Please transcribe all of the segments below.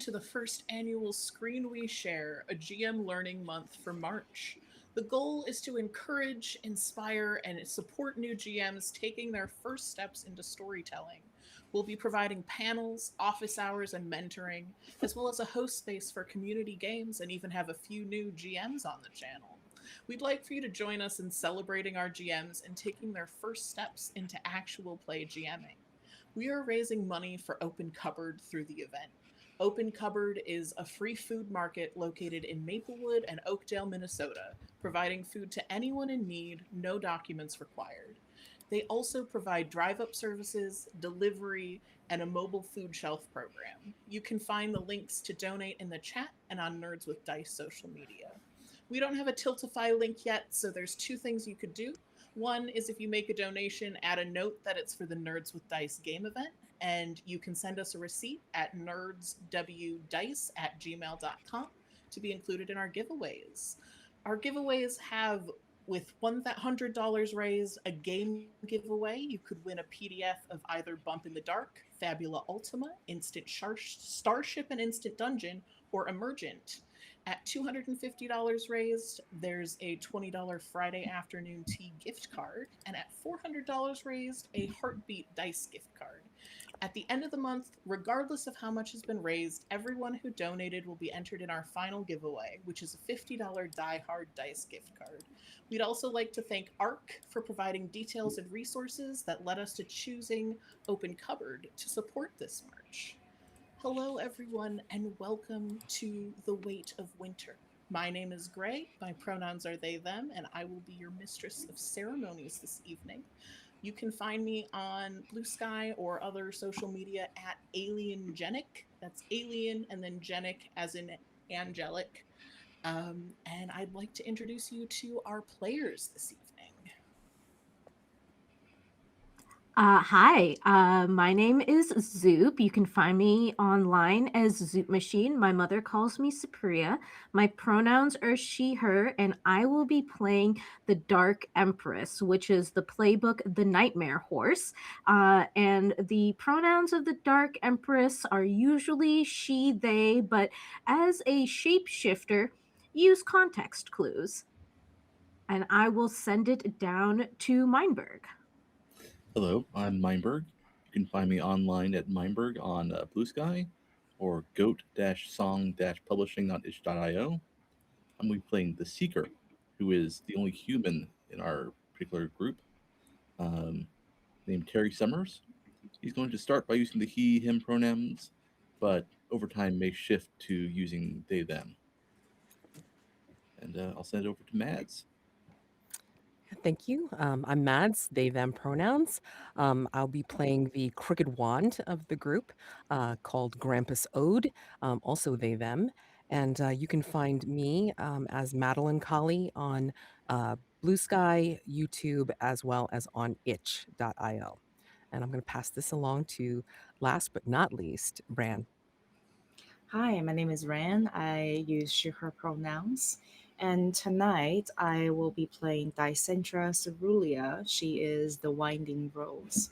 to the first annual Screen We Share, a GM Learning Month for March. The goal is to encourage, inspire, and support new GMs taking their first steps into storytelling. We'll be providing panels, office hours, and mentoring, as well as a host space for community games and even have a few new GMs on the channel. We'd like for you to join us in celebrating our GMs and taking their first steps into actual play GMing. We are raising money for Open Cupboard through the event. Open Cupboard is a free food market located in Maplewood and Oakdale, Minnesota, providing food to anyone in need, no documents required. They also provide drive up services, delivery, and a mobile food shelf program. You can find the links to donate in the chat and on Nerds with Dice social media. We don't have a Tiltify link yet, so there's two things you could do. One is if you make a donation, add a note that it's for the Nerds with Dice game event, and you can send us a receipt at nerdswdice@gmail.com to be included in our giveaways. Our giveaways have, with $100 raised, a game giveaway. You could win a PDF of either Bump in the Dark, Fabula Ultima, Instant Starship and Instant Dungeon, or Emergent. At $250 raised, there's a $20 Friday afternoon tea gift card, and at $400 raised, a Heartbeat Dice gift card. At the end of the month, regardless of how much has been raised, everyone who donated will be entered in our final giveaway, which is a $50 Die Hard Dice gift card. We'd also like to thank ARC for providing details and resources that led us to choosing Open Cupboard to support this March. Hello, everyone, and welcome to The Weight of Winter. My name is Gray, my pronouns are they, them, and I will be your mistress of ceremonies this evening. You can find me on Blue Sky or other social media at AlienGenic. That's alien and then genic as in angelic. And I'd like to introduce you to our players this evening. Hi, my name is Zoop. You can find me online as Zoop Machine. My mother calls me Supriya. My pronouns are she, her, and I will be playing the Dark Empress, which is the playbook The Nightmare Horse. And the pronouns of the Dark Empress are usually she, they, but as a shapeshifter, use context clues. And I will send it down to Meinberg. Hello, I'm Meinberg. You can find me online at Meinberg on Blue Sky or goat-song-publishing.itch.io. I'm going to be playing The Seeker, who is the only human in our particular group, um, named Terry Summers. He's going to start by using the he, him pronouns, but over time may shift to using they, them. And I'll send it over to Mads. Thank you. I'm Mads, they, them pronouns. I'll be playing the crooked wand of the group called Grampus Ode, also they, them. And you can find me as Madeline Colley on Blue Sky, YouTube, as well as on itch.io. And I'm going to pass this along to, last but not least, Bran. Hi, my name is Ran. I use she, her pronouns. And tonight I will be playing Dicentra Cerulia. She is the Winding Rose.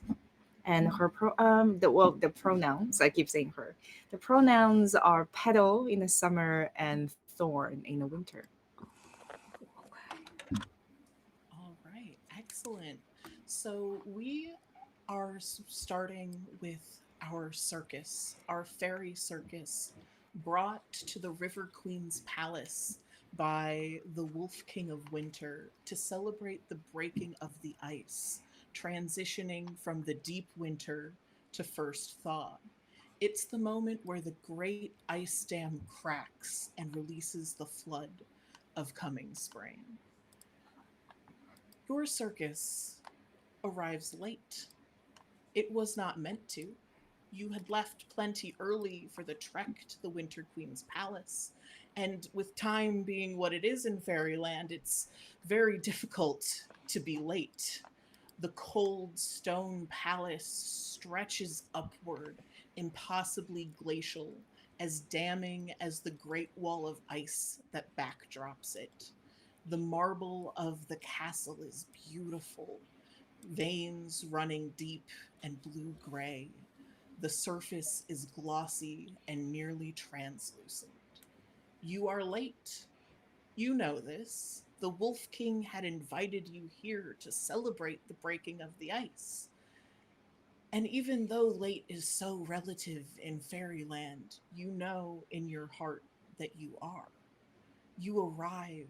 And the pronouns, I keep saying her. The pronouns are petal in the summer and thorn in the winter. All right, excellent. So we are starting with our circus, our fairy circus, brought to the River Queen's Palace by the Wolf King of Winter to celebrate the breaking of the ice, transitioning from the deep winter to first thaw. It's the moment where the great ice dam cracks and releases the flood of coming spring. Your circus arrives late. It was not meant to. You had left plenty early for the trek to the Winter Queen's palace, and with time being what it is in Fairyland, it's very difficult to be late. The cold stone palace stretches upward, impossibly glacial, as damning as the great wall of ice that backdrops it. The marble of the castle is beautiful, veins running deep and blue gray. The surface is glossy and nearly translucent. You are late. You know this. The Wolf King had invited you here to celebrate the breaking of the ice. And even though late is so relative in fairyland, you know in your heart that you are. You arrive.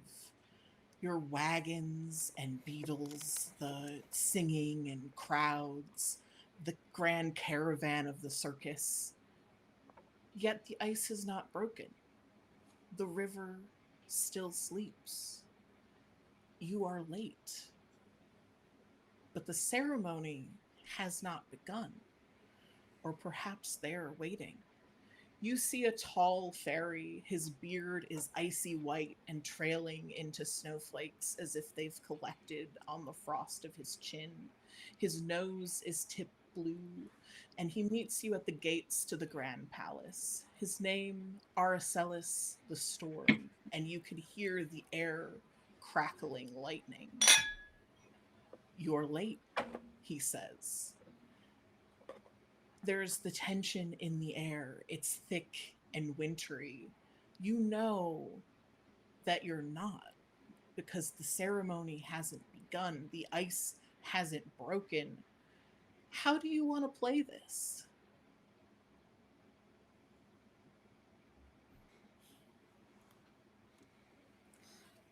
Your wagons and beetles, the singing and crowds, the grand caravan of the circus. Yet the ice is not broken. The river still sleeps. You are late. But the ceremony has not begun. Or perhaps they are waiting. You see a tall fairy. His beard is icy white and trailing into snowflakes as if they've collected on the frost of his chin. His nose is tipped blue, and he meets you at the gates to the Grand Palace. His name, Aracellus the Storm, and you can hear the air crackling lightning. You're late, he says. There's the tension in the air. It's thick and wintry. You know that you're not because the ceremony hasn't begun, the ice hasn't broken. How do you want to play this?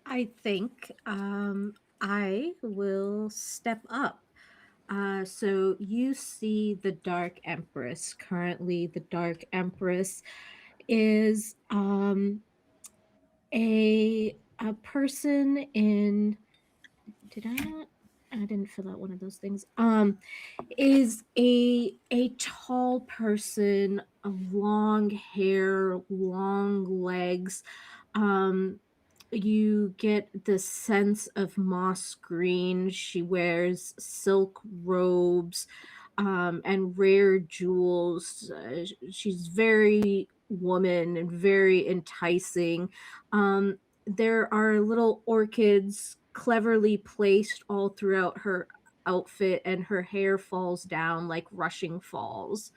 I think I will step up. So you see the Dark Empress. Currently, the Dark Empress is a person in. Did I not? I didn't fill out one of those things. Is a tall person of long hair, long legs. Um, you get the sense of moss green. She wears silk robes and rare jewels. She's very woman and very enticing. There are little orchids cleverly placed all throughout her outfit, and her hair falls down like rushing falls.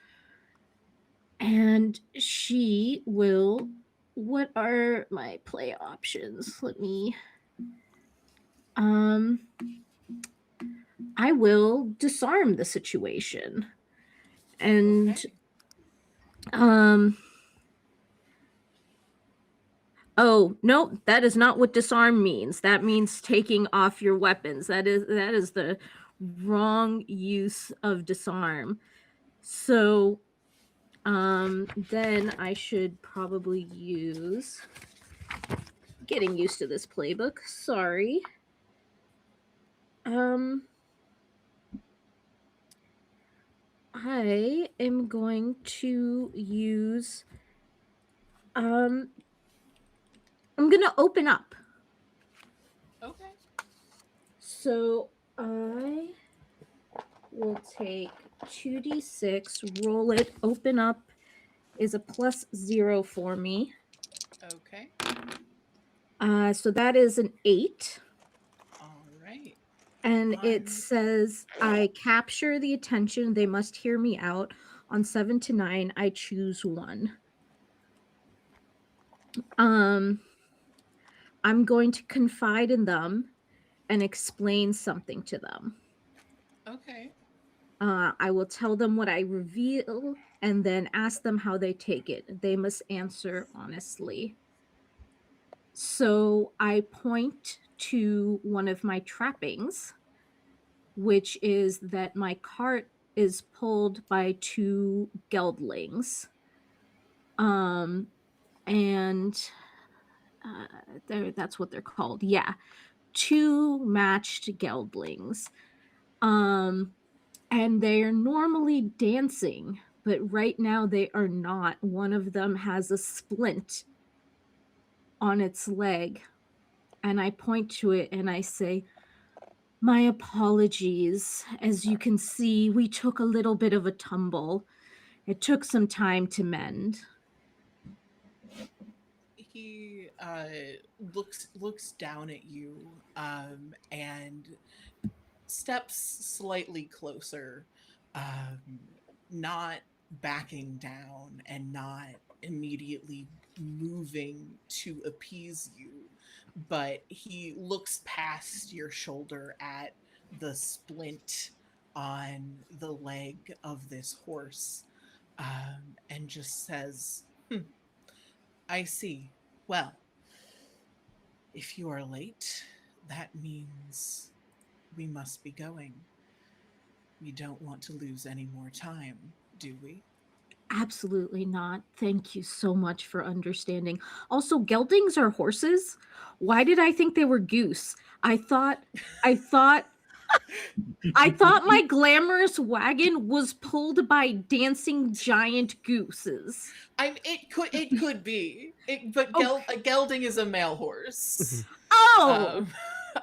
And she will. What are my play options? Let me. Um, I will disarm the situation. And Okay. um oh, no, that is not what disarm means. That means taking off your weapons. That is the wrong use of disarm. So then I should probably use getting used to this playbook. Sorry. Um I am going to use um I'm going to open up. Okay. So I will take 2d6, roll it, open up is a +0 for me. Okay. So that is an 8. All right. And it I'm says I capture the attention. They must hear me out. On 7 to 9, I choose one. Um, I'm going to confide in them and explain something to them. okay. I will tell them what I reveal and then ask them how they take it. They must answer honestly. So I point to one of my trappings, which is that my cart is pulled by 2 geldlings. And that's what they're called. Yeah, 2 matched geldlings. And they're normally dancing, but right now they are not. One of them has a splint on its leg, and I point to it and I say, "My apologies. As you can see, we took a little bit of a tumble. It took some time to mend." He looks down at you and steps slightly closer, um, not backing down and not immediately moving to appease you, but he looks past your shoulder at the splint on the leg of this horse, and just says, I see. Well, if you are late, that means we must be going. We don't want to lose any more time, do we? Absolutely not. Thank you so much for understanding. Also, geldings are horses. Why did I think they were goose? I thought I thought I thought my glamorous wagon was pulled by dancing giant gooses. It could be. But Oh, a gelding is a male horse. oh,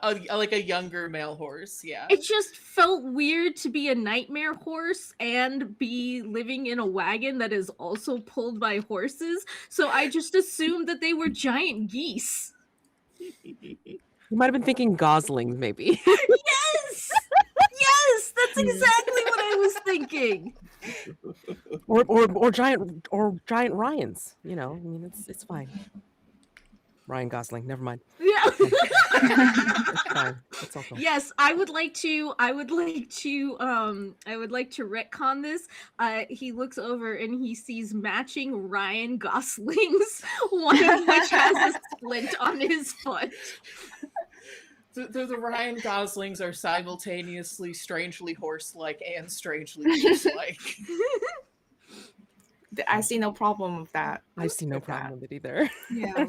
Um, like a younger male horse, yeah. it just felt weird to be a nightmare horse and be living in a wagon that is also pulled by horses. So I just assumed that they were giant geese. You might have been thinking goslings, maybe. Yes! Yes, that's exactly what I was thinking. or giant Ryans. You know, I mean, it's fine. Ryan Gosling. Never mind. Yeah. It's fine. It's all cool. Yes, I would like to retcon this. He looks over and he sees matching Ryan Goslings, one of which has a splint on his foot. The Ryan Goslings are simultaneously strangely horse-like and strangely goose-like. I see no problem with that. I see no with that. problem with it either. Yeah.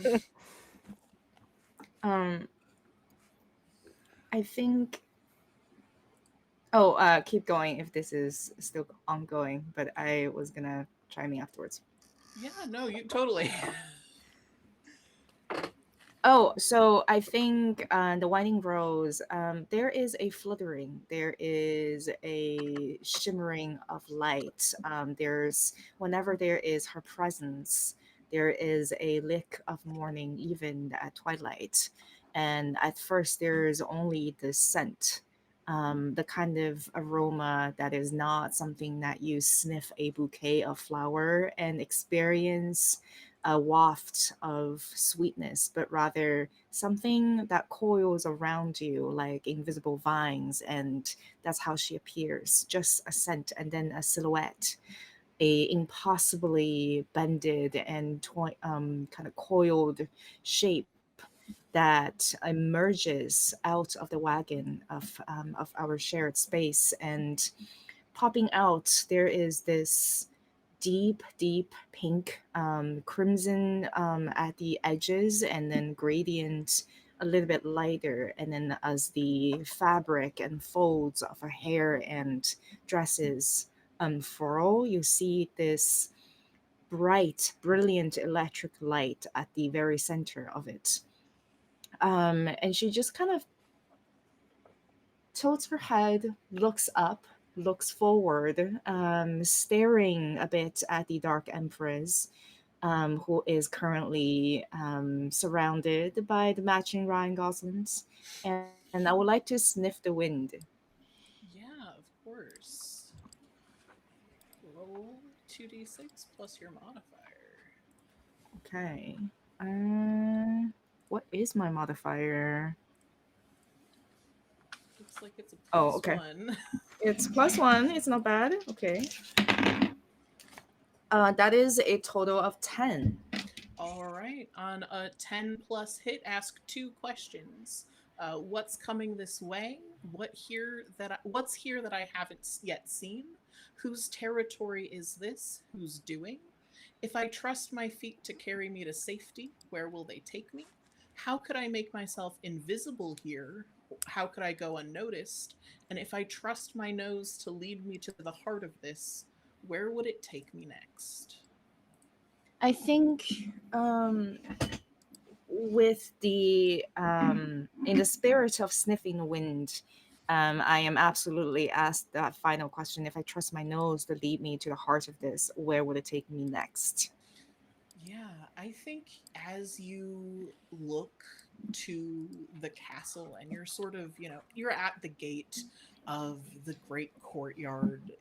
I think. Oh, keep going if this is still ongoing. But I was gonna chime in afterwards. Yeah, no, you totally. Oh, so I think the Winding Rose, there is a fluttering, there is a shimmering of light. Whenever there is her presence, there is a lick of morning, even at twilight. And at first, there's only the scent, the kind of aroma that is not something that you sniff a bouquet of flower and experience a waft of sweetness, but rather something that coils around you like invisible vines. And that's how she appears, just a scent and then a silhouette, a impossibly bended and kind of coiled shape that emerges out of the wagon of our shared space. And popping out, there is this deep, deep pink, crimson at the edges, and then gradient a little bit lighter. And then as the fabric and folds of her hair and dresses unfurl, you see this bright, brilliant electric light at the very center of it. And she just kind of tilts her head, looks up, looks forward, staring a bit at the Dark Empress, who is currently surrounded by the matching Ryan Goslings. And I would like to sniff the wind. Yeah, of course. Roll 2d6 plus your modifier. Okay. What is my modifier? Looks like it's a Oh, plus okay. one. It's +1. It's not bad. Okay. That is a total of 10. All right. On a 10 plus hit, ask two questions. What's coming this way? What's here that I haven't yet seen? Whose territory is this? Who's doing? If I trust my feet to carry me to safety, where will they take me? How could I make myself invisible here? How could I go unnoticed? And if I trust my nose to lead me to the heart of this, where would it take me next? I think with the in the spirit of sniffing the wind, I am absolutely asked that final question. If I trust my nose to lead me to the heart of this, where would it take me next? Yeah, I think as you look to the castle and you're sort of, you're at the gate of the great courtyard,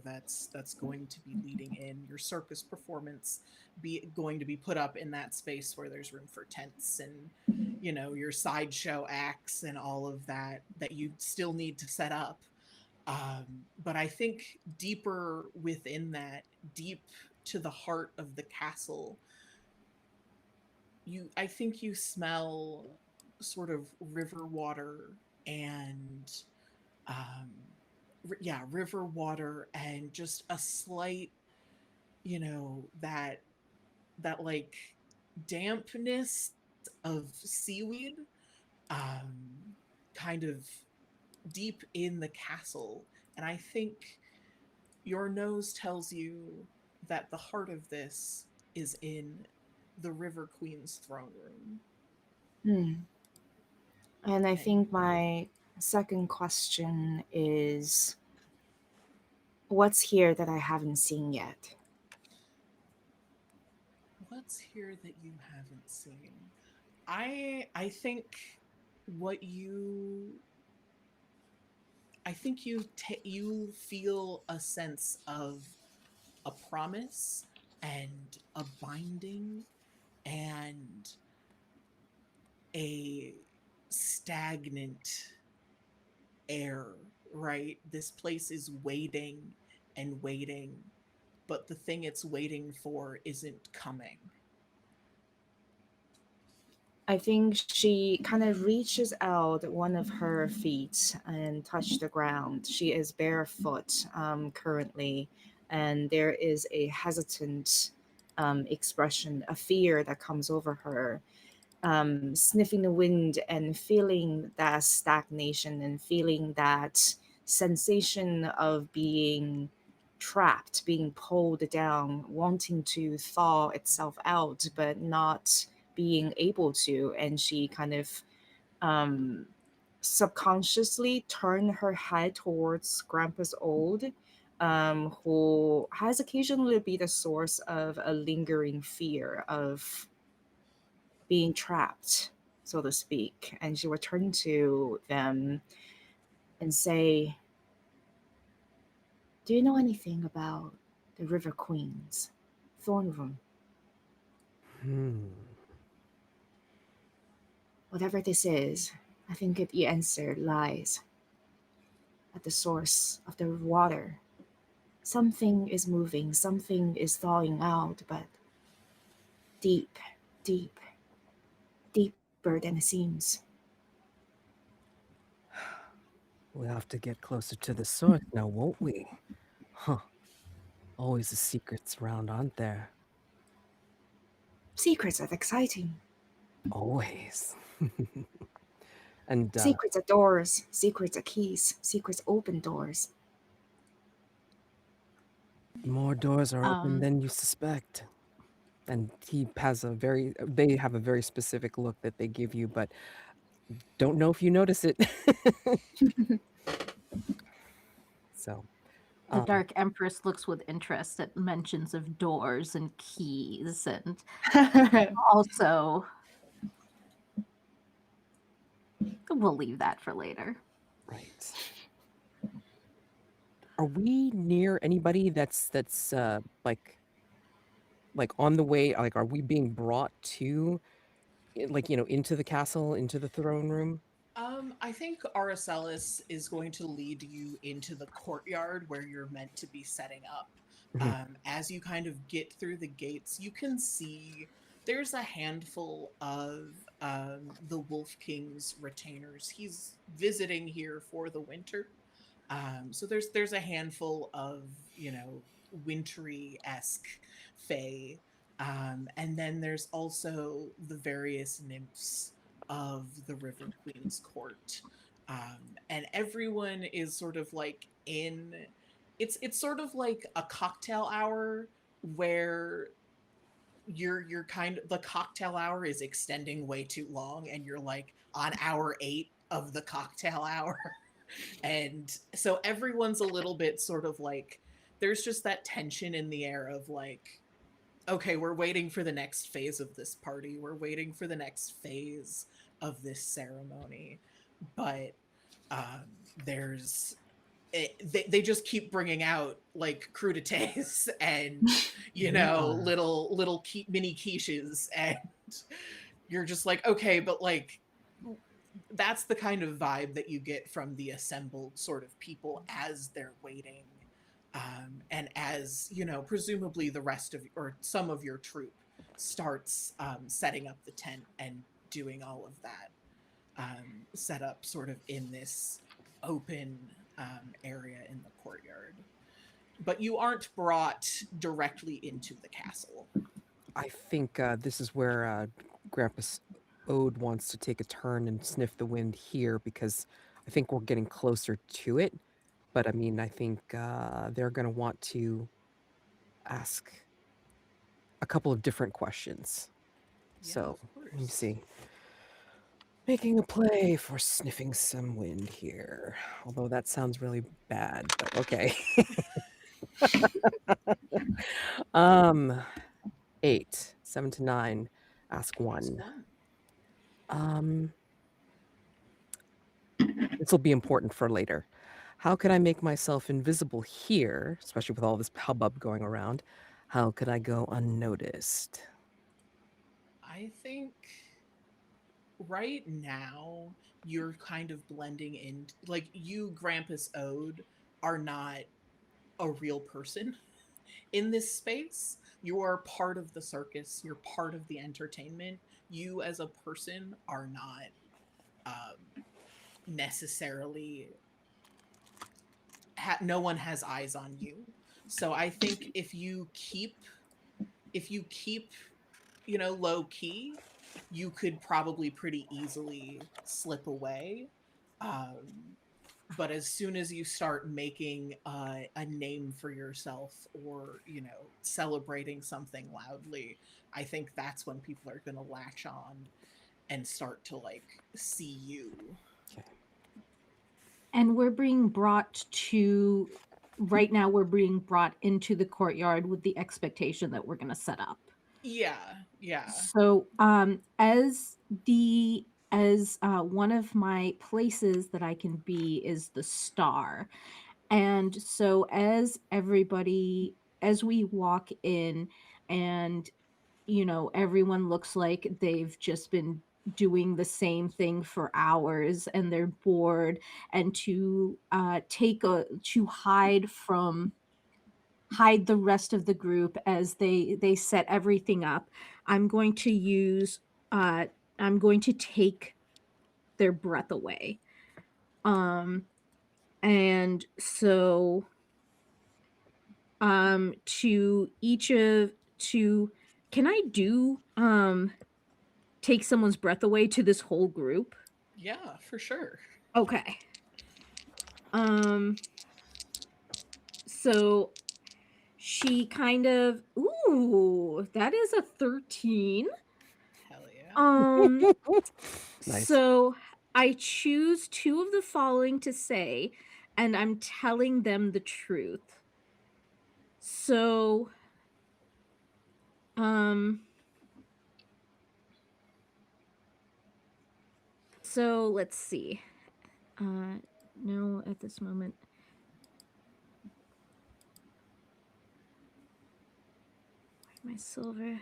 that's going to be leading in your circus performance be going to be put up in that space where there's room for tents and your sideshow acts and all of that you still need to set up. But I think deeper within that, deep to the heart of the castle, I think you smell sort of river water and um yeah, river water and just a slight, that like dampness of seaweed, um kind of deep in the castle. And I think your nose tells you that the heart of this is in the River Queen's throne room. Hmm. And I And think my second question is, what's here that I haven't seen yet? what's here that you haven't seen? I think what you I think you feel a sense of a promise and a binding and a stagnant air, right? This place is waiting and waiting, but the thing it's waiting for isn't coming. I think she kind of reaches out one of her feet and touch the ground. She is barefoot currently, and there is a hesitant expression, a fear that comes over her. Sniffing the wind and feeling that stagnation and feeling that sensation of being trapped, being pulled down, wanting to thaw itself out, but not being able to. And she kind of um, subconsciously turned her head towards Grandpa's Old, who has occasionally be the source of a lingering fear of being trapped, so to speak. And she would turn to them and say, "Do you know anything about the River Queen's throne room? Hmm. Whatever this is, I think the answer lies at the source of the water. Something is moving, something is thawing out, but deep, deep, deeper than it seems." We'll have to get closer to the source now, won't we? Huh. Always the secrets around, aren't there? Secrets are exciting. Always. And Secrets are doors, secrets are keys, secrets open doors. more doors are open Um, than you suspect. And he has a very, they have a very specific look that they give you, but don't know if you notice it. So, the um, Dark Empress looks with interest at mentions of doors and keys, and also we'll leave that for later. right. Are we near anybody that's like on the way? Like, are we being brought to like into the castle, into the throne room? I think Aracelis is going to lead you into the courtyard where you're meant to be setting up. Mhm. As you kind of get through the gates, you can see there's a handful of the Wolf King's retainers. He's visiting here for the winter. So there's a handful of wintry esque fae, and then there's also the various nymphs of the River Queen's court, and everyone is sort of like in. It's sort of like a cocktail hour where you're kind of the cocktail hour is extending way too long, and you're like on hour 8 of the cocktail hour. And so everyone's a little bit sort of like there's just that tension in the air of like okay, we're waiting for the next phase of this party. We're waiting for the next phase of this ceremony. But um, there's they just keep bringing out like crudités and Yeah. mini quiches, and you're just like, okay, but like that's the kind of vibe that you get from the assembled sort of people as they're waiting, and as presumably the rest of or some of your troop starts setting up the tent and doing all of that setup sort of in this open area in the courtyard. But you aren't brought directly into the castle. I think this is where Grampus Ode wants to take a turn and sniff the wind here because I think we're getting closer to it. But I mean, I think they're going to want to ask a couple of different questions. Yeah, So of let me course. see. Making a play for sniffing some wind here. Although that sounds really bad, but okay. um, 8, 7 to 9. Ask Ask one. one. Um, this will be important for later. How could I make myself invisible here, especially with all this hubbub going around? How could I go unnoticed? I think right now you're kind of blending in, like you, Grampus Ode, are not a real person in this space. You are part of the circus, you're part of the entertainment. You as a person are not necessarily no one has eyes on you. So I think if you keep low key, you could probably pretty easily slip away. um but as soon as you start making a name for yourself, or celebrating something loudly, I think that's when people are going to latch on and start to like see you. Okay. And we're being brought to right now we're being brought into the courtyard with the expectation that we're going to set up. Yeah, yeah. So, as one of my places that I can be is the star. And so as we walk in, and everyone looks like they've just been doing the same thing for hours and they're bored, and to hide the rest of the group as they set everything up. I'm going to use uh I'm going to take their breath away. Um and so to each of to can I do take someone's breath away to this whole group? Yeah, for sure. Okay. Um so she kind of ooh, that is a 13. Hell yeah. Um Nice. So I choose two of the following to say, and I'm telling them the truth. So, um, so let's see. Uh, no, at this moment, my silver.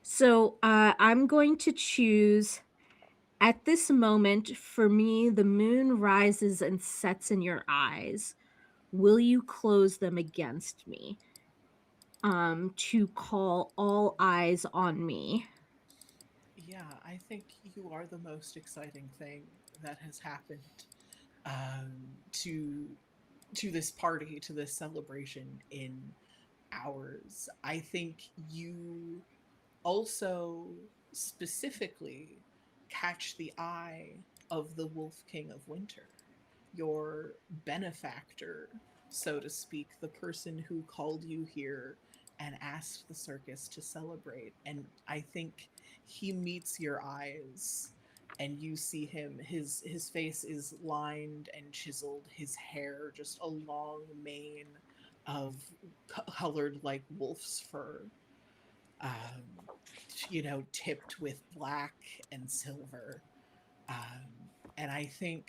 So, I'm going to choose. At this moment, for me, the moon rises and sets in your eyes. Will you close them against me? To call all eyes on me. Yeah, I think you are the most exciting thing that has happened um, to to this party, to this celebration in hours. I think you also specifically catch the eye of the Wolf King of Winter, your benefactor, so to speak, the person who called you here and asked the circus to celebrate. And I think he meets your eyes and you see him. His face is lined and chiseled, his hair just a long mane of colored like wolf's fur, um, tipped with black and silver. And I think,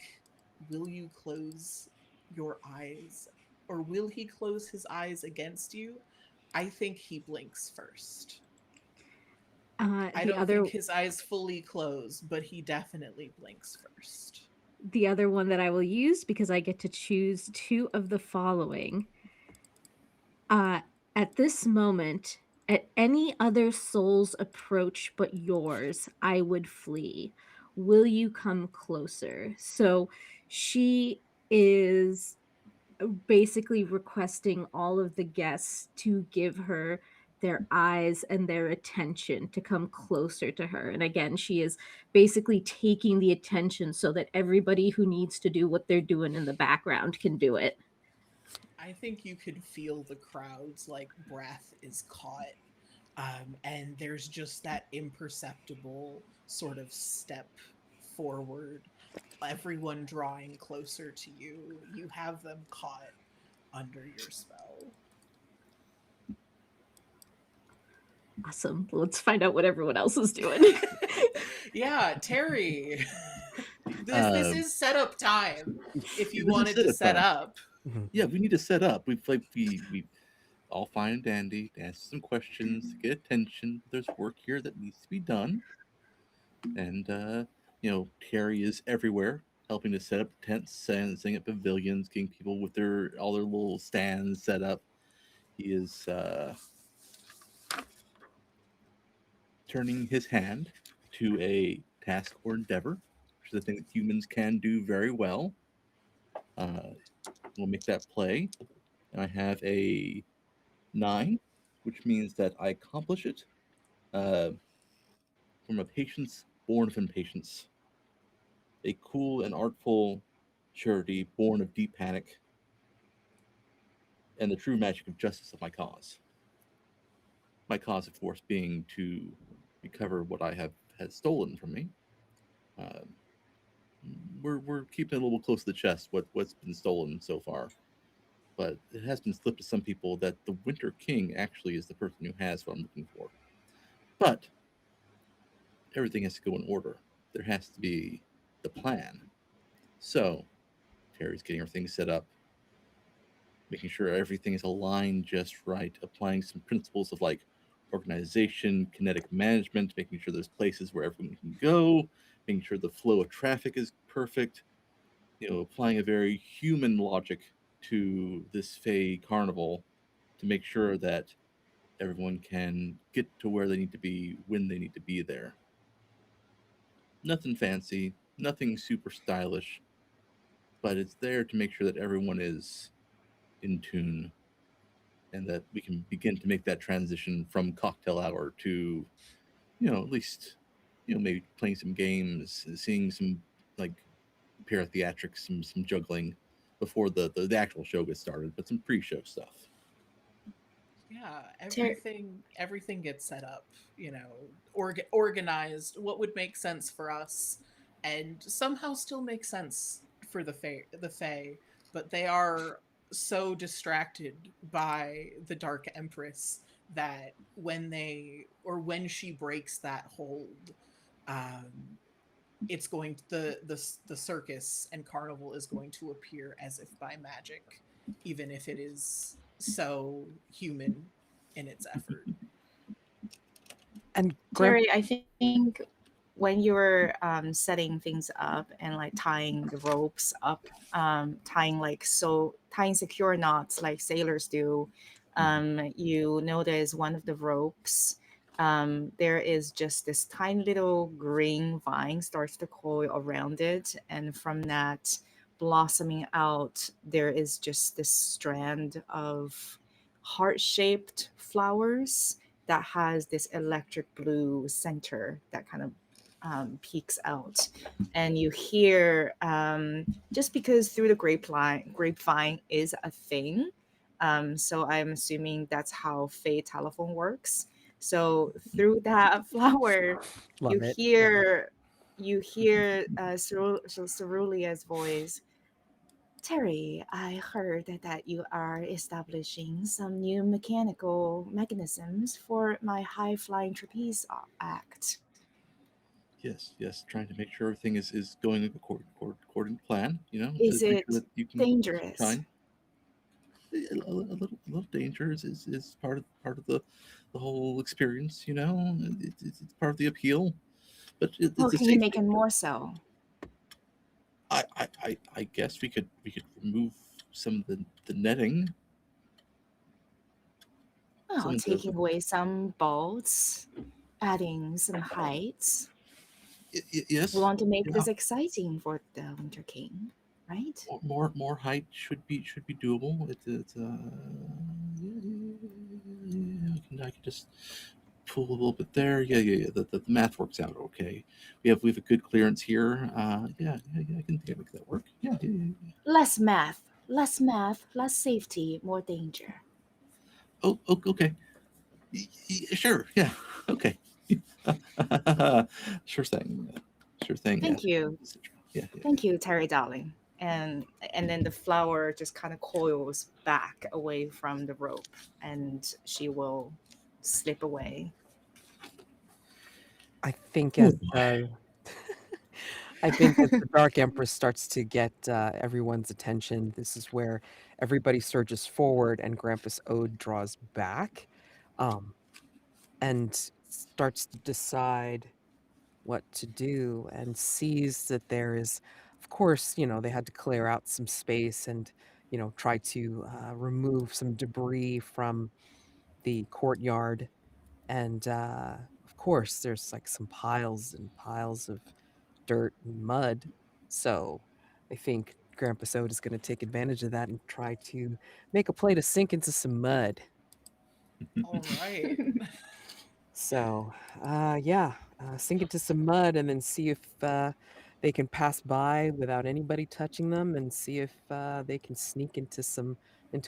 will you close your eyes, or will he close his eyes against you? I think he blinks first. I The don't think other his eyes fully close, but he definitely blinks first. the other one that I will use, because I get to choose two of the following. Uh, at this moment, at any other soul's approach but yours, I would flee. Will you come closer? So she is basically requesting all of the guests to give her their eyes and their attention, to come closer to her. And again, she is basically taking the attention so that everybody who needs to do what they're doing in the background can do it. I think you could feel the crowd's like breath is caught, and there's just that imperceptible sort of step forward. Everyone drawing closer to you. You have them caught under your spell. Awesome. Let's find out what everyone else is doing. Yeah, Terry. This Um, is setup time. If yeah, you this is wanted to setup set time. up, Mhm. Yeah, we need to set up. We all fine and dandy, ask some questions to get attention. There's work here that needs to be done, and Terry is everywhere, helping to set up tents, setting up pavilions, getting people with their all their little stands set up. He is turning his hand to a task or endeavor, which is a thing that humans can do very well. Uh, we'll make that play, and I have a 9, which means that I accomplish it uh, from a patience born of impatience, a cool and artful surety born of deep panic, and the true magic of justice of my cause. My cause, of course, being to recover what I have had stolen from me. Um, we're keeping it a little close to the chest what's been stolen so far, but it has been slipped to some people that the Winter King actually is the person who has what I'm looking for. But everything has to go in order. There has to be the plan. So Terry's getting everything set up, making sure everything is aligned just right, applying some principles of like organization, kinetic management, making sure there's places where everyone can go, making sure the flow of traffic is perfect, applying a very human logic to this Fey carnival to make sure that everyone can get to where they need to be when they need to be there. Nothing fancy, nothing super stylish, but it's there to make sure that everyone is in tune and that we can begin to make that transition from cocktail hour to, at least, maybe playing some games, seeing some like pair theatrics, some juggling before the actual show gets started, but some pre-show stuff. yeah, Ter- everything gets set up, organized. What would make sense for us, and somehow still make sense for the Fae, but they are so distracted by the Dark Empress that when she breaks that hold, um, it's going the circus and carnival is going to appear as if by magic, even if it is so human in its effort. And Graham, Terry, I think when you were setting things up and like tying the ropes up, tying secure knots like sailors do, you notice one of the ropes. There is just this tiny little green vine starts to coil around it, and from that blossoming out, there is just this strand of heart-shaped flowers that has this electric blue center that kind of peeks out, and you hear just because through the grapevine is a thing. So I'm assuming that's how Fey telephone works. So through that flower, you love it. hear you hear Cerulea's voice. Terry, I heard that you are establishing some new mechanical mechanisms for my high flying trapeze act. Yes, yes, trying to make sure everything is going according to plan. To Is make sure it that you can dangerous? shine. A little danger is part of the whole experience. It's part of the appeal, but Well, it's a can you safe make it danger. more so? I guess we could remove some of the netting, some Well, of the taking away some bolts, adding some heights. We yes, want to make yeah. this exciting for the Winter King, right? More height should be doable. I can just pull a little bit there. Yeah. The math works out okay. We have a good clearance here. Yeah. I can think I make that work. Yeah. Less math, less safety, more danger. Okay. Sure. Yeah. Okay. Sure thing. Sure thing. Yeah. Thank you. Yeah. Thank you, Terry darling. And then the flower just kind of coils back away from the rope and she will slip away. I think Oh as boy. I think as the Dark Empress starts to get everyone's attention, this is where everybody surges forward and Grampus Ode draws back, um, and starts to decide what to do and sees that there is, of course, they had to clear out some space and, try to remove some debris from the courtyard. And of course, there's like some piles and piles of dirt and mud. So I think Grandpa Soda is going to take advantage of that and try to make a play to sink into some mud. All right. So, yeah, sink into some mud and then see if they can pass by without anybody touching them, and see if they can sneak into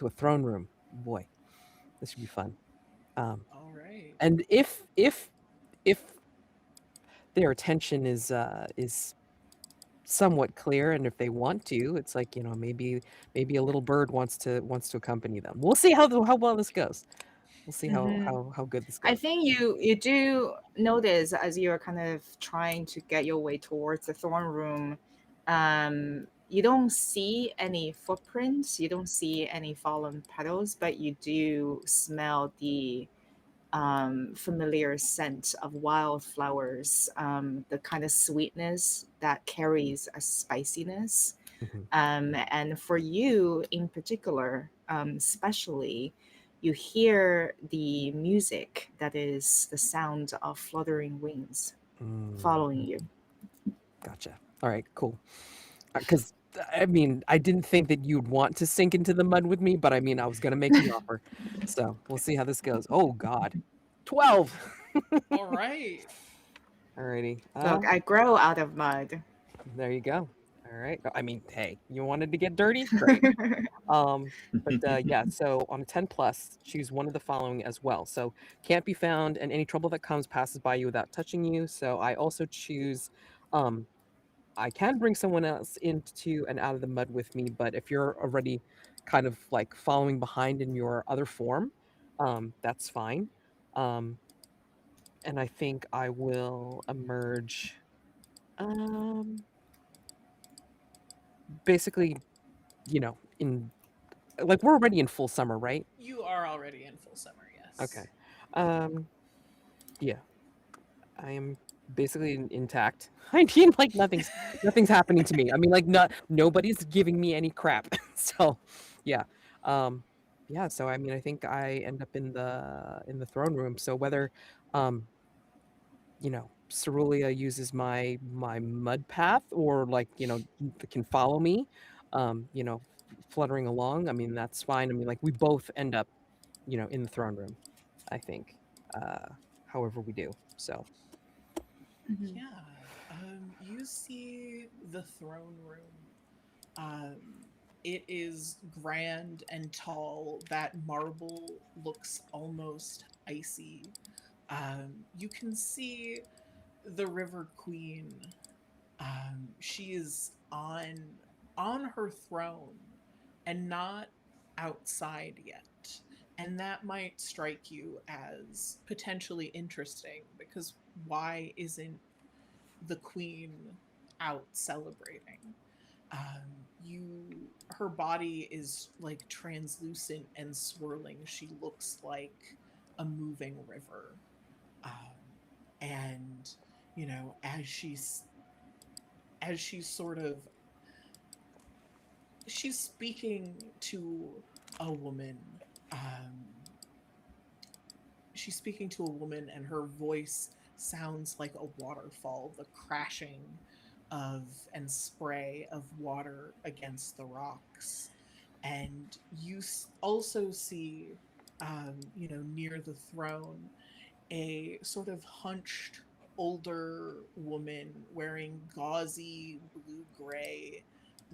a throne room. Boy, this should be fun. Um, All right. and if their attention is somewhat clear, and if they want to, it's like, maybe a little bird wants to accompany them. We'll see how well this goes. We'll see how Mhm. how how good this I goes. think you do notice as you're kind of trying to get your way towards the throne room, you don't see any footprints, you don't see any fallen petals, but you do smell the familiar scent of wildflowers, the kind of sweetness that carries a spiciness. Mhm. And for you in particular, especially, you hear the music that is the sound of fluttering wings Mm, following you. gotcha. All right, cool. Because I mean, I didn't think that you'd want to sink into the mud with me, but I mean, I was gonna make the offer. So we'll see how this goes. Oh God, 12. All right. Alrighty. Look, I grow out of mud. There you go. All right. I mean, hey, you wanted to get dirty? Great. Um, but yeah, so on a 10 plus, choose one of the following as well. So can't be found, and any trouble that comes passes by you without touching you. So I also choose um I can bring someone else into and out of the mud with me, but if you're already kind of like following behind in your other form, that's fine. Um, and I think I will emerge um basically, in like we're already in full summer, right? You are already in full summer, Okay. yes. Um, yeah, I am basically intact. I mean, like nothing's happening to me. I mean, like nobody's giving me any crap. So, yeah. Um, yeah, so I mean, I think I end up in the throne room. So whether Cerulia uses my mud path, or like, can follow me, fluttering along, I mean, that's fine. I mean, like we both end up, in the throne room, I think. Uh, however we do. So, Mhm. Yeah. You see the throne room. Um, it is grand and tall. That marble looks almost icy. You can see the River Queen. She is on on her throne and not outside yet. And that might strike you as potentially interesting because why isn't the queen out celebrating? Her body is like translucent and swirling. She looks like a moving river. And as she's sort of she's speaking to a woman. Um, she's speaking to a woman, and her voice sounds like a waterfall, the crashing of and spray of water against the rocks. And you also see, near the throne, a sort of hunched older woman wearing gauzy blue gray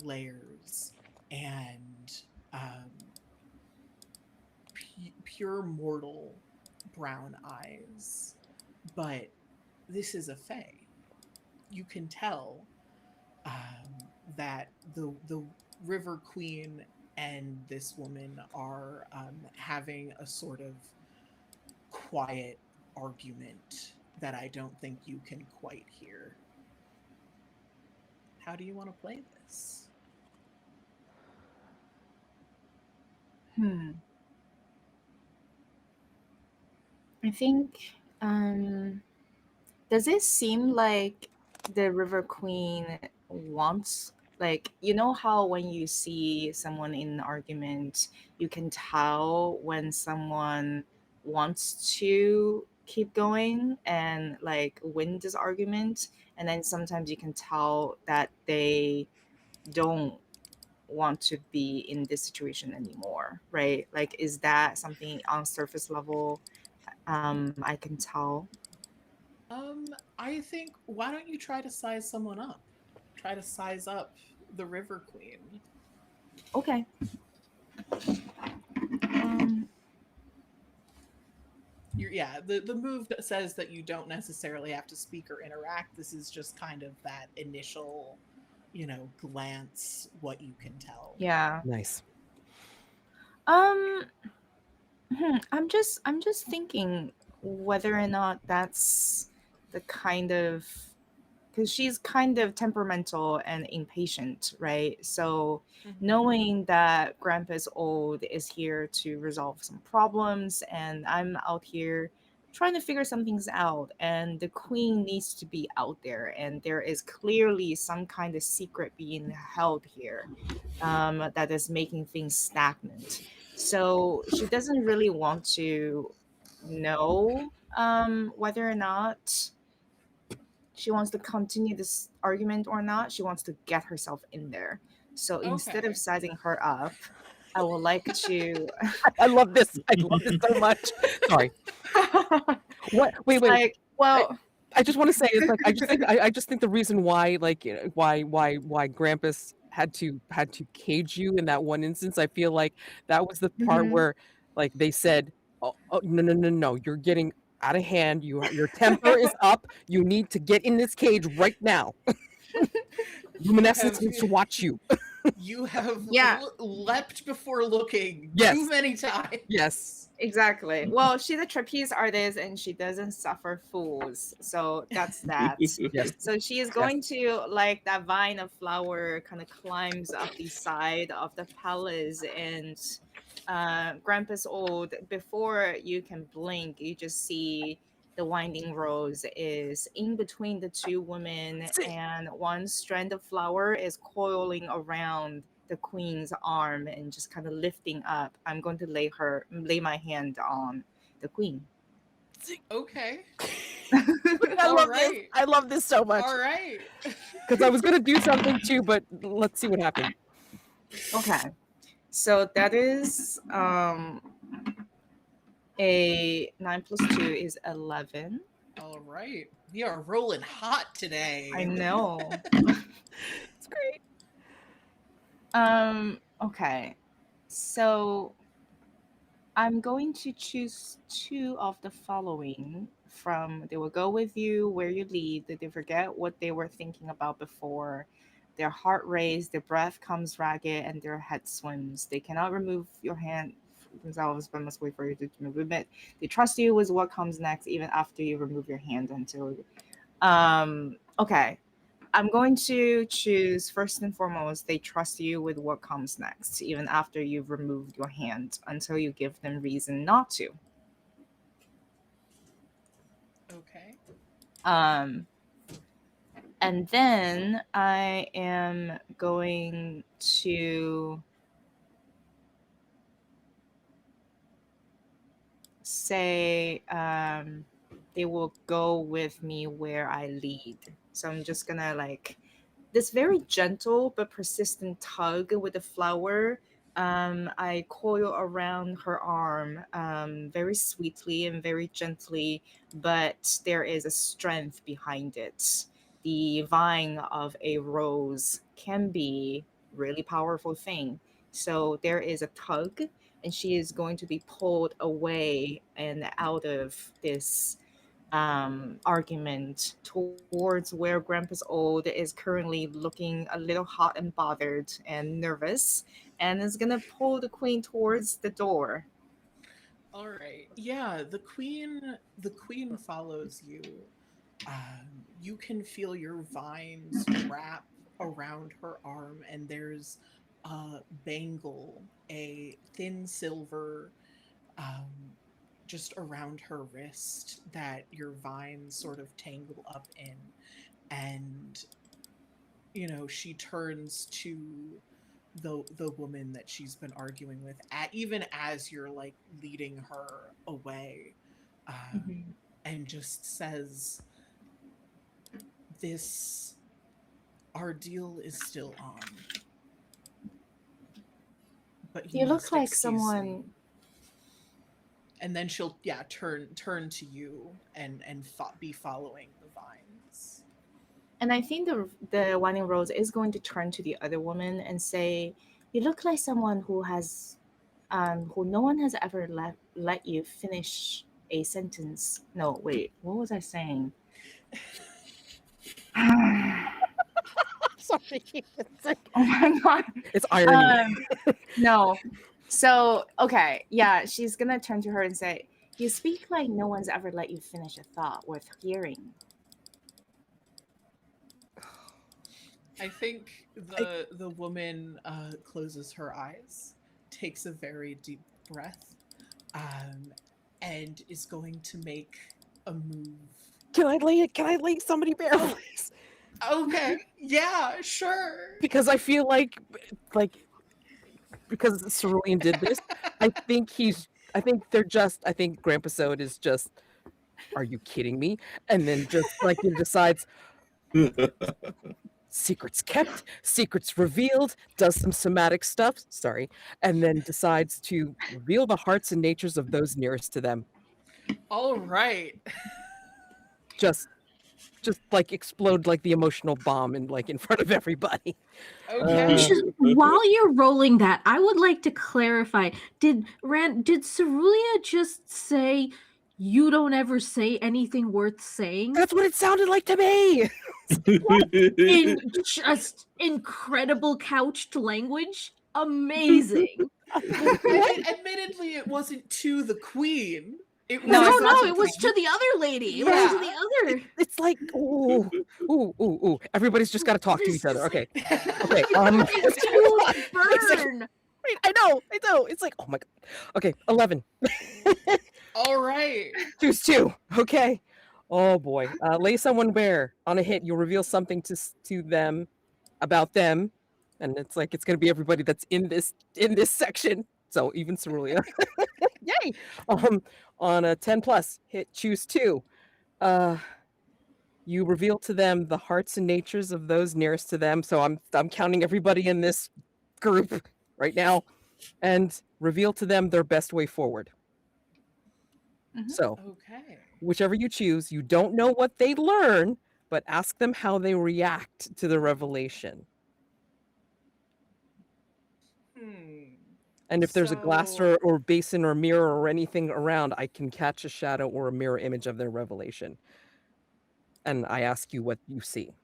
layers and um, pure mortal brown eyes. But this is a fae. You can tell that the River Queen and this woman are having a sort of quiet argument that I don't think you can quite hear. How do you want to play this? Hmm. I think does it seem like the River Queen wants, like, you know how when you see someone in an argument, you can tell when someone wants to keep going and like win this argument, and then sometimes you can tell that they don't want to be in this situation anymore, right? Like, is that something on surface level I can tell? I think why don't you try to size someone up? Try to size up the River Queen. Okay. Um, The move that says that you don't necessarily have to speak or interact. This is just kind of that initial, glance, what you can tell. yeah. Nice. Um, I'm just thinking whether or not that's the kind of, because she's kind of temperamental and impatient, right? So Mm-hmm. knowing that Grandpa's old is here to resolve some problems, and I'm out here trying to figure some things out, and the queen needs to be out there, and there is clearly some kind of secret being held here that is making things stagnant. So she doesn't really want to know whether or not she wants to continue this argument or not. She wants to get herself in there. So instead of Okay. sizing her up, I would like to. I love this. I love this so much. Sorry. What? Wait, wait. like, well, I just want to say it's like I just think the reason why like why Grampus had to cage you in that one instance, I feel like that was the part mhm. where like they said, oh, no, no, no, no, you're getting out of hand, your temper is up, you need to get in this cage right now. You Luminescence have needs to watch you. you have Yeah, leapt before looking too Yes, many times. yes, exactly. Well, she's a trapeze artist and she doesn't suffer fools. So that's that. yes, So she is yes. going to, like, that vine of flower kind of climbs up the side of the palace, and Grandpa's old, before you can blink, you just see the winding rose is in between the two women, See, and one strand of flower is coiling around the queen's arm and just kind of lifting up. I'm going to lay my hand on the queen. see. Okay. I All love this. right. I love this so much All right. because I was gonna do something too, but let's see what happens. Okay. So that is a 9 plus 2 is 11. All right. We are rolling hot I today. know. It's great. Okay. So I'm going to choose two of the following from they will go with you where you lead. Did they forget what they were thinking about before? Their heart races, their breath comes ragged, and their head swims. They cannot remove your hand themselves, but must wait for you to remove it. They trust you with what comes next, even after you remove your hand until. Okay. I'm going to choose first and foremost, they trust you with what comes next, even after you've removed your hand, until you give them reason not to. Okay. Um, and then I am going to say they will go with me where I lead. So I'm just gonna like this very gentle but persistent tug with the flower. I coil around her arm very sweetly and very gently, but there is a strength behind it. The vine of a rose can be really powerful thing. So there is a tug, and she is going to be pulled away and out of this argument towards where Grandpa's Old is currently looking a little hot and bothered and nervous, and is gonna pull the queen towards the door. All right. Yeah, the queen follows you. You can feel your vines wrap around her arm, and there's a bangle, a thin silver, um, just around her wrist that your vines sort of tangle up in. And she turns to the woman that she's been arguing with, even as you're like leading her away, Mhm. and just says, this our deal is still on, but you You look must like excuse someone. me. And then she'll, yeah, turn to you and be following the vines. And I think the Winding Rose is going to turn to the other woman and say, "You look like someone who no one has ever let you finish a sentence." No, wait, what was I saying? Oh Sorry. It's like my god. it's irony. No. So okay, yeah, she's gonna turn to her and say, "You speak like no one's ever let you finish a thought worth hearing." I think I, the woman closes her eyes, takes a very deep breath, um, and is going to make a move. can I lay somebody bare, Oh, please? okay. Yeah, sure. Because I feel like because Cerulean did this, I think they're just I think Grandpa Sode is just, are you kidding me? And then just like he decides secrets kept, secrets revealed, does some somatic stuff, sorry, and then decides to reveal the hearts and natures of those nearest to them. All right. Just just like explode like the emotional bomb in front of everybody. Okay. While you're rolling that, I would like to clarify. Did Cerulia just say you don't ever say anything worth saying? That's what it sounded like to me. In just incredible couched language? Amazing. Admittedly, it wasn't to the queen. It was No, No, it's not no, to it the was queen. to the other lady. It was to Yeah. the other. It's like ooh, ooh, ooh, ooh. Everybody's just got to talk to each other. Okay, okay. It's too It's like, burn. I know. It's like, oh my god. Okay, 11. All right. Choose two. Okay. Oh boy. Lay someone bare. On a hit, you'll reveal something to them about them, and it's like it's gonna be everybody that's in this section. So even Cerulia. Yay! Um, on a 10 plus hit, choose two. Uh, you reveal to them the hearts and natures of those nearest to them. So I'm counting everybody in this group right now, and reveal to them their best way forward. Mhm. So Okay. whichever you choose, you don't know what they learn, but ask them how they react to the revelation. Hmm. And if there's a glass So, or basin or mirror or anything around, I can catch a shadow or a mirror image of their revelation. And I ask you what you see.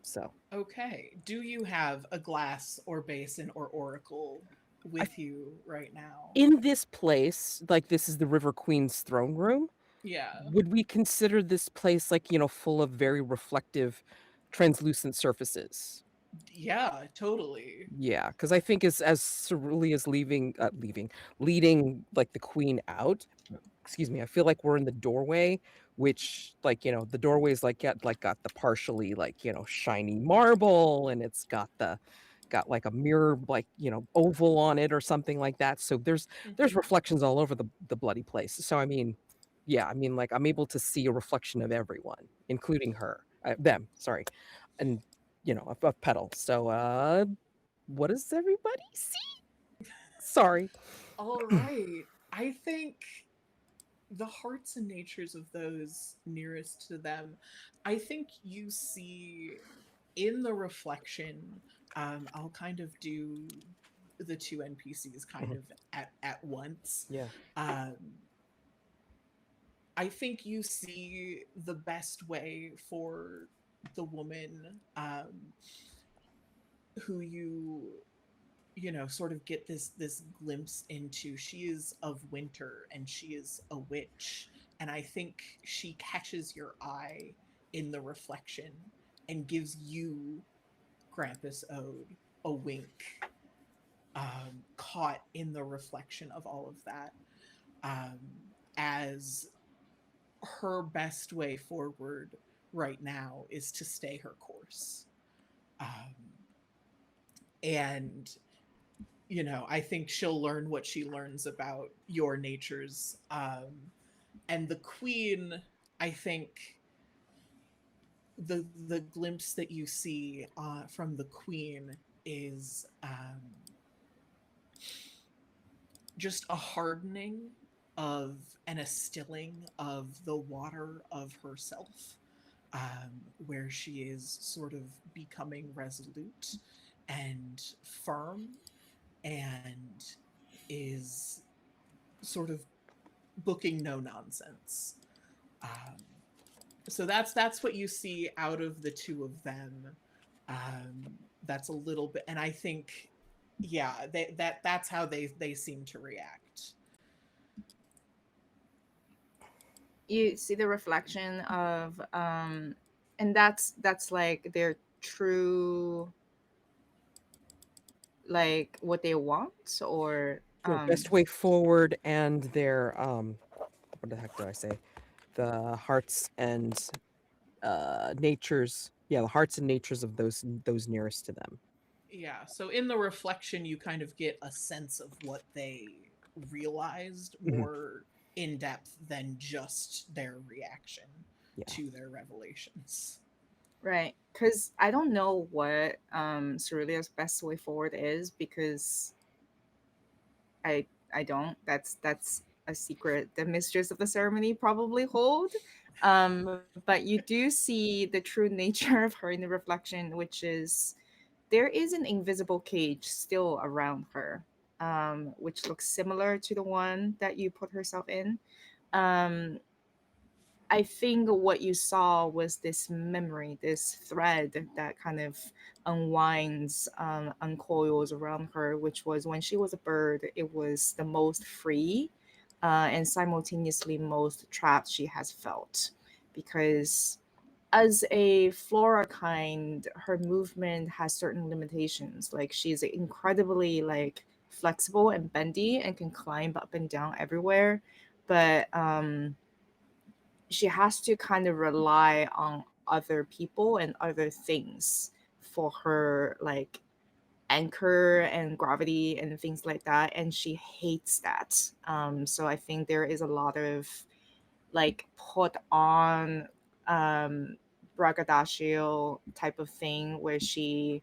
So Okay. Do you have a glass or basin or oracle I, with you right now? in this place, like this is the River Queen's throne room, Yeah. would we consider this place like, full of very reflective, translucent surfaces? Yeah, totally. Yeah, because I think as Cerulea's leading like the queen out. Excuse me, I feel like we're in the doorway, which like the doorway's got the partially like shiny marble, and it's got like a mirror like oval on it or something like that. So there's Hmm. reflections all over the bloody place. So I mean, yeah, I mean like I'm able to see a reflection of everyone, including them. Sorry, and of Petal. So what does everybody see? Sorry. All right. I think the hearts and natures of those nearest to them, I think you see in the reflection. I'll kind of do the two NPCs kind Mhm. of at once. Yeah. Um, I think you see the best way for the woman who you sort of get this glimpse into. She is of winter and she is a witch, and I think she catches your eye in the reflection and gives you, Grampus Ode, a wink, caught in the reflection of all of that, um, as her best way forward right now is to stay her course. Um, and I think she'll learn what she learns about your natures. And the queen, I think the glimpse that you see from the queen is just a hardening of and a stilling of the water of herself, where she is sort of becoming resolute and firm, and is sort of booking no nonsense. Um, so that's what you see out of the two of them. That's a little bit, and I think, yeah, that's how they seem to react. You see the reflection of and that's like their true, like what they want, or Best way forward and their what the heck did I say? The hearts and natures. Yeah, the hearts and natures of those nearest to them. Yeah, so in the reflection, you kind of get a sense of what they realized Mhm. more in depth than just their reaction Yeah. to their revelations. right, because I don't know what Cerulea's best way forward is, because I don't. That's a secret the mistress of the ceremony probably hold. But you do see the true nature of her in the reflection, which is there is an invisible cage still around her, which looks similar to the one that you put herself in. Um, I think what you saw was this memory, this thread that kind of unwinds, uncoils around her, which was when she was a bird, it was the most free and simultaneously most trapped she has felt. Because as a flora kind, her movement has certain limitations. Like she's incredibly like flexible and bendy and can climb up and down everywhere. But she has to kind of rely on other people and other things for her like anchor and gravity and things like that, and she hates that. So I think there is a lot of like put on um braggadocio type of thing where she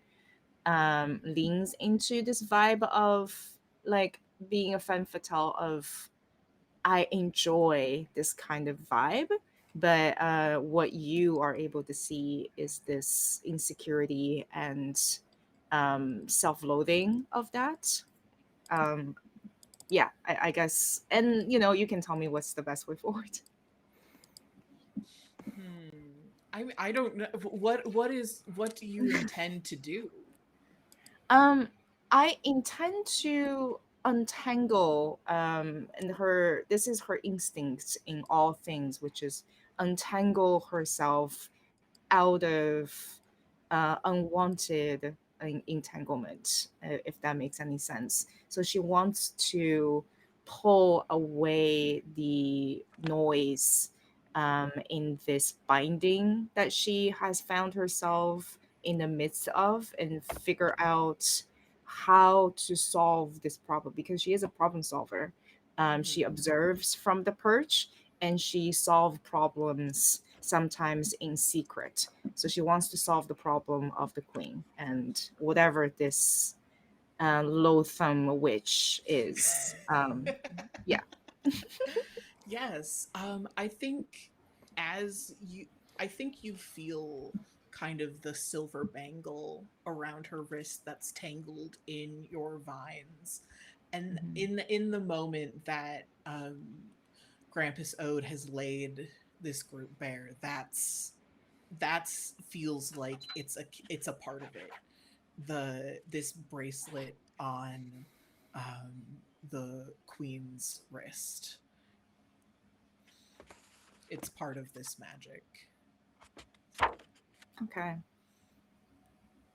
leans into this vibe of like being a femme fatale of I enjoy this kind of vibe, but what you are able to see is this insecurity and self-loathing of that. Um, yeah, I guess, and you can tell me what's the best way forward. Hmm. I don't know what do you intend to do? Um, I intend to untangle and her this is her instinct in all things, which is untangle herself out of unwanted entanglement, if that makes any sense. So she wants to pull away the noise in this binding that she has found herself in the midst of, and figure out how to solve this problem, because she is a problem solver. She Mhm. observes from the perch, and she solves problems sometimes in secret. So she wants to solve the problem of the queen and whatever this loathsome witch is. Yeah. Yes. As you I think you feel kind of the silver bangle around her wrist that's tangled in your vines. And Mhm. in the moment that Grampus Ode has laid this group bare, that's feels like it's a part of it. This bracelet on the queen's wrist, it's part of this magic. Okay.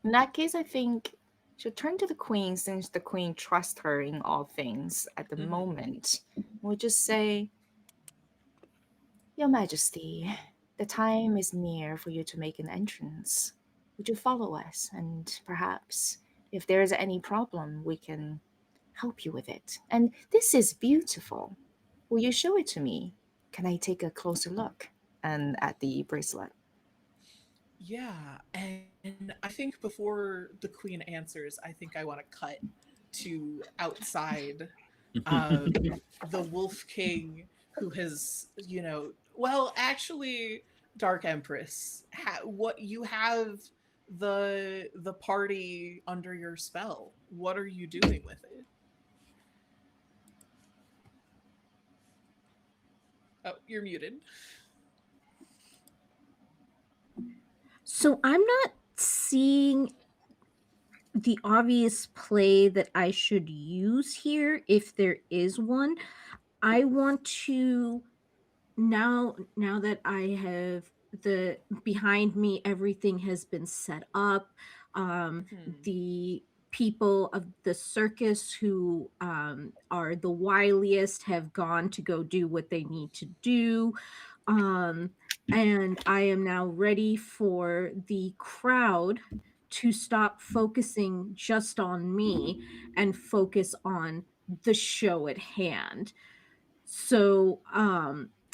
In that case, I think she'll turn to the queen, since the queen trusts her in all things at the Hmm. moment. We'll just say, Your Majesty, the time is near for you to make an entrance. Would you follow us? And perhaps, if there is any problem, we can help you with it. And this is beautiful. Will you show it to me? Can I take a closer look? And at the bracelet. Yeah, and I think before the queen answers, I think I want to cut to outside the Wolf King, who has, well, actually, Dark Empress, what you have the party under your spell. What are you doing with it? Oh, you're muted. So I'm not seeing the obvious play that I should use here, if there is one. I want to, now that I have the behind me, everything has been set up. Hmm. The people of the circus who are the wiliest have gone to go do what they need to do. Um, and I am now ready for the crowd to stop focusing just on me and focus on the show at hand. So,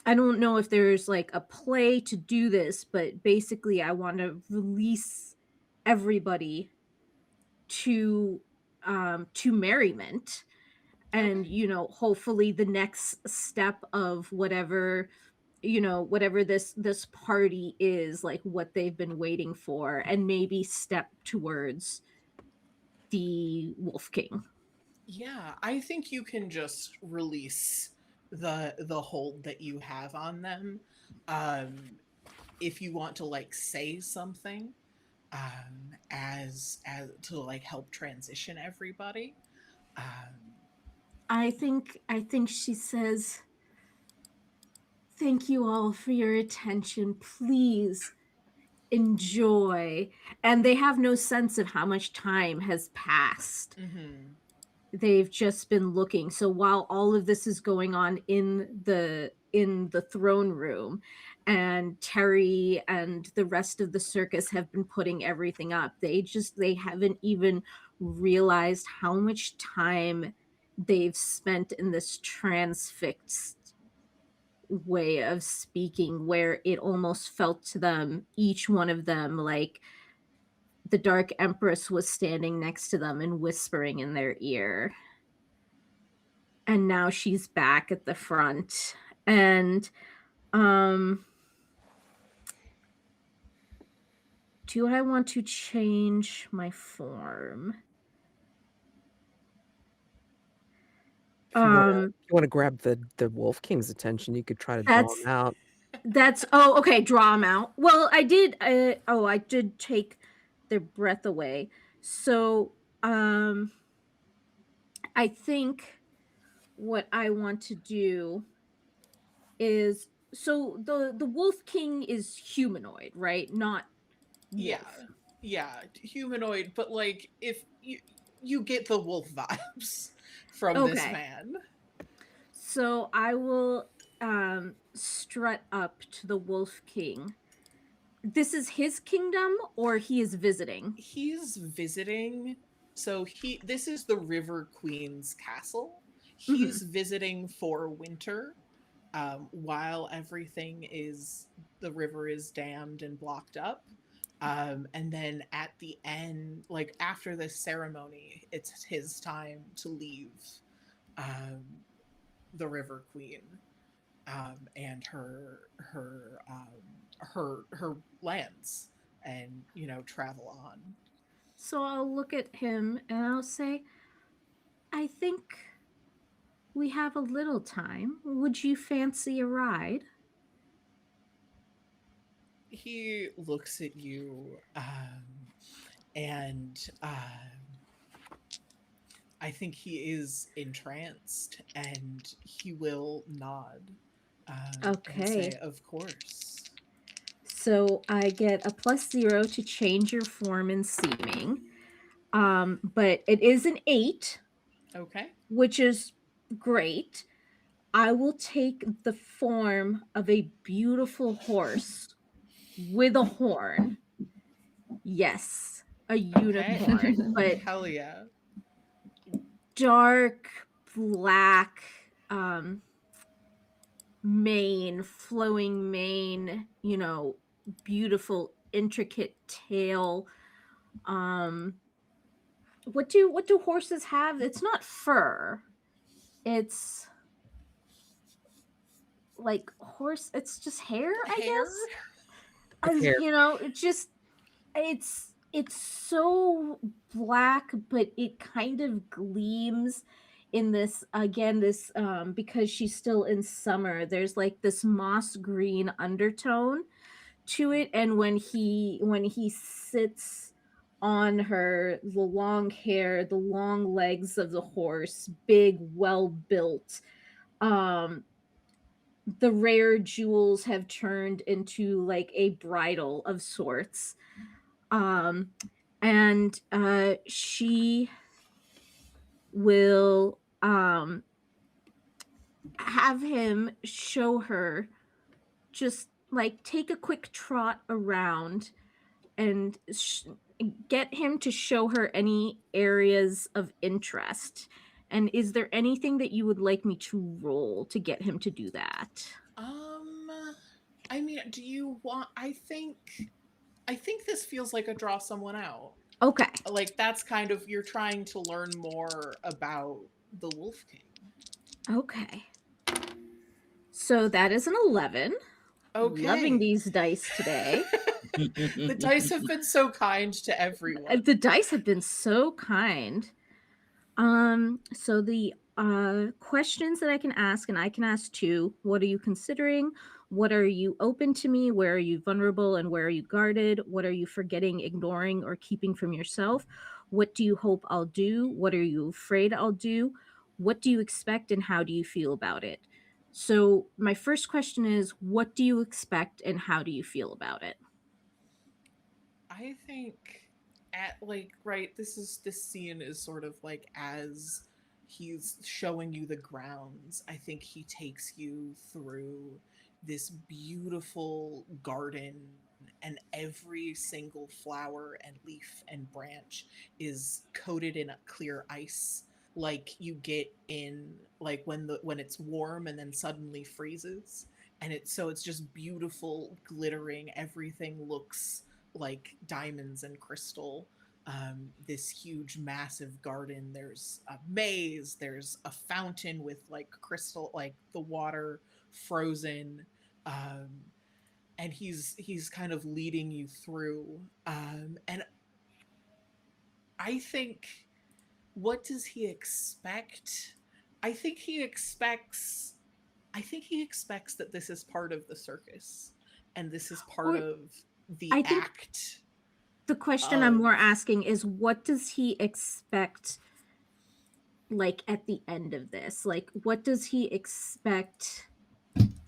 I don't know if there's like a play to do this, but basically I want to release everybody to merriment, and Okay. hopefully the next step of whatever, whatever this party is, like what they've been waiting for, and maybe step towards the Wolf King. Yeah, I think you can just release the hold that you have on them. Um, if you want to like say something, as to like help transition everybody. Um, I think she says, "Thank you all for your attention. Please enjoy." And they have no sense of how much time has passed. mhm. They've just been looking. So while all of this is going on in the throne room, and Terry and the rest of the circus have been putting everything up, they haven't even realized how much time they've spent in this transfixed way of speaking, where it almost felt to them, each one of them, like the Dark Empress was standing next to them and whispering in their ear. And now she's back at the front. And um do I want to change my form? If you wanna Um grab the Wolf King's attention, you could try to draw him that's out. That's oh okay, draw them out. Well, I did I did take their breath away. So, I think what I want to do is so the wolf king is humanoid, right? Not Yeah, wolf. yeah, humanoid, but like if you get the wolf vibes from this Okay. man. So I will strut up to the wolf king. This is his kingdom or he is visiting? He's visiting, so he this is the River Queen's castle. Mhm. He's visiting for winter, while everything is the river is dammed and blocked up. And then at the end, like after this ceremony, it's his time to leave um, the River Queen, and her lands, and travel on. So I'll look at him and I'll say, I think we have a little time. Would you fancy a ride? He looks at you, and I think he is entranced, and he will nod, and say, Okay. "Of course." So I get a +0 to change your form and seeming. But it is an 8, Okay. which is great. I will take the form of a beautiful horse with a horn. Yes, a Okay. unicorn, but Hell yeah. dark black um mane, flowing mane, beautiful intricate tail. Um what do horses have? It's not fur. It's like horse it's just hair, I Hair. guess. It's As hair. it just it's so black, but it kind of gleams in this again this because she's still in summer. There's like this moss green undertone to it, and when he sits on her, the long hair, the long legs of the horse, big, well built, um the rare jewels have turned into like a bridle of sorts. um and she will have him show her, just like take a quick trot around and get him to show her any areas of interest. And is there anything that you would like me to roll to get him to do that? Um, I mean, do you want? I think this feels like a draw someone out. Okay. Like that's kind of you're trying to learn more about the Wolf King. Okay. So that is an 11. Loving Okay. these dice today. The dice have been so kind to everyone. The dice have been so kind. So the questions that I can ask, and I can ask two: what are you considering? What are you open to me? Where are you vulnerable and where are you guarded? What are you forgetting, ignoring, or keeping from yourself? What do you hope I'll do? What are you afraid I'll do? What do you expect and how do you feel about it? So, my first question is, what do you expect and how do you feel about it? I think at like right, this scene is sort of like as he's showing you the grounds. I think he takes you through this beautiful garden, and every single flower and leaf and branch is coated in a clear ice, like you get in like when it's warm and then suddenly freezes. And it's just beautiful, glittering. Everything looks like diamonds and crystal. This huge, massive garden. There's a maze. There's a fountain with like crystal, like the water frozen. Um, and he's kind of leading you through. And I think, what does he expect? I think he expects I think he expects that this is part of the circus and this is part Or of the I think act the question I'm of. more asking is what does he expect like at the end of this? Like what does he expect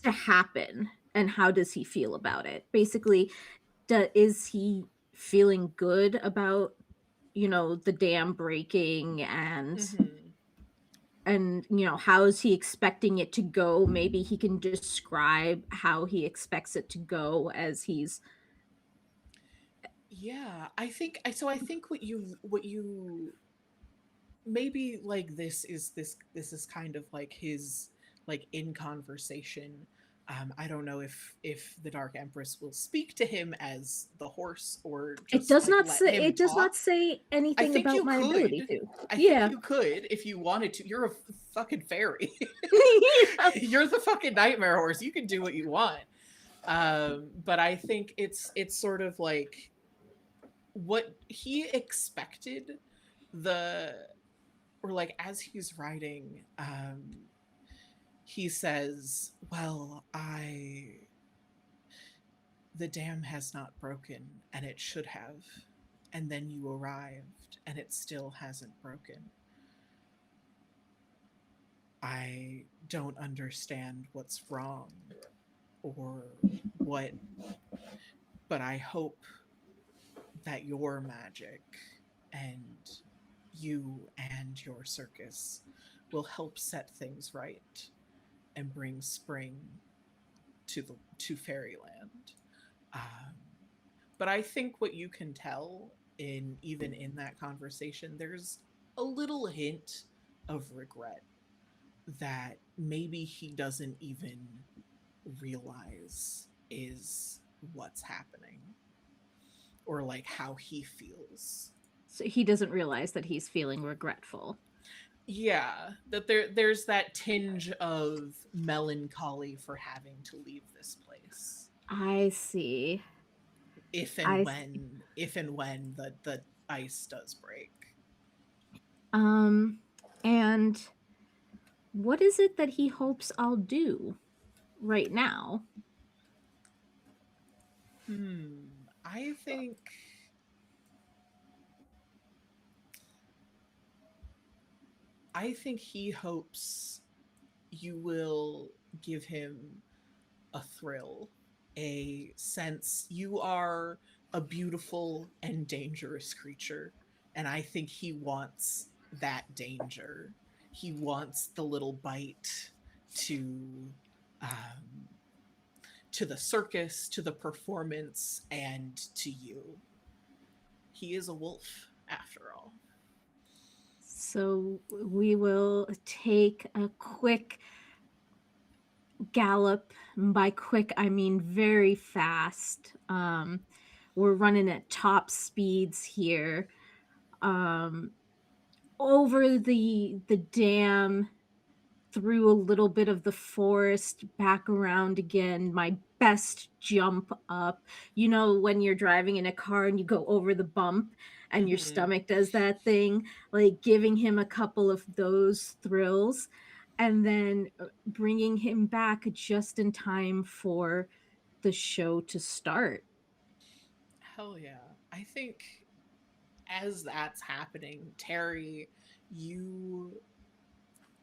to happen and how does he feel about it? Basically, is he feeling good about, the dam breaking Mhm. and how is he expecting it to go? Maybe he can describe how he expects it to go as he's Yeah, I think what you maybe like this is kind of like his like in conversation. I don't know if the Dark Empress will speak to him as the horse or just like let him it does not talk. say I anything think about you my ability could. to. I think Yeah. you could if you wanted to. You're a fucking fairy. Yeah. You're the fucking nightmare horse. You can do what you want. But I think it's sort of like what he expected the or like as he's writing, he says, well, I the dam has not broken and it should have, and then you arrived and it still hasn't broken. I don't understand what's wrong or what, but I hope that your magic and you and your circus will help set things right and bring spring to fairyland. Um, but I think what you can tell in even in that conversation, there's a little hint of regret that maybe he doesn't even realize is what's happening or like how he feels. So he doesn't realize that he's feeling regretful. Yeah, that there's that tinge of melancholy for having to leave this place. I see. If and I see. when the ice does break. Um and what is it that he hopes I'll do right now? I think he hopes you will give him a thrill, a sense you are a beautiful and dangerous creature. And I think he wants that danger. He wants the little bite to um, the circus, to the performance, and to you. He is a wolf, after all. So we will take a quick gallop. By quick, I mean very fast. We're running at top speeds here. Um, over the dam, through a little bit of the forest, back around again. My best jump up. When you're driving in a car and you go over the bump and your Mm-hmm. stomach does that thing, like giving him a couple of those thrills and then bringing him back just in time for the show to start. Hell yeah. I think as that's happening, Terry, you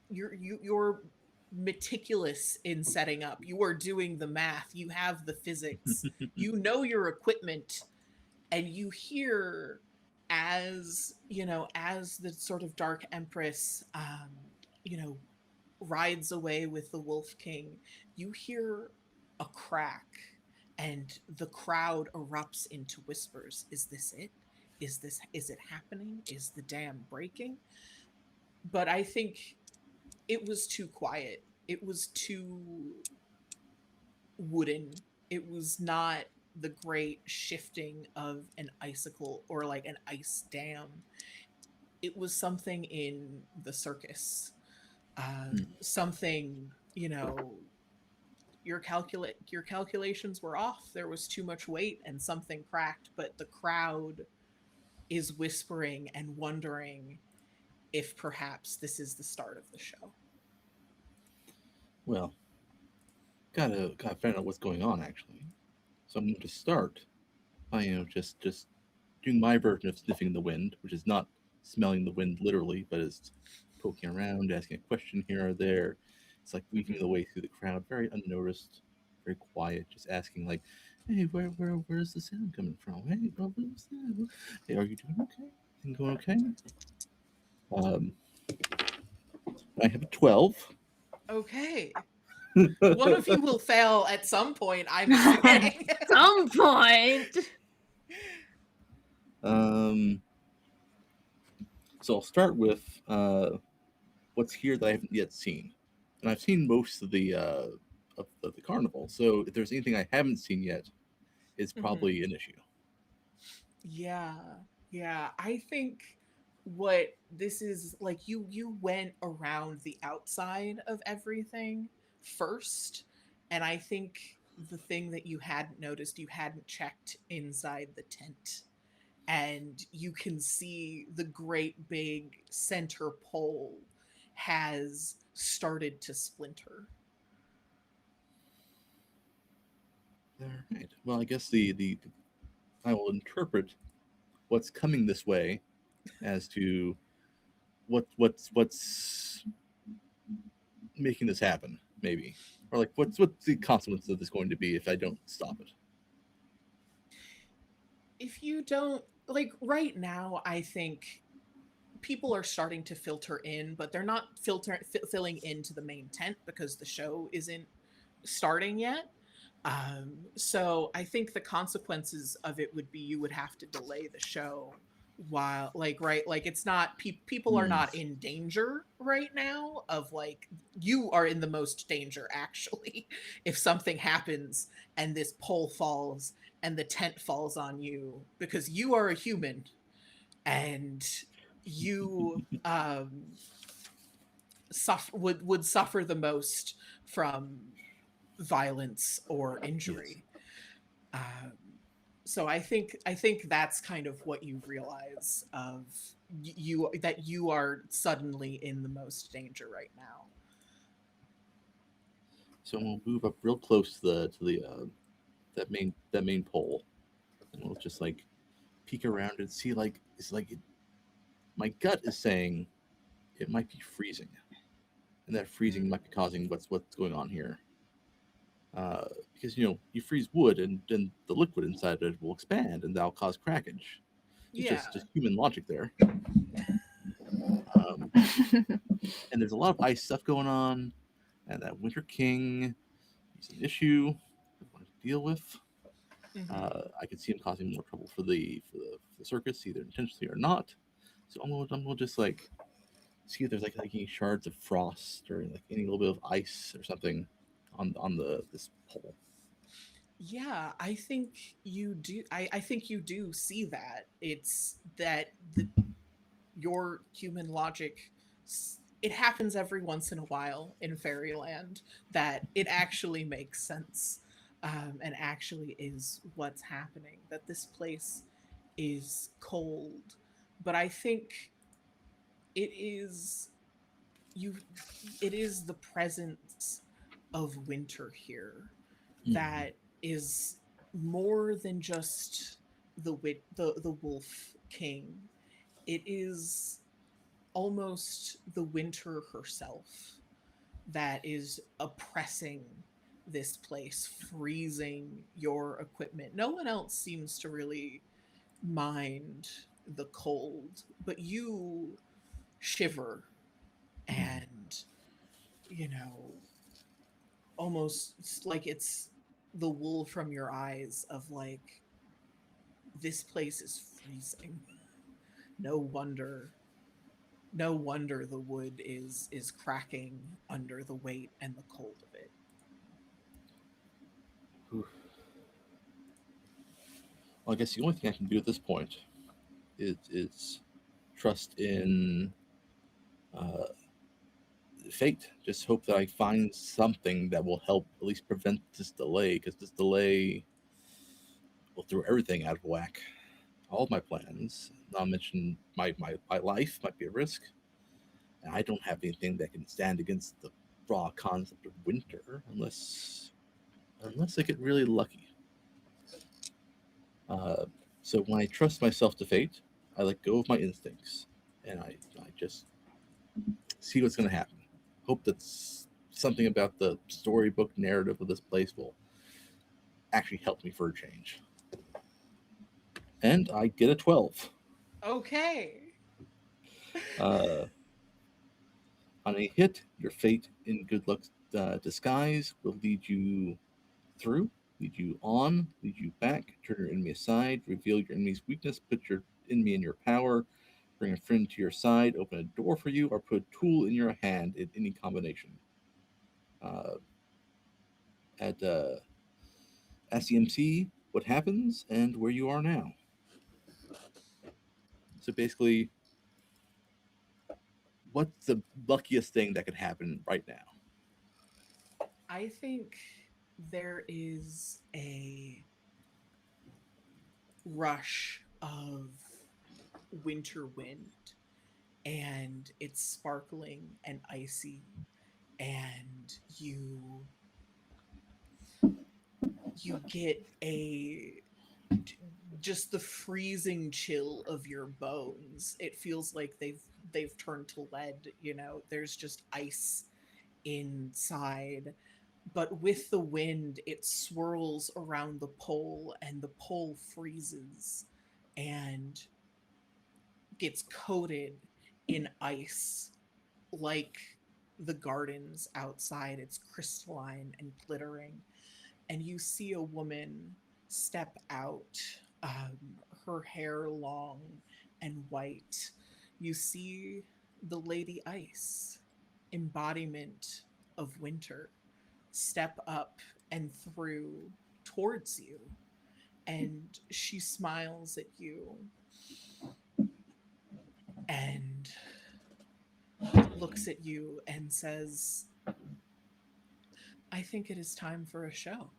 you're meticulous in setting up. You are doing the math. You have the physics. You know your equipment, and you hear as the sort of Dark Empress, you know, rides away with the Wolf King. You hear a crack, and the crowd erupts into whispers. Is this it? Is it happening? Is the dam breaking? But I think it was too quiet. It was too wooden. It was not the great shifting of an icicle or like an ice dam. It was something in the circus. Something, your calculations were off. There was too much weight and something cracked, but the crowd is whispering and wondering if perhaps this is the start of the show. Well, gotta find out what's going on actually. So I'm going to start by just doing my version of sniffing the wind, which is not smelling the wind literally, but is poking around, asking a question here or there. It's like weaving the Mhm. way through the crowd, very unnoticed, very quiet, just asking like, "Hey, where's the sound coming from? Hey, what's that? Hey, are you doing okay? Everything going okay?" Um, I have a 12. Okay. One of you will fail at some point, I'm assuming. Some point. um, so I'll start with what's here that I haven't yet seen, and I've seen most of the carnival. So if there's anything I haven't seen yet, it's Mhm. probably an issue. Yeah. Yeah. I think what this is like, you went around the outside of everything first, and I think the thing that you hadn't noticed, you hadn't checked inside the tent. And you can see the great big center pole has started to splinter. All right. Well, I guess the I will interpret what's coming this way as to what's making this happen, maybe, or like what's the consequence of this going to be if I don't stop it. If you don't, like, right now, I think people are starting to filter in, but they're not filling into the main tent because the show isn't starting yet. So I think the consequences of it would be you would have to delay the show while, like, right, like, it's not people are Hmm. not in danger right now of, like, you are in the most danger actually if something happens and this pole falls and the tent falls on you because you are a human and you would suffer the most from violence or Yes. injury. Um, so I think that's kind of what you realize of you that you are suddenly in the most danger right now. So we'll move up real close to the that main pole, and we'll just like peek around and see like it's like my gut is saying it might be freezing, and that freezing might be causing what's going on here. Because you freeze wood and then the liquid inside it will expand and that'll cause crackage. It's Yeah. just human logic there. Um, and there's a lot of ice stuff going on, and that Winter King is an issue I want to deal with. Hmm. I can see him causing more trouble for the circus, either intentionally or not. So I'm gonna just like see if there's like any shards of frost or like any little bit of ice or something on the this pole. Yeah, I think you do. I think you do see that. It's that the your human logic, it happens every once in a while in fairyland that it actually makes sense, and actually is what's happening, that this place is cold. But I think it is you it is the presence of winter here Mm. that is more than just the wolf king. It is almost the winter herself that is oppressing this place, freezing your equipment. No one else seems to really mind the cold, but you shiver Mm. and, you know, almost like it's the wool from your eyes of like, this place is freezing. No wonder no wonder the wood is cracking under the weight and the cold of it. Oof. Well, I guess the only thing I can do at this point is trust in uh, fate. Just hope that I find something that will help at least prevent this delay, because this delay will throw everything out of whack. All of my plans, not mention my life, might be at risk. And I don't have anything that can stand against the raw concept of winter, unless. unless I get really lucky. Uh, so when I trust myself to fate, I let go of my instincts, and I just see what's going to happen. Hope that something about the storybook narrative of this place will actually help me for a change. And I get a 12. Okay. Uh, on a hit, your fate in good luck disguise will lead you through, lead you on, lead you back, turn your enemy aside, reveal your enemy's weakness, put your enemy in your power, bring a friend to your side, open a door for you, or put a tool in your hand in any combination. Uh, at SCMC, what happens and where you are now. So basically, what's the luckiest thing that could happen right now? I think there is a rush of winter wind, and it's sparkling and icy, and you get a just the freezing chill of your bones. It feels like they've turned to lead, there's just ice inside. But with the wind, it swirls around the pole, and the pole freezes and gets coated in ice like the gardens outside. It's crystalline and glittering. And you see a woman step out, um, her hair long and white. You see the Lady Ice, embodiment of winter, step up and through towards you. And she smiles at you and looks at you and says, I think it is time for a show.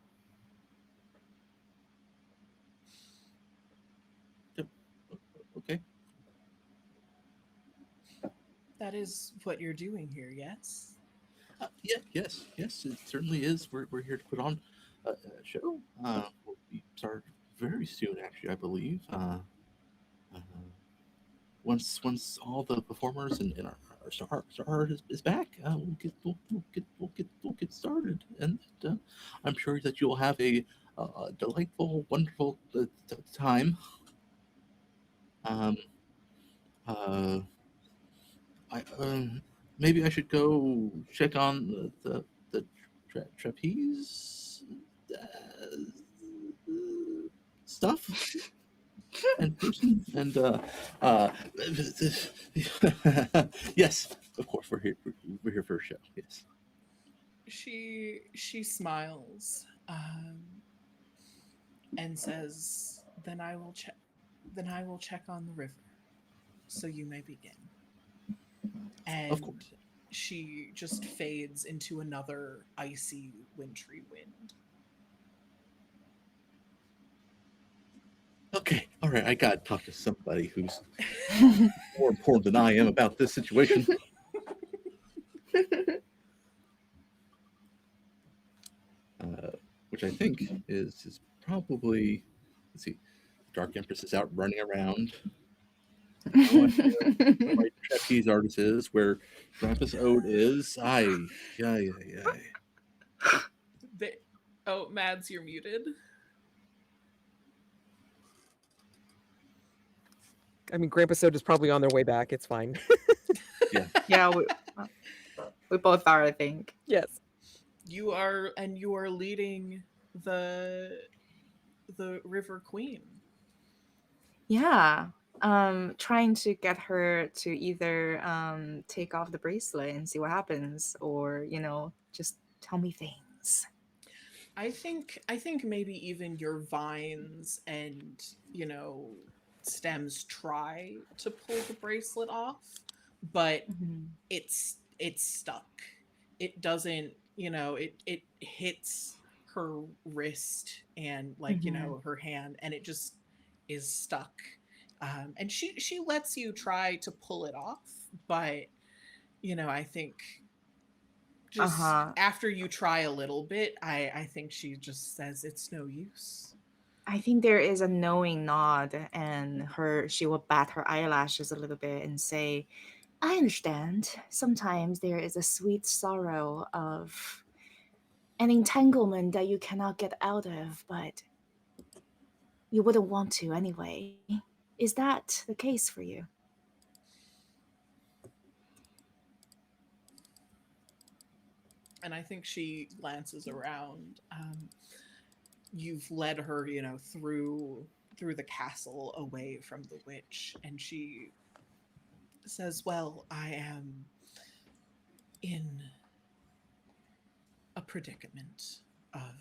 Yep. Okay. That is what you're doing here, yes? Yeah, yes, it certainly is. We're here to put on a show. We'll be started very soon, actually, I believe. Uh, once all the performers and our star is back, we'll get started, and I'm sure that you'll have a delightful, wonderful time. Um, uh, maybe I should go check on the trapeze uh, stuff and person uh yes, of course we're here for a show. Yes. She smiles, and says, Then I will check on the river, so you may begin." Of And course. she just fades into another icy, wintry wind. Okay, all right, I gotta talk to somebody who's more important than I am about this situation. Which I think is probably, let's see, Dark Empress is out running around. No idea where my trapeze artist is, where Grampus Ode is. Aye. They, oh, Mads, you're muted. I mean, Grandpa Soda's probably on their way back. It's fine. Yeah. Yeah, we both are, I think. Yes. You are leading the the River Queen. Yeah. Trying to get her to either take off the bracelet and see what happens, or just tell me things. I think maybe even your vines and, stems try to pull the bracelet off, but Mhm. it's stuck. It doesn't, it hits her wrist and, like, Mhm. her hand, and it just is stuck. And she lets you try to pull it off, but I think Uh Just huh. after you try a little bit, I think she just says it's no use. I think there is a knowing nod, and she will bat her eyelashes a little bit and say, I understand. Sometimes there is a sweet sorrow of an entanglement that you cannot get out of, but you wouldn't want to anyway. Is that the case for you? And I think she glances around. You've led her, through the castle away from the witch, and she says, "Well, I am in a predicament of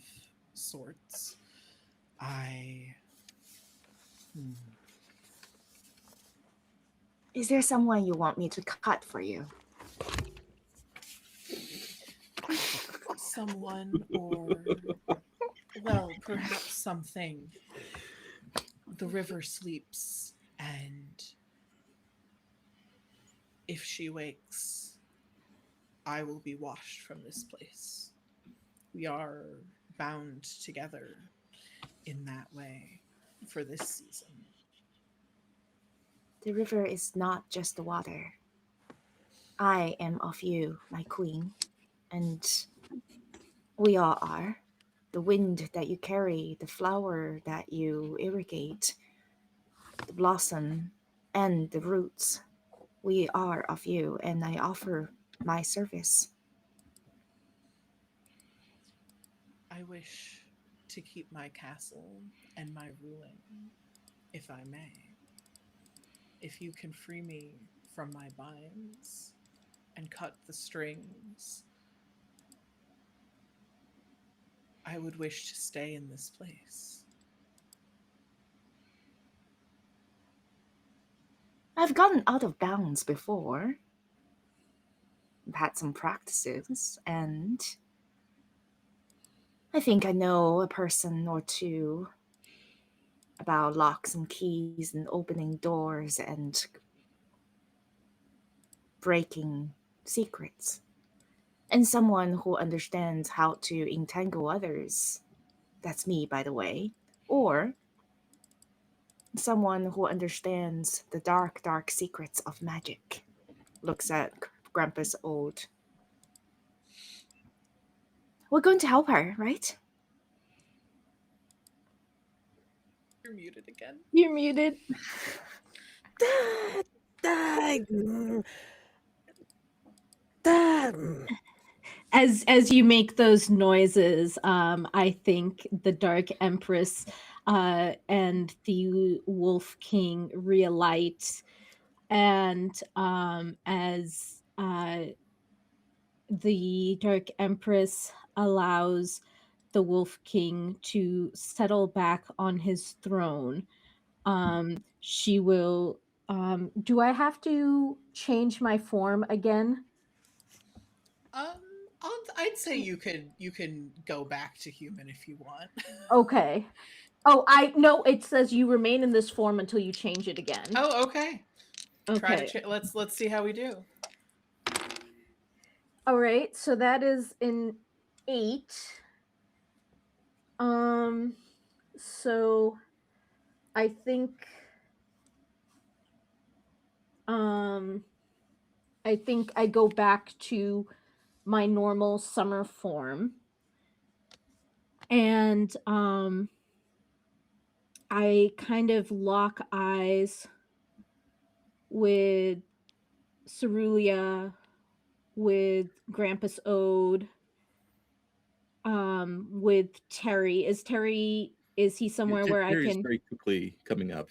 sorts. I hmm, Is there someone you want me to cut for you? someone, or well, perhaps something. The river sleeps, and if she wakes, I will be washed from this place. We are bound together in that way for this season." The river is not just the water. I am of you, my queen, and we all are. The wind that you carry, the flower that you irrigate, the blossom, and the roots. We are of you, and I offer my service. I wish to keep my castle and my ruin, if I may. If you can free me from my binds and cut the strings, I would wish to stay in this place. I've gotten out of bounds before. I've had some practices, and I think I know a person or two about locks and keys and opening doors and breaking secrets. And someone who understands how to entangle others. That's me, by the way. Or someone who understands the dark, dark secrets of magic. Looks at Grandpa's old. We're going to help her, right? You're muted again. You're muted. Da- da- mm, da- As you make those noises, I think the Dark Empress and the Wolf King relight, and as the Dark Empress allows the Wolf King to settle back on his throne, she will. Do I have to change my form again? Um, I'd say you can go back to human if you want. Okay. Oh, I no. It says you remain in this form until you change it again. Oh, okay. Try to Okay. let's see how we do. All right. So that is an 8. Um. So I think. Um. I think I go back to my normal summer form, and I kind of lock eyes with Cerulia, with Grampus Ode, with Terry. Is he Yeah, somewhere where I Terry's can very quickly coming up.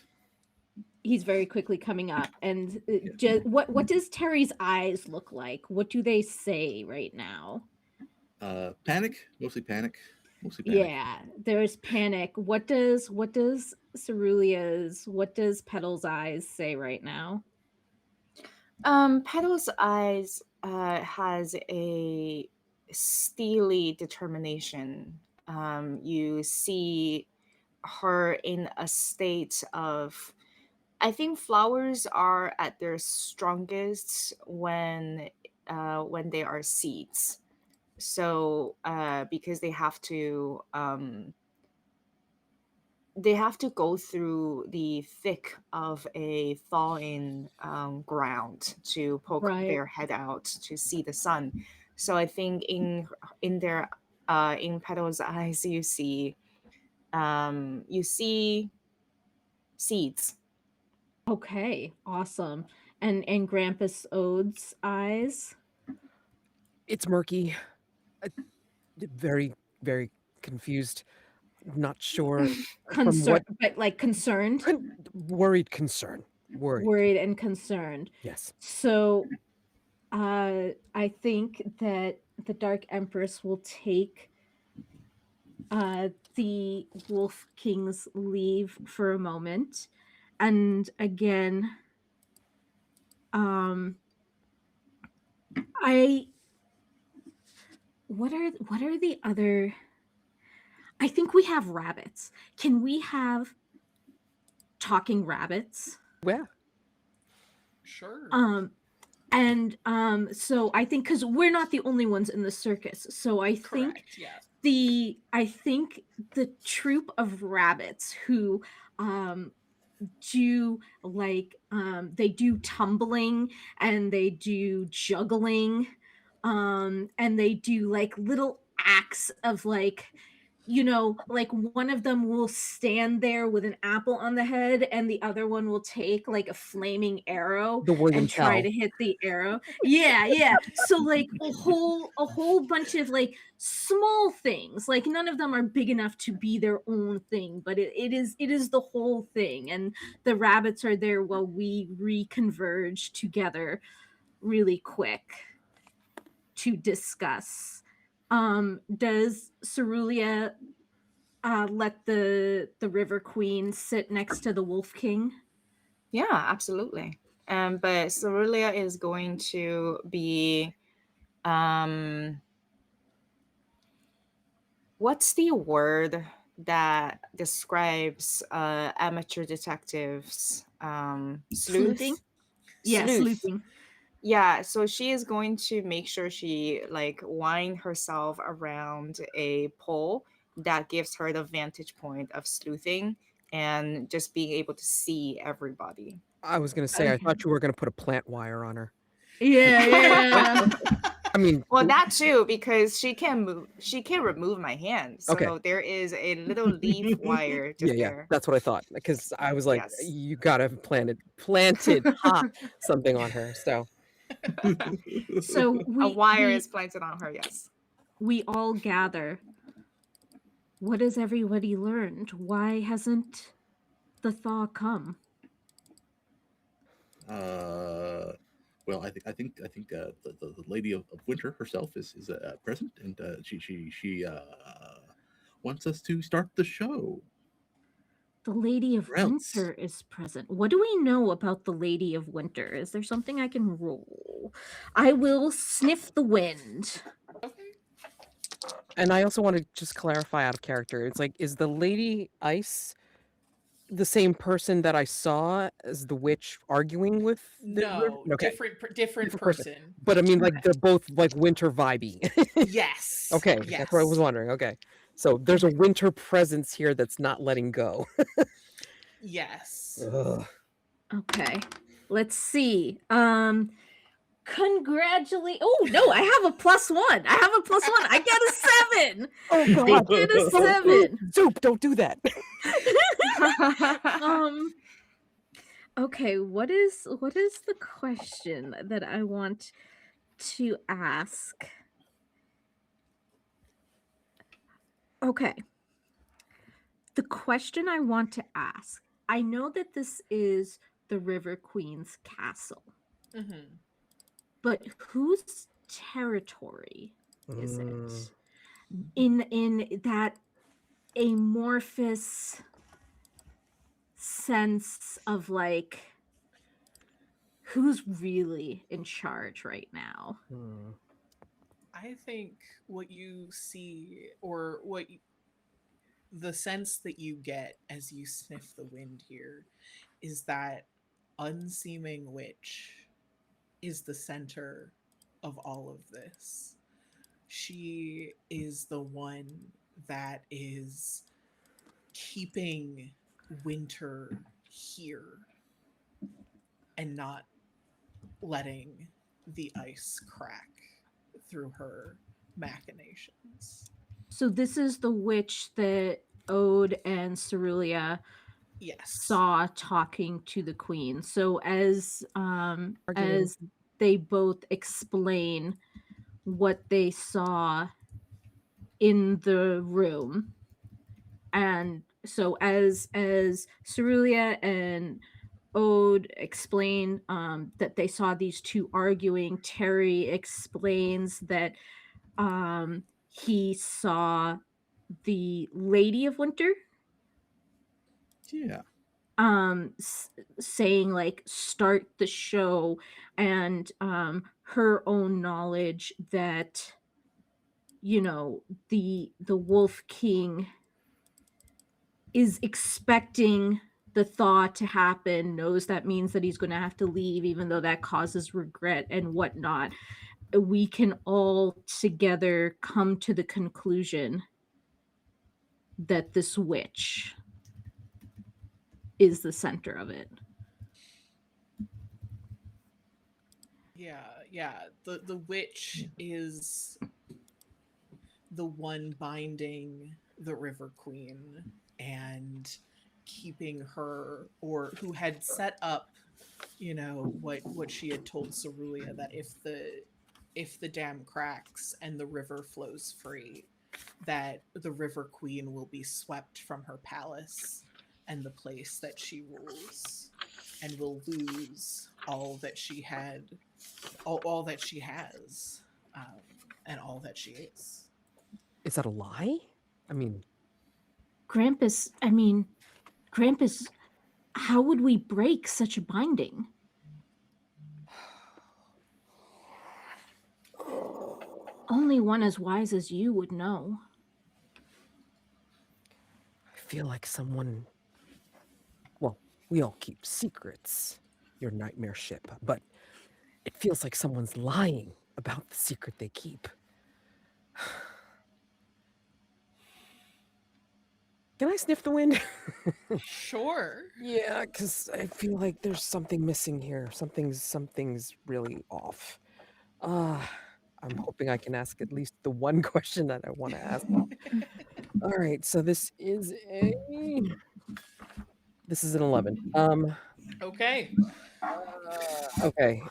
he's very quickly coming up, and Yeah. what does Terry's eyes look like? What do they say right now? Panic, mostly panic, mostly panic. Yeah, there's panic. What does Petal's eyes say right now? Petal's eyes has a steely determination. You see her in a state of. I think flowers are at their strongest when they are seeds. So because they have to go through the thick of a fallen ground to poke Right. their head out to see the sun. So I think in their in Petal's eyes, you see seeds. Okay, awesome. And Grampus Ode's eyes? It's murky. uh, Very, very confused. Not sure from Concern, what but like concerned, worried concern. Worried. worried and concerned. Yes. So, I think that the Dark Empress will take the Wolf King's leave for a moment, and again, um, I what are the other? I think we have rabbits. Can we have talking rabbits? Yeah. Sure. And so I think because we're not the only ones in the circus, so I think Correct. Yeah. the troop of rabbits who um do like they do tumbling and they do juggling and they do like little acts of like, like one of them will stand there with an apple on the head and the other one will take like a flaming arrow The William and try Tell. to hit the arrow. Yeah, yeah. So like a whole bunch of like small things. Like none of them are big enough to be their own thing, but it is the whole thing. And the rabbits are there while we reconverge together really quick to discuss. Does Cerulia let the River Queen sit next to the Wolf King? Yeah, absolutely. But Cerulia is going to be um, what's the word that describes amateur detectives? Sleuthing? Sleuth. Yeah, Sleuth. sleuthing. Yeah, so she is going to make sure she like wind herself around a pole that gives her the vantage point of sleuthing and just being able to see everybody. I was gonna say, I Okay. thought you were gonna put a plant wire on her. Yeah, yeah. I mean, Well, that too, because she can move. She can remove my hand, okay. so there is a little leaf wire Yeah, just yeah. there. That's what I thought. Because I was like, Yes. you gotta have something on her. So So A we wire we is planted on her. Yes. we all gather. What has everybody learned? Why hasn't the thaw come? Well, I think the Lady of Winter herself is present, and she wants us to start the show. The Lady of Or else, Winter is present. What do we know about the Lady of Winter? Is there something I can roll? I will sniff the wind. Okay. and I also want to just clarify out of character. It's like, is the Lady Ice the same person that I saw as the witch arguing with the river? No, Okay, different different person. person. But I mean, like they're both like winter vibey. Yes. Okay, Yes. that's what I was wondering. Okay, so there's a winter presence here that's not letting go. Yes. Ugh. Okay. Let's see. Congratulate. Oh no, I have a +1. I have a +1. I get a 7. Oh I God! get a Don't, 7. Zoop, don't do that. Um okay, what is the question that I want to ask? Okay. The question I want to ask. I know that this is the River Queen's castle, Hmm. but whose territory is Mm, it? In that amorphous sense of like who's really in charge right now? mm. I think what you see, or the sense that you get as you sniff the wind here, is that unseeming witch is the center of all of this. She is the one that is keeping winter here and not letting the ice crack through her machinations. So this is the witch that Ode and Cerulia Yes. saw talking to the queen. So Arguing. as they both explain what they saw in the room, and so as Cerulia and Ode explain that they saw these two arguing, Terry explains that he saw the Lady of Winter Yeah. saying like start the show, and her own knowledge that the Wolf King is expecting the thaw to happen, knows that means that he's going to have to leave, even though that causes regret and whatnot. We can all together come to the conclusion that this witch is the center of it. Yeah, yeah. The witch is the one binding the River Queen and keeping her, or who had set up, what she had told Cerulia, that if the dam cracks and the river flows free, that the River Queen will be swept from her palace and the place that she rules, and will lose all that she had, all that she has, um, and all that she is. Is that a lie? I mean, Grampus, how would we break such a binding? Only one as wise as you would know. I feel like someone. Well, we all keep secrets, your nightmare ship, but it feels like someone's lying about the secret they keep. Can I sniff the wind? Sure. Yeah, because I feel like there's something missing here. Something's really off. I'm hoping I can ask at least the one question that I want to ask. All right, so this is an 11. Okay. Okay.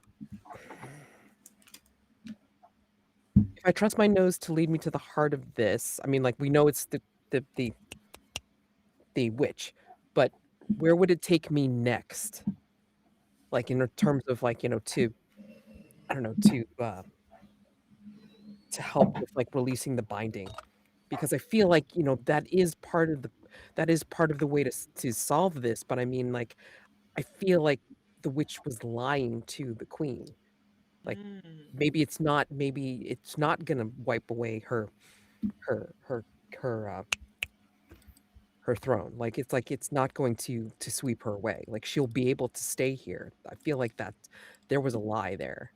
If I trust my nose to lead me to the heart of this, I mean, like we know it's the witch, but where would it take me next? Like in terms of like to I don't know to help with like releasing the binding, because I feel like that is part of the way to solve this. But I mean, like I feel like the witch was lying to the queen. Like Mm. maybe it's not gonna wipe away her her her her throne. Like it's not going to sweep her away. Like she'll be able to stay here. I feel like that there was a lie there.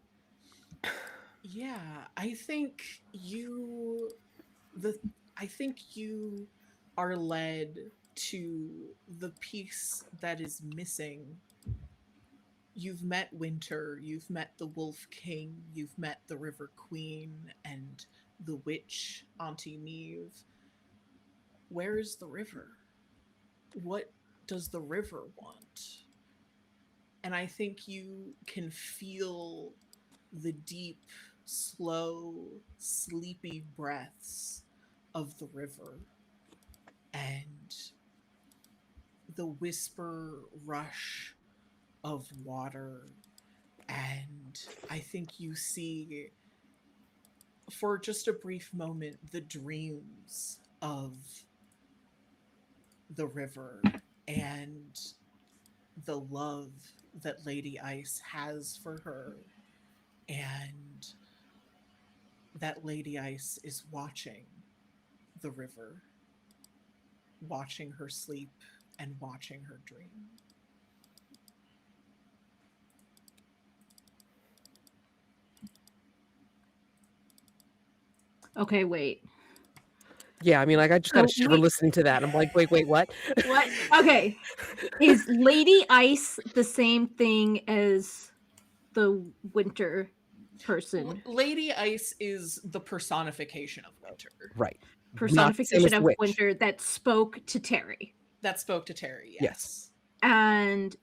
Yeah, the I think you are led to the piece that is missing. You've met Winter, you've met the Wolf King, you've met the River Queen and the witch Auntie Neve. Where is the river? What does the river want? And I think you can feel the deep, slow, sleepy breaths of the river and the whisper rush of water. And I think you see, for just a brief moment, the dreams of the river and the love that Lady Ice has for her, and that Lady Ice is watching the river, watching her sleep and watching her dream. Okay, wait. Yeah, I mean, like, I just got a So shiver wait, listening to that. I'm like, wait, what? what? Okay. Is Lady Ice the same thing as the winter person? Lady Ice is the personification of winter Right. Not the same Personification as of witch. winter that spoke to Terry. that spoke to Terry. Yes. Yes. And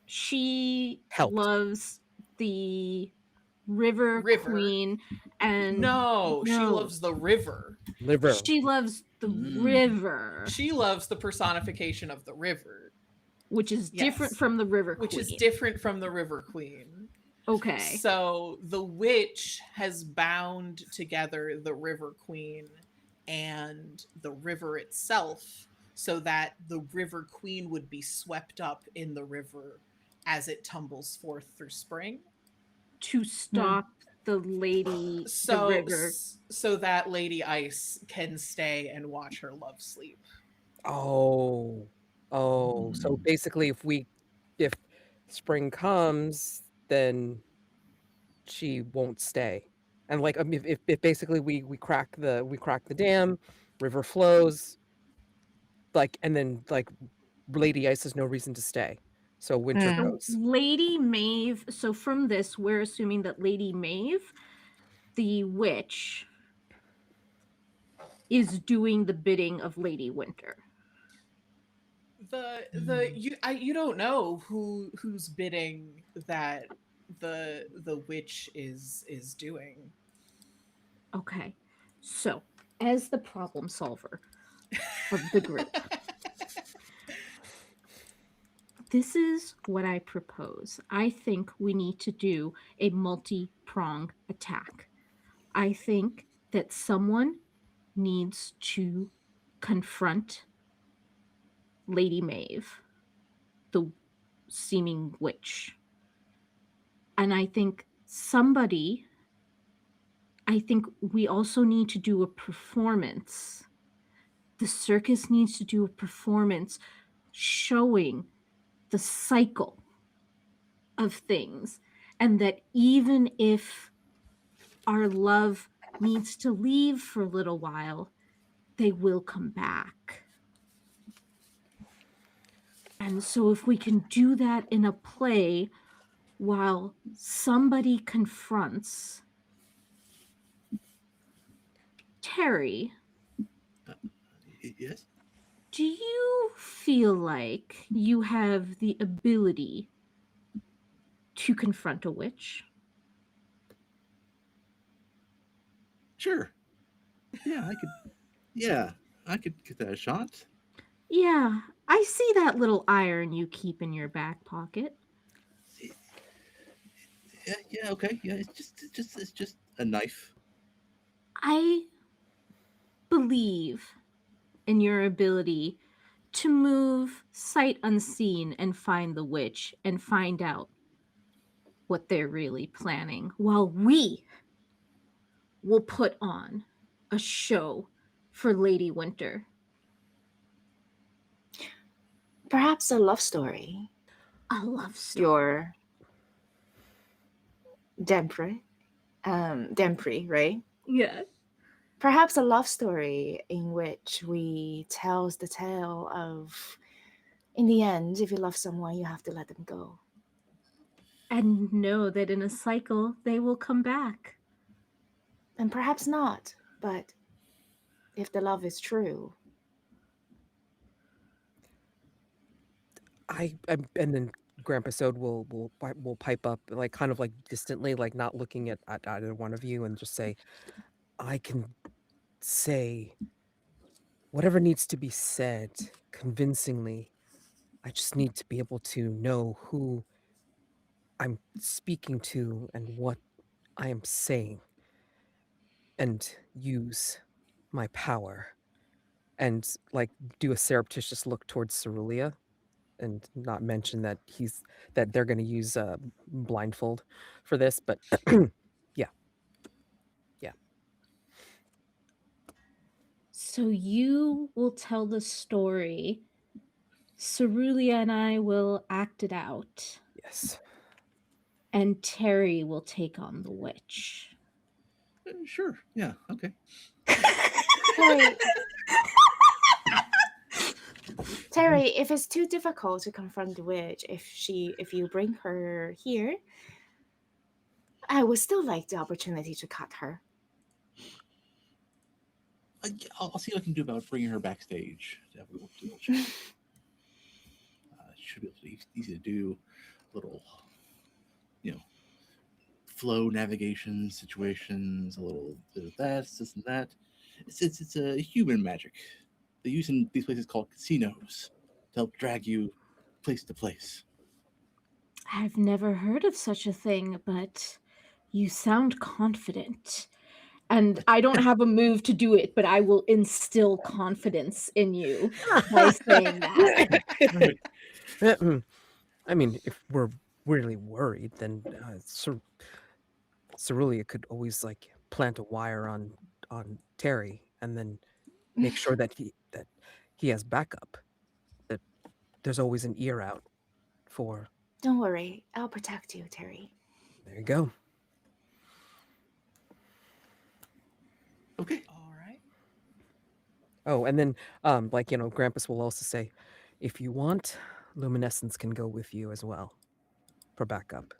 she Helped. loves the River River. Queen and No, she no, loves the river. Liver. she loves the river, She loves the personification of the river, which is different from the River which Queen. is different from the River Queen. Okay. So the witch has bound together the River Queen and the river itself so that the River Queen would be swept up in the river as it tumbles forth through spring. To stop the lady, the So river. so that Lady Ice can stay and watch her love sleep. Oh. Oh. So basically if spring comes, then she won't stay. And like, I mean, if basically we crack the dam, river flows, like, and then like Lady Ice has no reason to stay. So winter Mm. goes. Lady Maeve, so from this, we're assuming that Lady Maeve, the witch, is doing the bidding of Lady Winter. You don't know who's bidding that the witch is doing. Okay. So, as the problem solver of the group, this is what I propose. I think we need to do a multi-prong attack. I think that someone needs to confront Lady Maeve, the seeming witch. And I think we also need to do a performance. The circus needs to do a performance showing the cycle of things, and that even if our love needs to leave for a little while, they will come back. And so, if we can do that in a play while somebody confronts Terry, Yes. do you feel like you have the ability to confront a witch? Sure. Yeah, I could. Yeah, I could get that a shot. Yeah, I see that little iron you keep in your back pocket. Yeah, yeah, okay. Yeah, it's just a knife. I believe in your ability to move sight unseen and find the witch and find out what they're really planning, while we will put on a show for Lady Winter. Perhaps a love story. A love story. Your Dempry, right? Yeah. Perhaps a love story in which we tells the tale of, in the end, if you love someone, you have to let them go. And know that in a cycle they will come back. And perhaps not, but if the love is true, And then Grandpa Sode will pipe up, like, kind of like distantly, like not looking at either one of you, and just say, I can say whatever needs to be said convincingly. I just need to be able to know who I'm speaking to and what I am saying, and use my power, and like do a surreptitious look towards Cerulia, and not mention that they're going to use blindfold for this, but yeah. So you will tell the story. Cerulia and I will act it out. Yes. And Terry will take on the witch. Sure. Yeah. Okay. Terry, Terry, if it's too difficult to confront the witch, if you bring her here, I would still like the opportunity to cut her. Yeah, I'll see what I can do about bringing her backstage to have a little chat. Should be able to easy to do. Little, flow navigation situations. A little bit of that, this and that. It's a human magic. They use in these places called casinos to help drag you place to place. I've never heard of such a thing, but you sound confident. And I don't have a move to do it, but I will instill confidence in you by saying that. I mean, if we're really worried, then Cerulia could always like plant a wire on Terry and then make sure that he has backup. That there's always an ear out for. Don't worry, I'll protect you, Terry. There you go. Okay. All right. Oh, and then Grampus will also say, if you want, Luminescence can go with you as well for backup.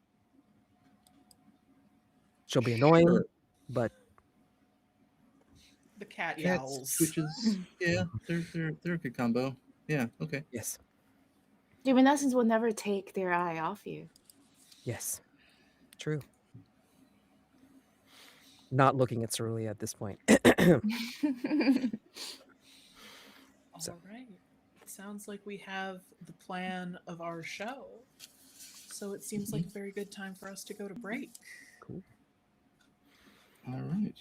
She'll be annoying, Sure. but The cat Cats, yowls. switches. Yeah, they're a good combo. Yeah. Okay. yes, Luminescence will never take their eye off you. yes, true. Not looking at Cerulia at this point. So. All right. Sounds like we have the plan of our show. So it seems like a very good time for us to go to break. Cool. All right.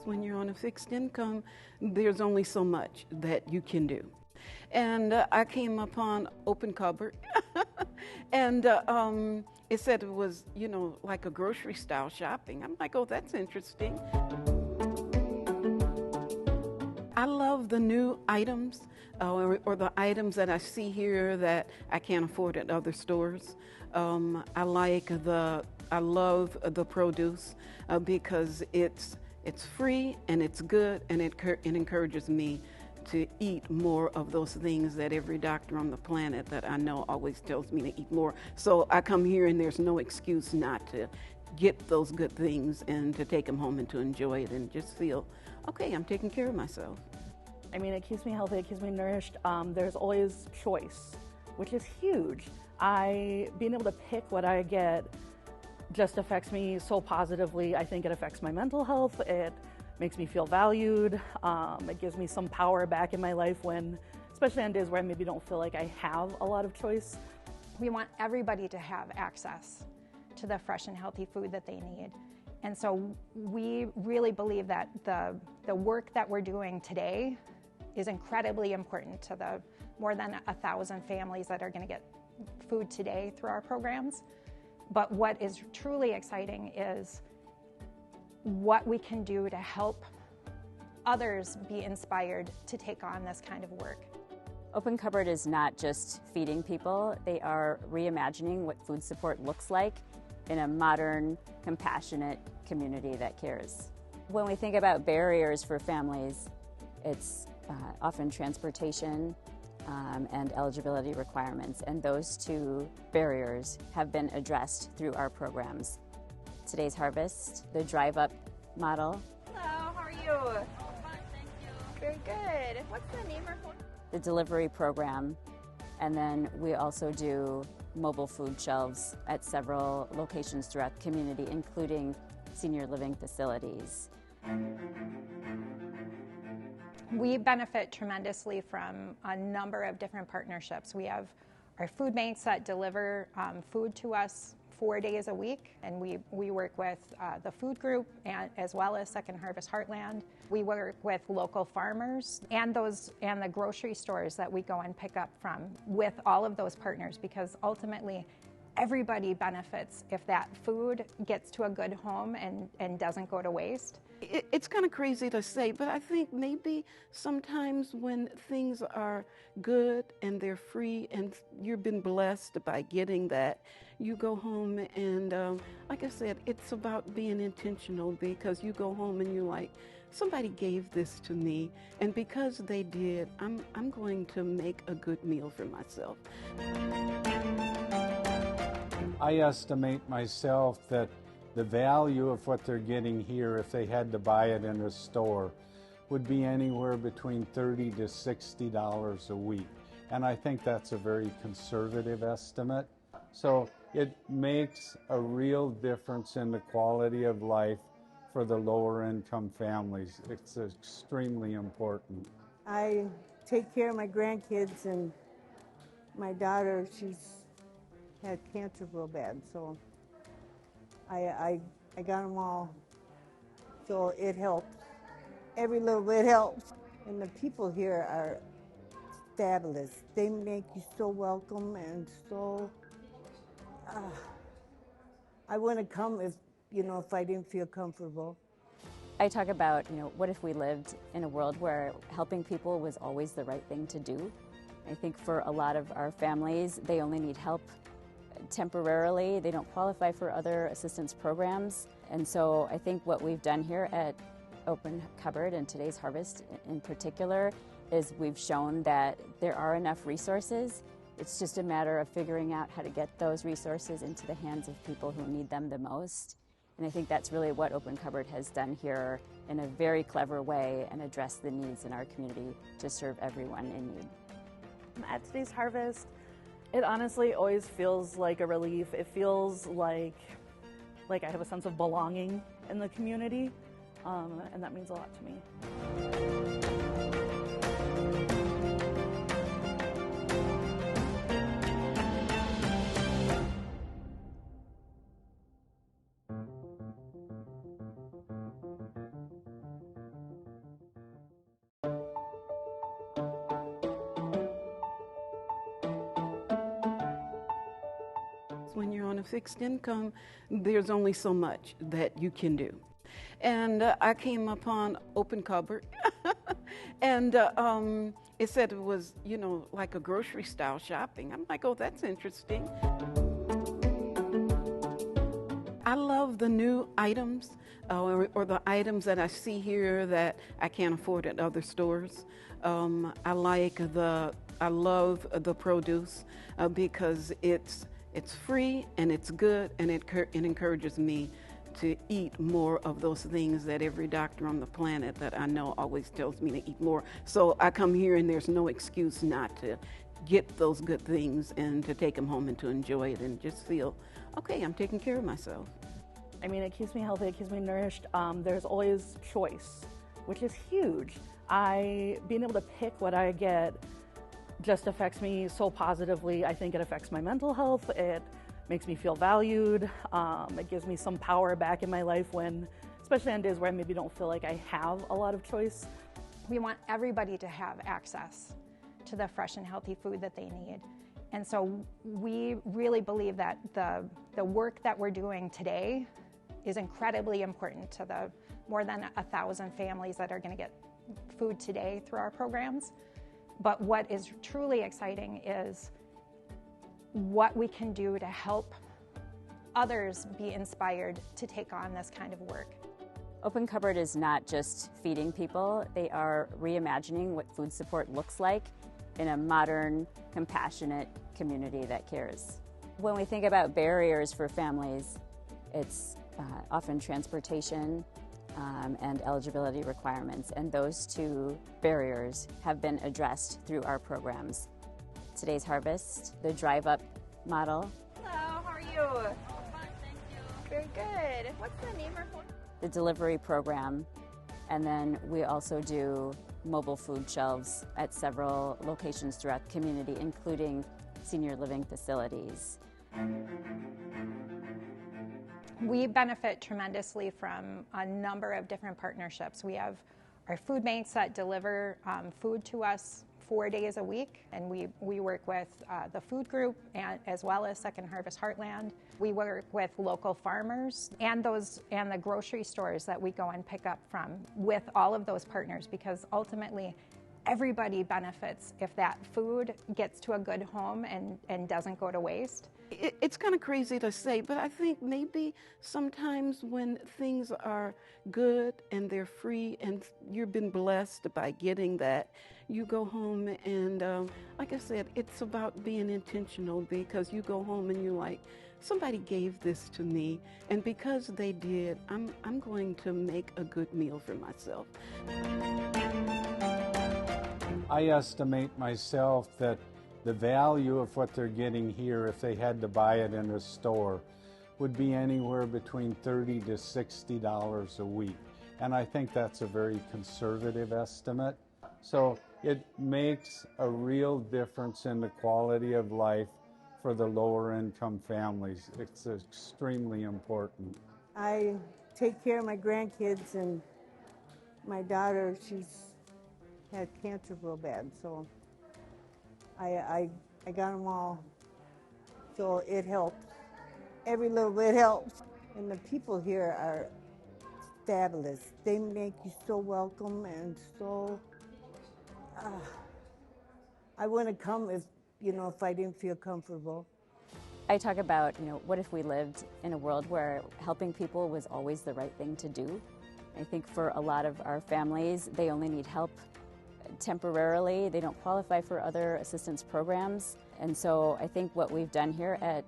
When you're on a fixed income, there's only so much that you can do. And I came upon Open Cupboard, and it said it was, like a grocery style shopping. I'm like, oh, that's interesting. I love the new items or the items that I see here that I can't afford at other stores. I love the produce because it's free and it's good, and it encourages me to eat more of those things that every doctor on the planet that I know always tells me to eat more. So I come here and there's no excuse not to get those good things and to take them home and to enjoy it and just feel, okay, I'm taking care of myself. I mean, it keeps me healthy, it keeps me nourished. There's always choice, which is huge. Being able to pick what I get just affects me so positively. I think it affects my mental health. It makes me feel valued. It gives me some power back in my life when, especially on days where I maybe don't feel like I have a lot of choice. We want everybody to have access to the fresh and healthy food that they need. And so we really believe that the work that we're doing today is incredibly important to the more than 1,000 families that are going to get food today through our programs. But what is truly exciting is what we can do to help others be inspired to take on this kind of work. Open Cupboard is not just feeding people, they are reimagining what food support looks like in a modern, compassionate community that cares. When we think about barriers for families, it's often transportation and eligibility requirements, and those two barriers have been addressed through our programs. Today's Harvest, the drive-up model. Hello, how are you? Oh, fine, thank you. Very good. What's the name or phone? The delivery program, and then we also do mobile food shelves at several locations throughout the community, including senior living facilities. We benefit tremendously from a number of different partnerships. We have our food banks that deliver food to us 4 days a week, and we work with the food group and as well as Second Harvest Heartland. We work with local farmers and the grocery stores that we go and pick up from with all of those partners, because ultimately everybody benefits if that food gets to a good home and doesn't go to waste. it's kind of crazy to say, but I think maybe sometimes when things are good and they're free and you've been blessed by getting that, you go home and, like I said, it's about being intentional, because you go home and you're like, somebody gave this to me, and because they did, I'm going to make a good meal for myself. I estimate myself that the value of what they're getting here, if they had to buy it in a store, would be anywhere between $30 to $60 a week. And I think that's a very conservative estimate. So it makes a real difference in the quality of life for the lower income families. It's extremely important. I take care of my grandkids, and my daughter, she's had cancer real bad, so I got them all, so it helps. Every little bit helps. And the people here are fabulous. They make you so welcome and so, I wouldn't come if I didn't feel comfortable. I talk about, what if we lived in a world where helping people was always the right thing to do? I think for a lot of our families, they only need help temporarily. They don't qualify for other assistance programs. And so I think what we've done here at Open Cupboard and today's harvest in particular is we've shown that there are enough resources. It's just a matter of figuring out how to get those resources into the hands of people who need them the most. And I think that's really what Open Cupboard has done here in a very clever way and addressed the needs in our community to serve everyone in need. At today's harvest, it honestly always feels like a relief. It feels like I have a sense of belonging in the community, and that means a lot to me. When you're on a fixed income, there's only so much that you can do. And I came upon Open Cupboard, and it said it was, like a grocery style shopping. I'm like, oh, that's interesting. I love the new items or the items that I see here that I can't afford at other stores. I love the produce because it's free and it's good, and it encourages me to eat more of those things that every doctor on the planet that I know always tells me to eat more. So I come here and there's no excuse not to get those good things and to take them home and to enjoy it and just feel, okay, I'm taking care of myself. I mean, it keeps me healthy, it keeps me nourished. There's always choice, which is huge. Being able to pick what I get just affects me so positively. I think it affects my mental health. It makes me feel valued. It gives me some power back in my life especially on days where I maybe don't feel like I have a lot of choice. We want everybody to have access to the fresh and healthy food that they need. And so we really believe that the work that we're doing today is incredibly important to the more than 1,000 families that are going to get food today through our programs. But what is truly exciting is what we can do to help others be inspired to take on this kind of work. Open Cupboard is not just feeding people, they are reimagining what food support looks like in a modern, compassionate community that cares. When we think about barriers for families, it's often transportation and eligibility requirements, and those two barriers have been addressed through our programs. Today's harvest, the drive-up model. Hello, how are you? Oh, fine, thank you. Very good. What's the name of it? The delivery program, and then we also do mobile food shelves at several locations throughout the community, including senior living facilities. We benefit tremendously from a number of different partnerships. We have our food banks that deliver food to us 4 days a week, and we work with the food group and as well as Second Harvest Heartland. We work with local farmers and the grocery stores that we go and pick up from with all of those partners, because ultimately everybody benefits if that food gets to a good home and doesn't go to waste. It's kind of crazy to say, but I think maybe sometimes when things are good and they're free and you've been blessed by getting that, you go home and, like I said, it's about being intentional, because you go home and you're like, somebody gave this to me, and because they did, I'm going to make a good meal for myself. I estimate myself that the value of what they're getting here, if they had to buy it in a store, would be anywhere between $30 to $60 a week. And I think that's a very conservative estimate. So it makes a real difference in the quality of life for the lower income families. It's extremely important. I take care of my grandkids, and my daughter, she's had cancer real bad, so I got them all, so it helps. Every little bit helps. And the people here are fabulous. They make you so welcome and so, I wouldn't come if I didn't feel comfortable. I talk about, what if we lived in a world where helping people was always the right thing to do? I think for a lot of our families, they only need help temporarily. They don't qualify for other assistance programs. And so I think what we've done here at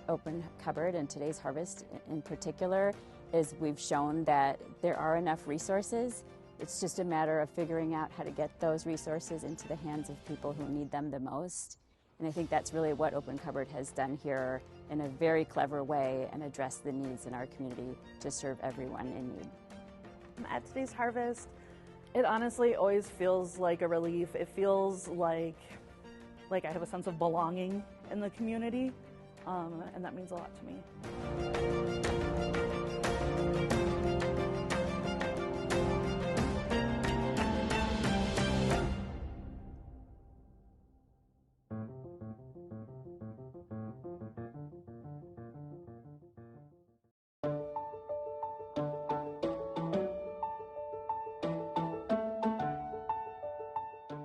Open Cupboard and Today's Harvest in particular is we've shown that there are enough resources. It's just a matter of figuring out how to get those resources into the hands of people who need them the most. And I think that's really what Open Cupboard has done here in a very clever way and addressed the needs in our community to serve everyone in need. At Today's Harvest, it honestly always feels like a relief. It feels like I have a sense of belonging in the community, and that means a lot to me.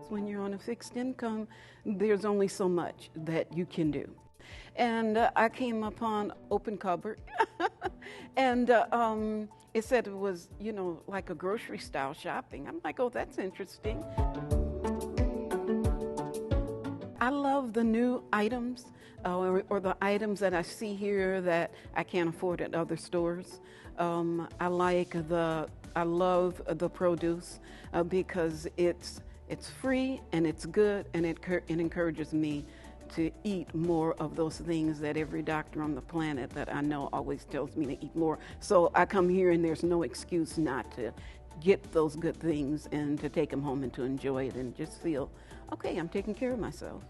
When you're on a fixed income, there's only so much that you can do. And I came upon Open Cupboard, and it said it was, like a grocery style shopping. I'm like, oh, that's interesting. I love the new items or the items that I see here that I can't afford at other stores. I love the produce because it's free and it's good, and it encourages me to eat more of those things that every doctor on the planet that I know always tells me to eat more. So I come here and there's no excuse not to get those good things and to take them home and to enjoy it and just feel, okay, I'm taking care of myself.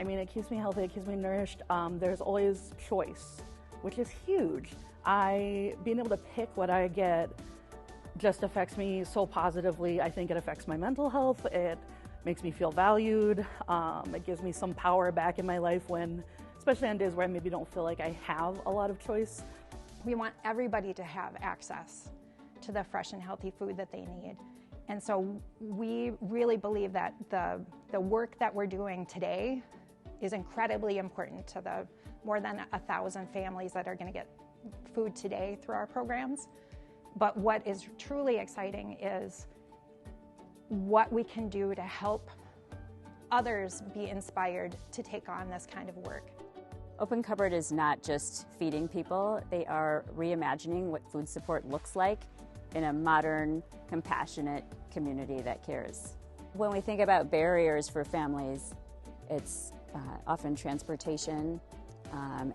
I mean, it keeps me healthy, it keeps me nourished. There's always choice, which is huge. Being able to pick what I get just affects me so positively. I think it affects my mental health. It makes me feel valued. It gives me some power back in my life especially on days where I maybe don't feel like I have a lot of choice. We want everybody to have access to the fresh and healthy food that they need. And so we really believe that the work that we're doing today is incredibly important to the more than 1,000 families that are going to get food today through our programs. But what is truly exciting is what we can do to help others be inspired to take on this kind of work. Open Cupboard is not just feeding people, they are reimagining what food support looks like in a modern, compassionate community that cares. When we think about barriers for families, it's often transportation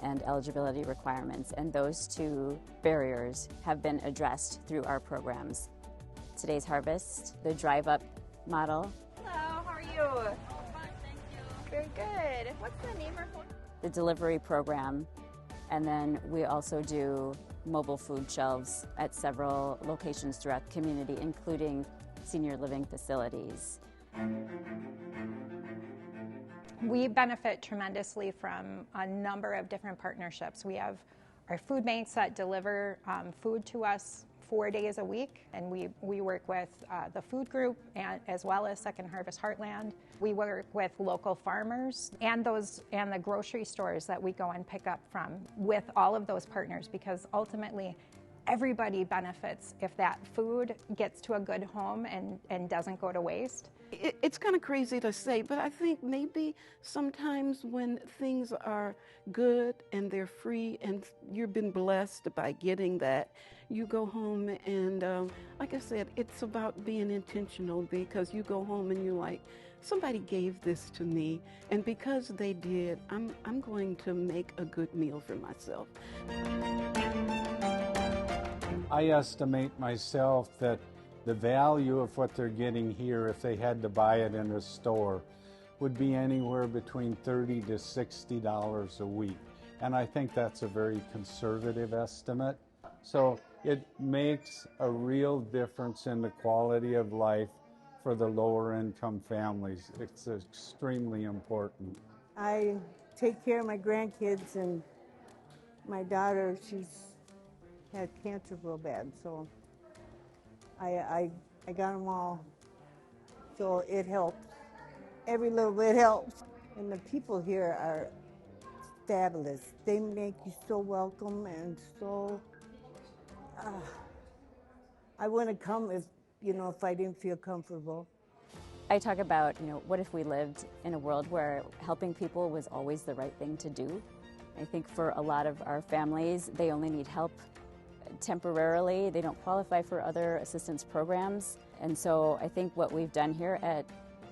and eligibility requirements, and those two barriers have been addressed through our programs. Today's Harvest, the drive-up model. Hello, how are you? Oh, fine, thank you. Very good. What's the name or phone? The delivery program, and then we also do mobile food shelves at several locations throughout the community, including senior living facilities. We benefit tremendously from a number of different partnerships. We have our food banks that deliver food to us 4 days a week, and we work with the food group and as well as Second Harvest Heartland. We work with local farmers and the grocery stores that we go and pick up from with all of those partners, because ultimately everybody benefits if that food gets to a good home and doesn't go to waste. It's kind of crazy to say, but I think maybe sometimes when things are good and they're free and you've been blessed by getting that, you go home and, like I said, it's about being intentional, because you go home and you're like, somebody gave this to me, and because they did, I'm going to make a good meal for myself. I estimate myself that the value of what they're getting here, if they had to buy it in a store, would be anywhere between $30 to $60 a week. And I think that's a very conservative estimate. So it makes a real difference in the quality of life for the lower income families. It's extremely important. I take care of my grandkids, and my daughter, she's had cancer real bad, so I got them all, so it helps. Every little bit helps. And the people here are fabulous. They make you so welcome and so, I wouldn't come if I didn't feel comfortable. I talk about, what if we lived in a world where helping people was always the right thing to do? I think for a lot of our families, they only need help temporarily. They don't qualify for other assistance programs. And so I think what we've done here at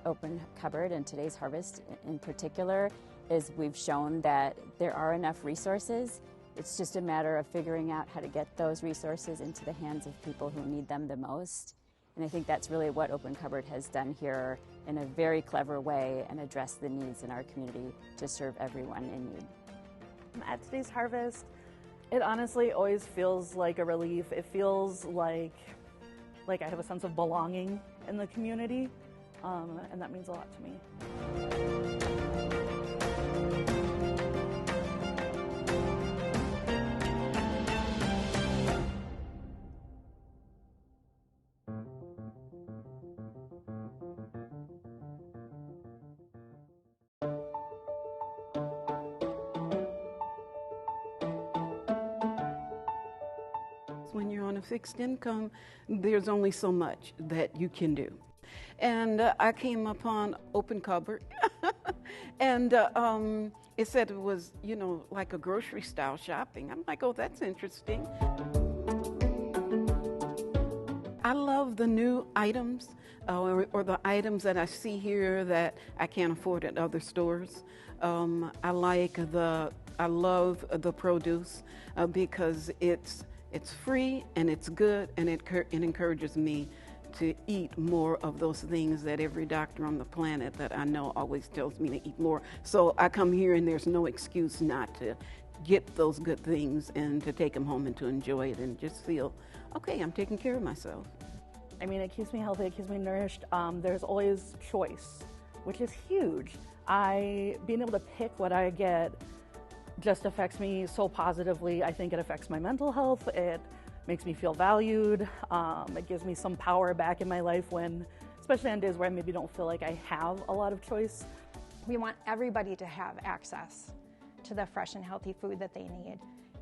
Open Cupboard and Today's Harvest in particular is we've shown that there are enough resources. It's just a matter of figuring out how to get those resources into the hands of people who need them the most. And I think that's really what Open Cupboard has done here in a very clever way and addressed the needs in our community to serve everyone in need. At Today's Harvest, it honestly always feels like a relief. It feels like I have a sense of belonging in the community, and that means a lot to me. When you're on a fixed income, there's only so much that you can do. And I came upon Open Cupboard, and it said it was, like a grocery style shopping. I'm like, oh, that's interesting. I love the new items or the items that I see here that I can't afford at other stores. I love the produce because it's free and it's good, and it encourages me to eat more of those things that every doctor on the planet that I know always tells me to eat more. So I come here and there's no excuse not to get those good things and to take them home and to enjoy it and just feel, okay, I'm taking care of myself. I mean, it keeps me healthy, it keeps me nourished. There's always choice, which is huge. Being able to pick what I get just affects me so positively. I think it affects my mental health. It makes me feel valued. It gives me some power back in my life especially on days where I maybe don't feel like I have a lot of choice. We want everybody to have access to the fresh and healthy food that they need.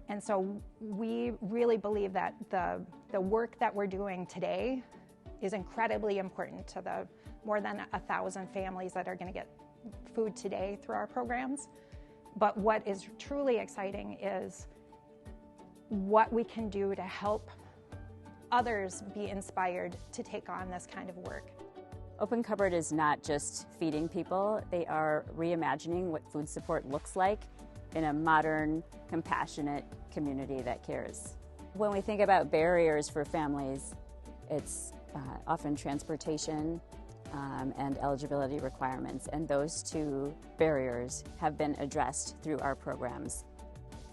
And so we really believe that the work that we're doing today is incredibly important to the more than 1,000 families that are going to get food today through our programs. But what is truly exciting is what we can do to help others be inspired to take on this kind of work. Open Cupboard is not just feeding people, they are reimagining what food support looks like in a modern, compassionate community that cares. When we think about barriers for families, it's often transportation and eligibility requirements, and those two barriers have been addressed through our programs.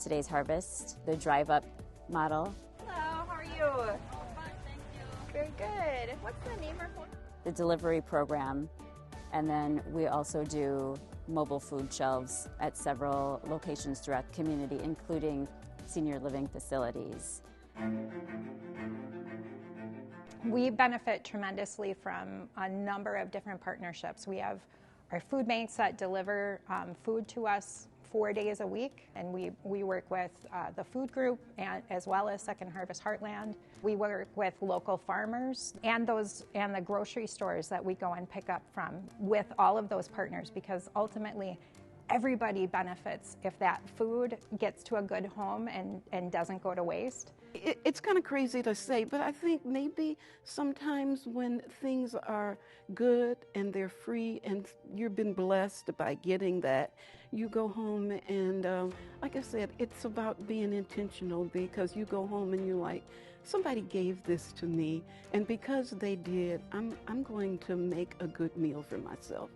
Today's Harvest, the drive-up model. Hello, how are you? Oh, fine, thank you. Very good. What's the name of it? The delivery program, And then we also do mobile food shelves at several locations throughout the community, including senior living facilities. We benefit tremendously from a number of different partnerships. We have our food banks that deliver food to us 4 days a week, and we work with the food group and as well as Second Harvest Heartland. We work with local farmers and the grocery stores that we go and pick up from with all of those partners, because ultimately everybody benefits if that food gets to a good home and doesn't go to waste. It's kind of crazy to say, but I think maybe sometimes when things are good and they're free and you've been blessed by getting that, you go home and like I said, it's about being intentional, because you go home and you're like, somebody gave this to me, and because they did, I'm going to make a good meal for myself.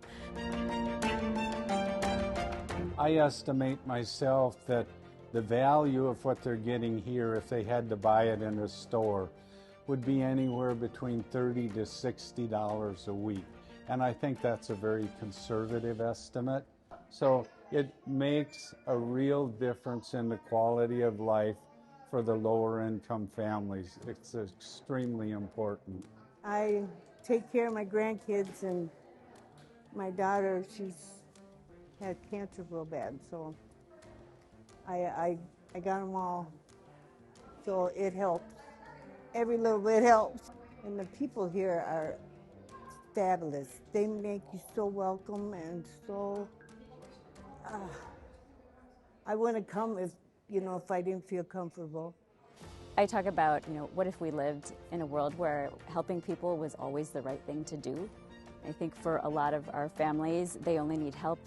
I estimate myself that the value of what they're getting here, if they had to buy it in a store, would be anywhere between $30 to $60 a week. And I think that's a very conservative estimate. So it makes a real difference in the quality of life for the lower income families. It's extremely important. I take care of my grandkids, and my daughter, she's had cancer real bad, so I got them all, so it helps. Every little bit helps. And the people here are fabulous. They make you so welcome and so, I wouldn't come if I didn't feel comfortable. I talk about, what if we lived in a world where helping people was always the right thing to do? I think for a lot of our families, they only need help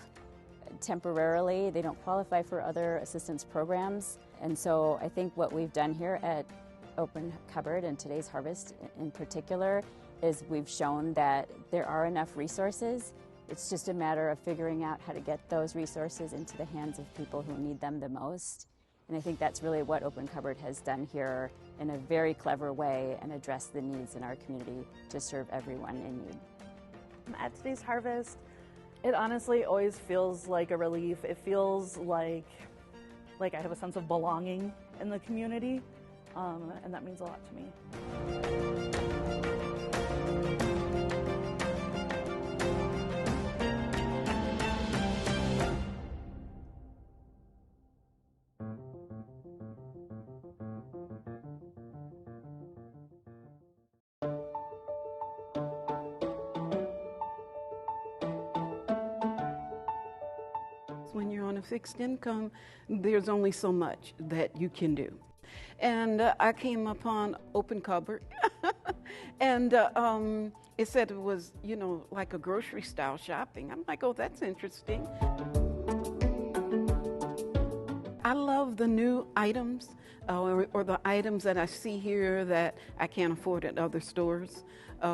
temporarily. They don't qualify for other assistance programs. And so I think what we've done here at Open Cupboard and today's harvest in particular is we've shown that there are enough resources. It's just a matter of figuring out how to get those resources into the hands of people who need them the most. And I think that's really what Open Cupboard has done here in a very clever way and addressed the needs in our community to serve everyone in need. At today's harvest, it honestly always feels like a relief. It feels like I have a sense of belonging in the community, and that means a lot to me. When you're on a fixed income, there's only so much that you can do. And I came upon Open Cupboard, and it said it was, like a grocery style shopping. I'm like, oh, that's interesting. I love the new items or the items that I see here that I can't afford at other stores. I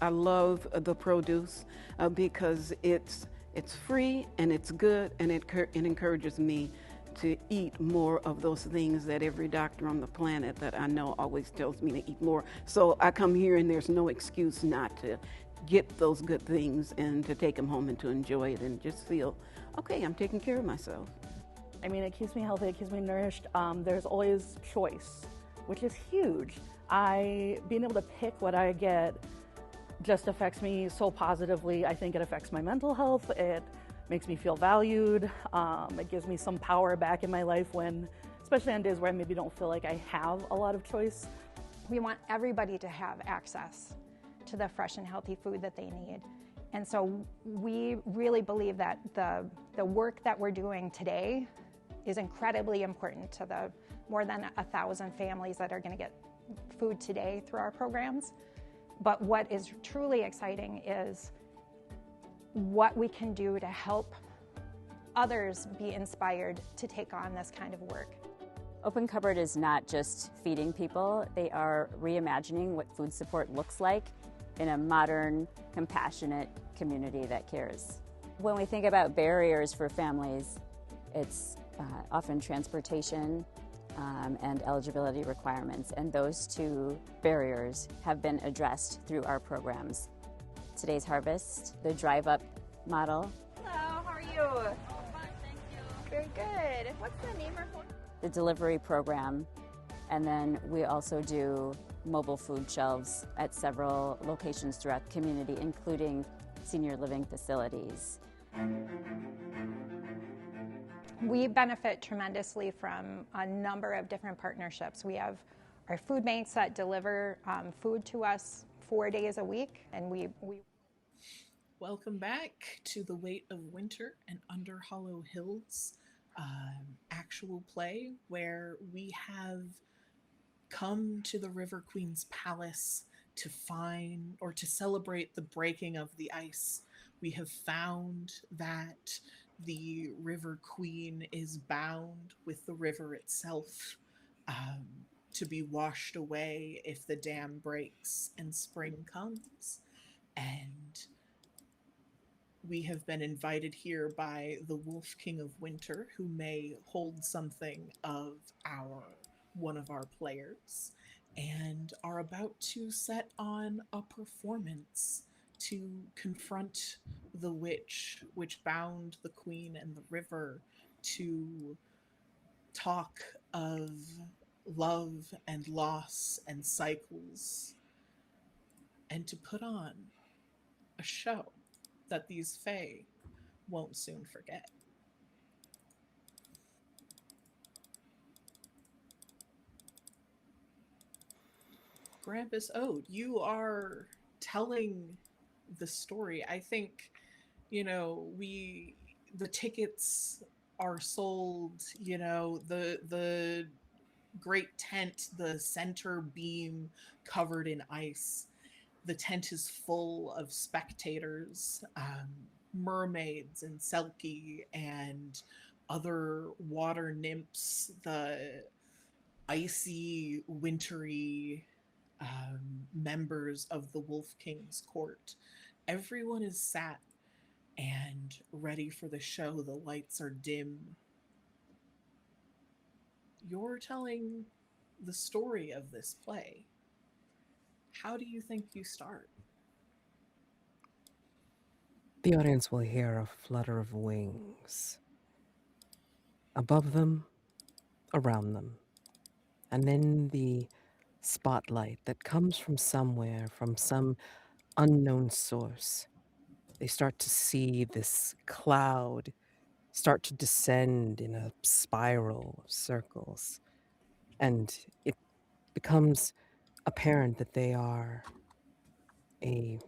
love the produce because it's free and it's good, and it encourages me to eat more of those things that every doctor on the planet that I know always tells me to eat more. So I come here and there's no excuse not to get those good things and to take them home and to enjoy it and just feel, okay, I'm taking care of myself. I mean, it keeps me healthy, it keeps me nourished. There's always choice, which is huge. Being able to pick what I get just affects me so positively. I think it affects my mental health. It makes me feel valued. It gives me some power back in my life especially on days where I maybe don't feel like I have a lot of choice. We want everybody to have access to the fresh and healthy food that they need. And so we really believe that the work that we're doing today is incredibly important to the more than 1,000 families that are going to get food today through our programs. But what is truly exciting is what we can do to help others be inspired to take on this kind of work. Open Cupboard is not just feeding people, they are reimagining what food support looks like in a modern, compassionate community that cares. When we think about barriers for families, it's often transportation and eligibility requirements, and those two barriers have been addressed through our programs. today's harvest, the drive-up model, Hello, how are you? Oh, fine, thank you. Very good. What's the name of the delivery program, and then we also do mobile food shelves at several locations throughout the community, including senior living facilities. We benefit tremendously from a number of different partnerships. We have our food banks that deliver food to us 4 days a week, and we Welcome back to The Weight of Winter and Under Hollow Hills actual play, where we have come to the River Queen's palace to find or to celebrate the breaking of the ice. We have found that the River Queen is bound with the river itself, um, to be washed away if the dam breaks and spring comes. And we have been invited here by the Wolf King of Winter, who may hold something of our one of our players, and are about to set on a performance to confront the witch which bound the queen and the river, to talk of love and loss and cycles, and to put on a show that these fae won't soon forget. Grampus Ode, you are telling the story. I think, the tickets are sold, the great tent, the center beam covered in ice. The tent is full of spectators, mermaids and selkie and other water nymphs, the icy, wintry members of the Wolf King's court. Everyone is sat and ready for the show. The lights are dim. You're telling the story of this play. How do you think you start? The audience will hear a flutter of wings above them, around them, and then the spotlight that comes from somewhere, from some unknown source. They start to see this cloud start to descend in a spiral of circles, and it becomes apparent that they are a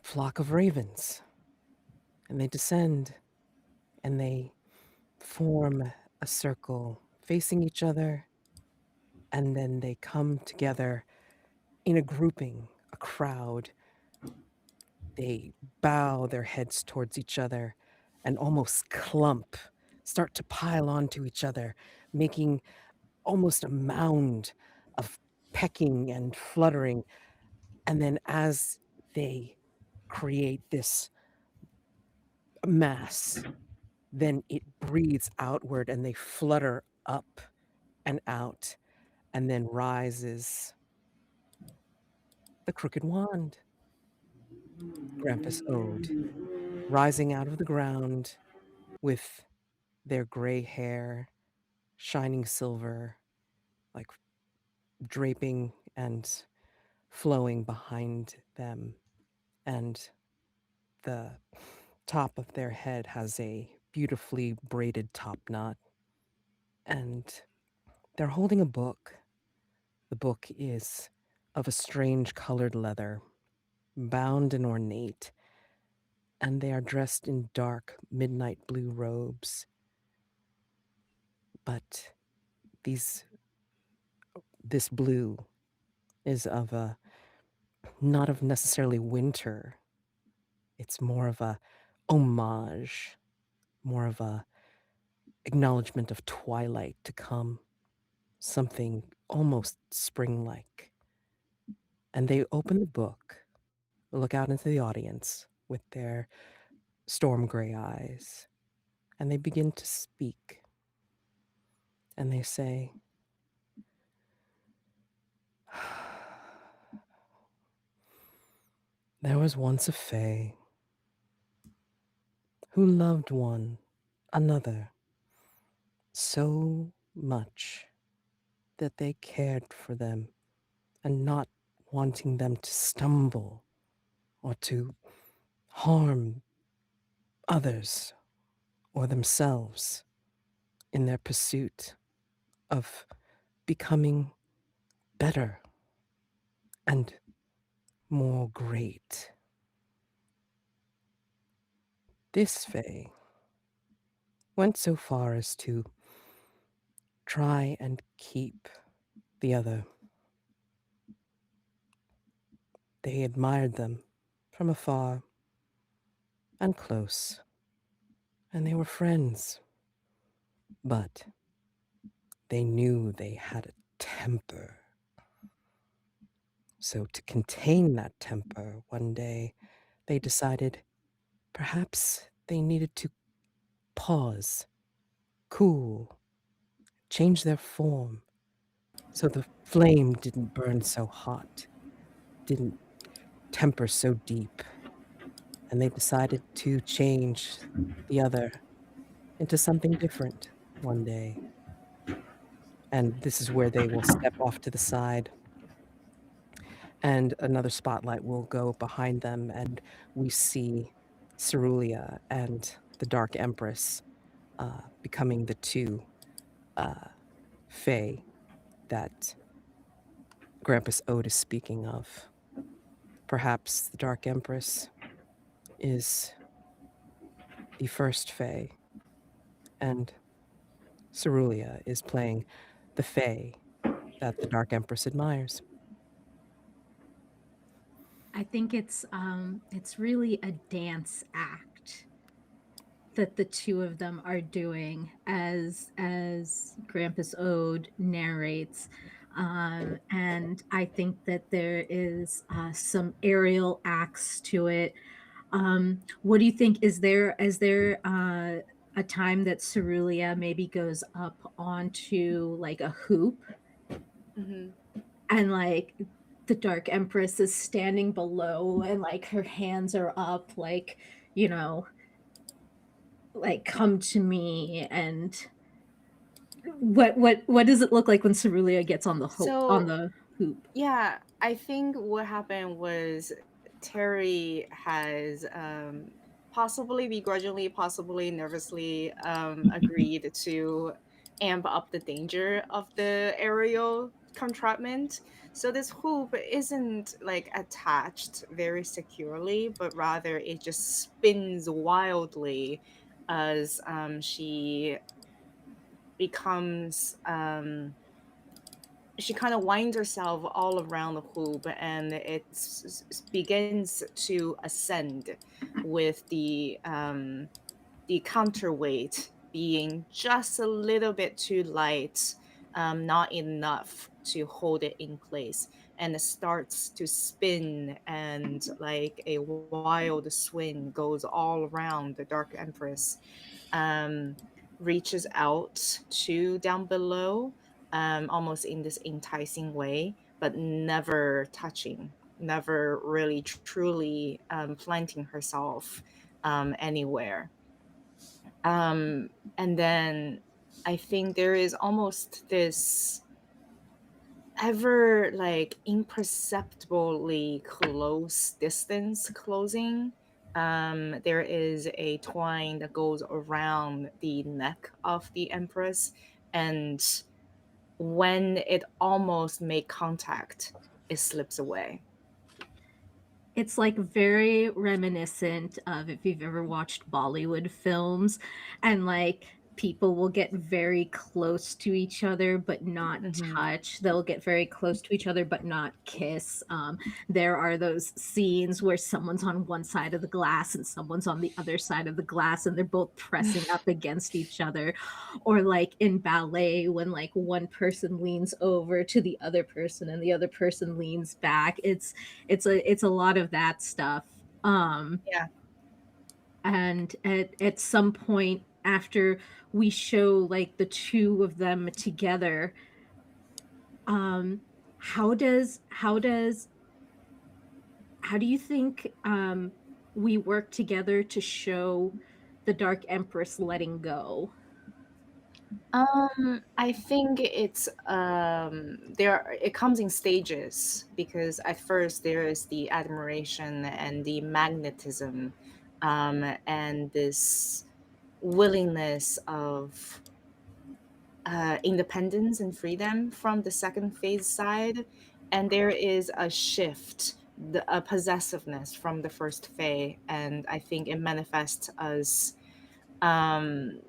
flock of ravens. And they descend and they form a circle facing each other, and then they come together in a grouping, a crowd. They bow their heads towards each other and almost clump, start to pile onto each other, making almost a mound of pecking and fluttering. And then as they create this mass, then it breathes outward and they flutter up and out, and then rises the crooked wand, Grampus Ode, rising out of the ground with their gray hair shining silver, like draping and flowing behind them. And the top of their head has a beautifully braided top knot. And they're holding a book. The book is of a strange colored leather, bound and ornate, and they are dressed in dark midnight blue robes. But this blue is of a not of necessarily winter. It's more of a homage, more of a acknowledgement of twilight to come, something almost spring-like. And they open the book, look out into the audience with their storm gray eyes, and they begin to speak. And they say, There was once a fae who loved one another so much that they cared for them and not wanting them to stumble or to harm others or themselves in their pursuit of becoming better and more great. This fae went so far as to try and keep the other. They admired them from afar and close, and they were friends. But they knew they had a temper. So, to contain that temper, one day they decided perhaps they needed to pause, cool, change their form so the flame didn't burn so hot, didn't temper so deep. And they decided to change the other into something different one day. And this is where they will step off to the side, and another spotlight will go behind them, and we see Cerulia and the Dark Empress becoming the two fae that Grampus Ode is speaking of. Perhaps the Dark Empress is the first fae, and Cerulia is playing the fae that the Dark Empress admires. I think it's really a dance act that the two of them are doing as Grampus Ode narrates. And I think that there is some aerial acts to it. What do you think? Is there a time that Cerulia maybe goes up onto like a hoop Hmm. and like the Dark Empress is standing below and like her hands are up, like, you know, like come to me? And what does it look like when Cerulia gets on the on So the hoop? yeah, I think what happened was Terry has possibly begrudgingly, possibly nervously agreed to amp up the danger of the aerial contraption. So this hoop isn't like attached very securely, but rather it just spins wildly as she becomes she kind of winds herself all around the hoop, and begins to ascend with the counterweight being just a little bit too light, not enough to hold it in place, and it starts to spin, and like a wild swing goes all around the Dark Empress, um, reaches out to down below, almost in this enticing way, but never touching, never really truly planting herself anywhere. And then I think there is almost this ever like imperceptibly close distance closing. There is a twine that goes around the neck of the Empress, and when it almost make contact, it slips away. It's like very reminiscent of if you've ever watched Bollywood films and like people will get very close to each other but not Hmm. touch. They'll get very close to each other but not kiss. There are those scenes where someone's on one side of the glass and someone's on the other side of the glass and they're both pressing up against each other. Or like in ballet when like one person leans over to the other person and the other person leans back. It's a lot of that stuff. Yeah. And at some point after we show like the two of them together, um how does how do you think we work together to show the Dark Empress letting go? I think it's it comes in stages, because at first there is the admiration and the magnetism, and this willingness of independence and freedom from the second phase side, and there is a shift, a possessiveness from the first phase, and I think it manifests as um,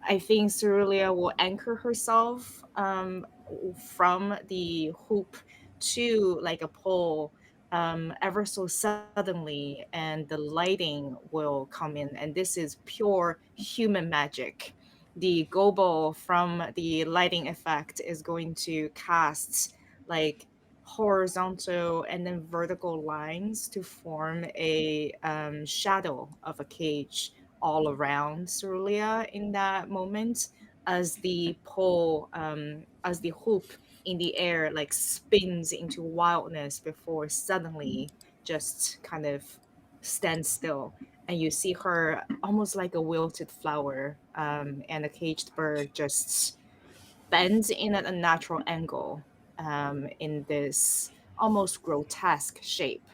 I think Cerulia will anchor herself from the hoop to like a pole ever so suddenly, and the lighting will come in, and this is pure human magic. The gobo from the lighting effect is going to cast like horizontal and then vertical lines to form a shadow of a cage all around Cerulia in that moment, as the pole, as the hoop in the air like spins into wildness before suddenly just kind of stands still. And you see her almost like a wilted flower, and a caged bird just bends in at a natural angle, in this almost grotesque shape.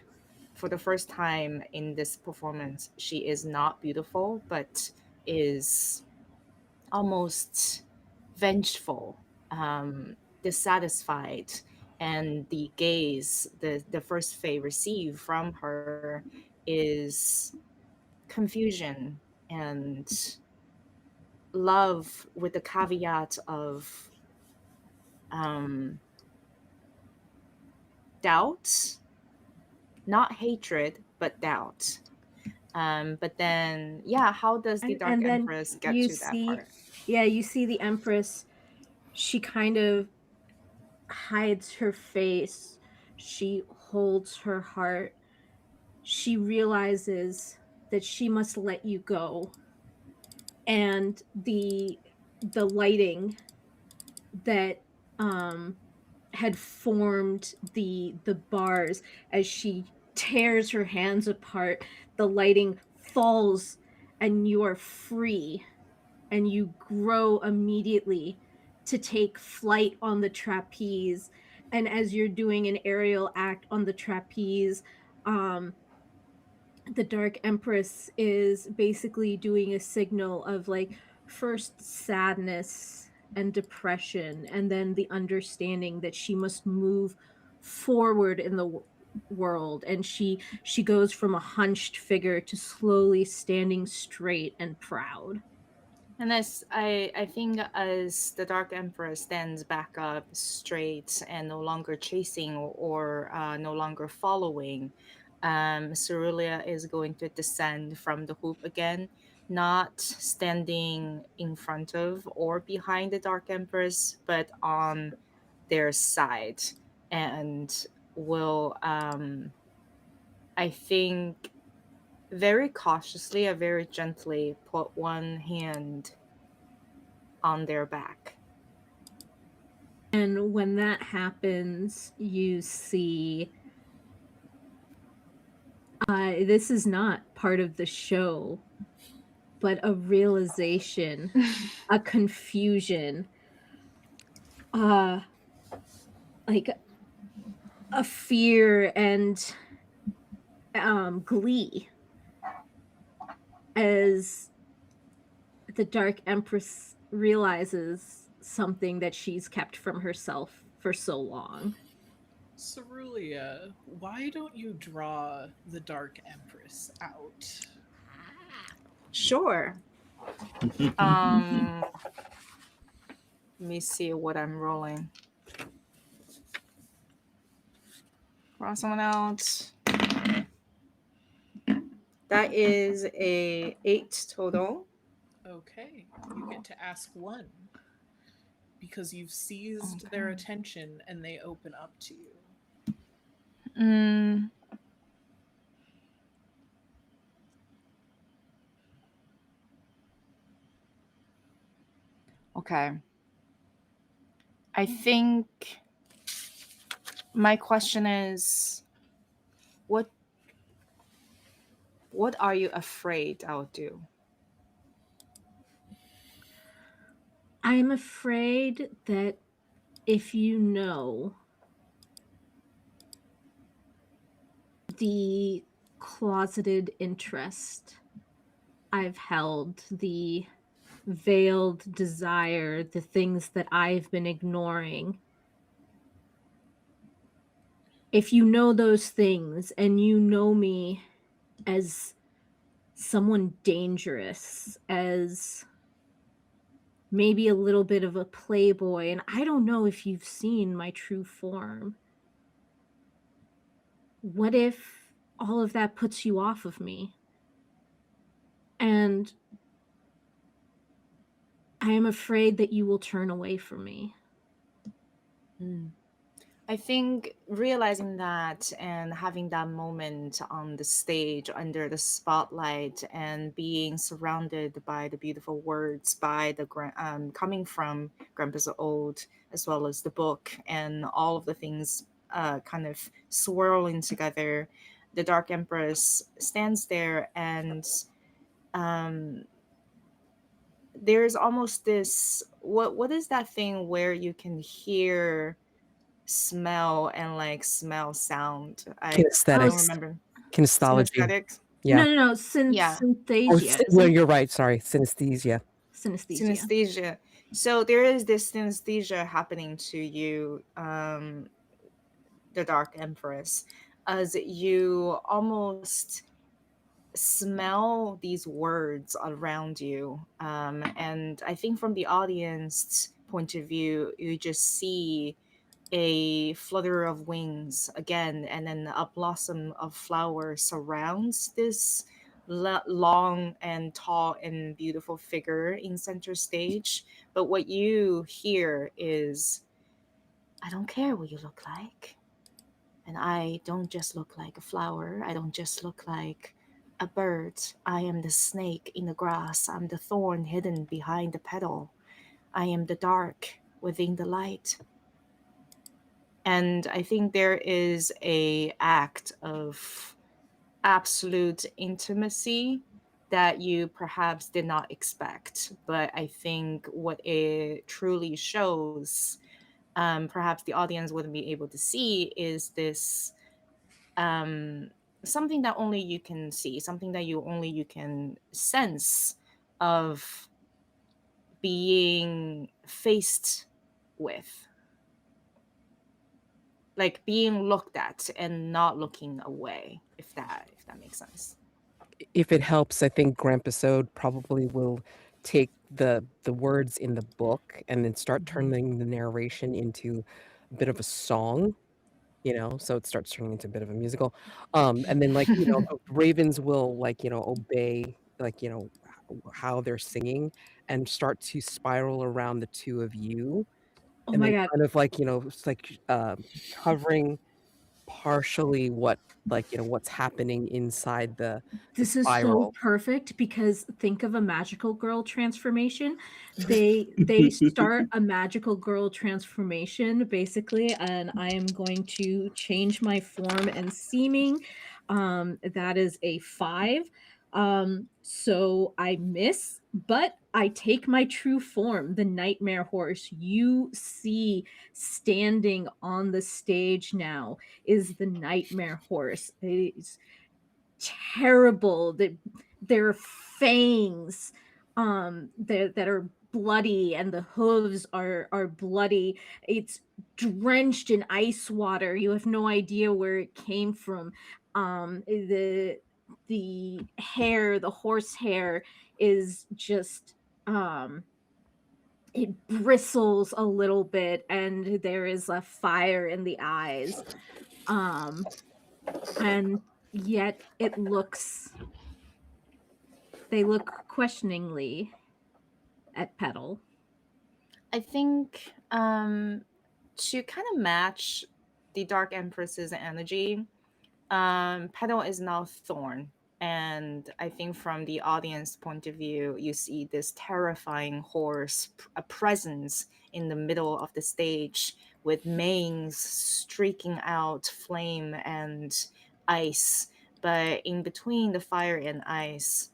For the first time in this performance, she is not beautiful, but is almost vengeful, dissatisfied, and the gaze the first Fae receive from her is confusion and love, with the caveat of um, doubt, not hatred, but doubt. But then, yeah, how does the Dark And then Empress get you to that see, part? yeah, you see the Empress. She kind of hides her face. She holds her heart. She realizes that she must let you go. And the lighting that um had formed the bars, as she tears her hands apart, the lighting falls and you are free, and you grow immediately to take flight on the trapeze. And as you're doing an aerial act on the trapeze, um the Dark Empress is basically doing a signal of like first sadness and depression, and then the understanding that she must move forward in the world. And she goes from a hunched figure to slowly standing straight and proud. And as I think as the Dark Emperor stands back up straight and no longer chasing or no longer following, Cerulia is going to descend from the hoop again, not standing in front of or behind the Dark Empress, but on their side, and will, I think, very cautiously and very gently put one hand on their back. And when that happens, you see, this is not part of the show, but a realization, a confusion, uh, like a fear and glee, as the Dark Empress realizes something that she's kept from herself for so long. Cerulia, why don't you draw the Dark Empress out? Sure. Let me see what I'm rolling. Draw someone else. That is a 8 total. Okay, you get to ask one because you've seized their attention and they open up to you. Mm. Okay. I think my question is, what What are you afraid I'll do? I'm afraid that if you know the closeted interest I've held, the veiled desire, the things that I've been ignoring, if you know those things and you know me as someone dangerous, as maybe a little bit of a playboy, and I don't know if you've seen my true form. What if all of that puts you off of me? And I am afraid that you will turn away from me. I think realizing that and having that moment on the stage under the spotlight and being surrounded by the beautiful words by the coming from Grandpa's Old, as well as the book and all of the things kind of swirling together, the Dark Empress stands there, and um, there's almost this, what is that thing where you can hear smell and like smell sound? I don't Kinesthetics, remember. kinesthology. Synesthetics. Yeah. No, Yeah. synesthesia. No, you're right. Sorry, synesthesia. Synesthesia. Synesthesia. So there is this synesthesia happening to you, the Dark Empress, as you almost smell these words around you. And I think from the audience point of view, you just see a flutter of wings again, and then a blossom of flower surrounds this long and tall and beautiful figure in center stage. But what you hear is, I don't care what you look like. And I don't just look like a flower. I don't just look like a bird. I am the snake in the grass. I'm the thorn hidden behind the petal. I am the dark within the light. And I think there is a act of absolute intimacy that you perhaps did not expect. But I think what it truly shows, perhaps the audience wouldn't be able to see, is this um, something that only you can see, something that you can sense of being faced with, like being looked at and not looking away, if that makes sense. If it helps, I think Grampusode probably will take the words in the book and then start turning the narration into a bit of a song, so it starts turning into a bit of a musical. And then, like, the ravens will, like, obey, like, how they're singing and start to spiral around the two of you, Oh and my then god. kind of like, it's like covering partially what's happening inside the This is so spiral. perfect because think of a magical girl transformation. They start a magical girl transformation basically, and I am going to change my form and seeming. That is a 5. So I miss, but I take my true form, the nightmare horse. You see standing on the stage now is the nightmare horse. It's terrible. Their fangs that are bloody, and the hooves are bloody. It's drenched in ice water. You have no idea where it came from. The hair, the horse hair, is just it bristles a little bit, and there is a fire in the eyes. um and yet they look questioningly at Petal. I think to kind of match the Dark Empress's energy, Petal is now Thorn. And I think from the audience point of view, you see this terrifying horse, a presence in the middle of the stage with manes streaking out flame and ice, but in between the fire and ice,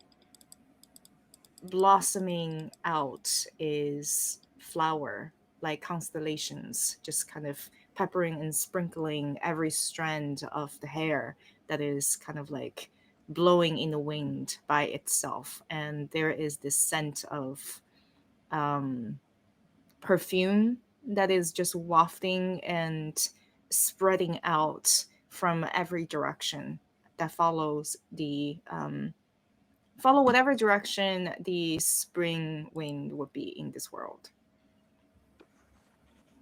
blossoming out is flower, like constellations, just kind of peppering and sprinkling every strand of the hair that is kind of like blowing in the wind by itself. And there is this scent of um, perfume that is just wafting and spreading out from every direction that follow whatever direction the spring wind would be in this world.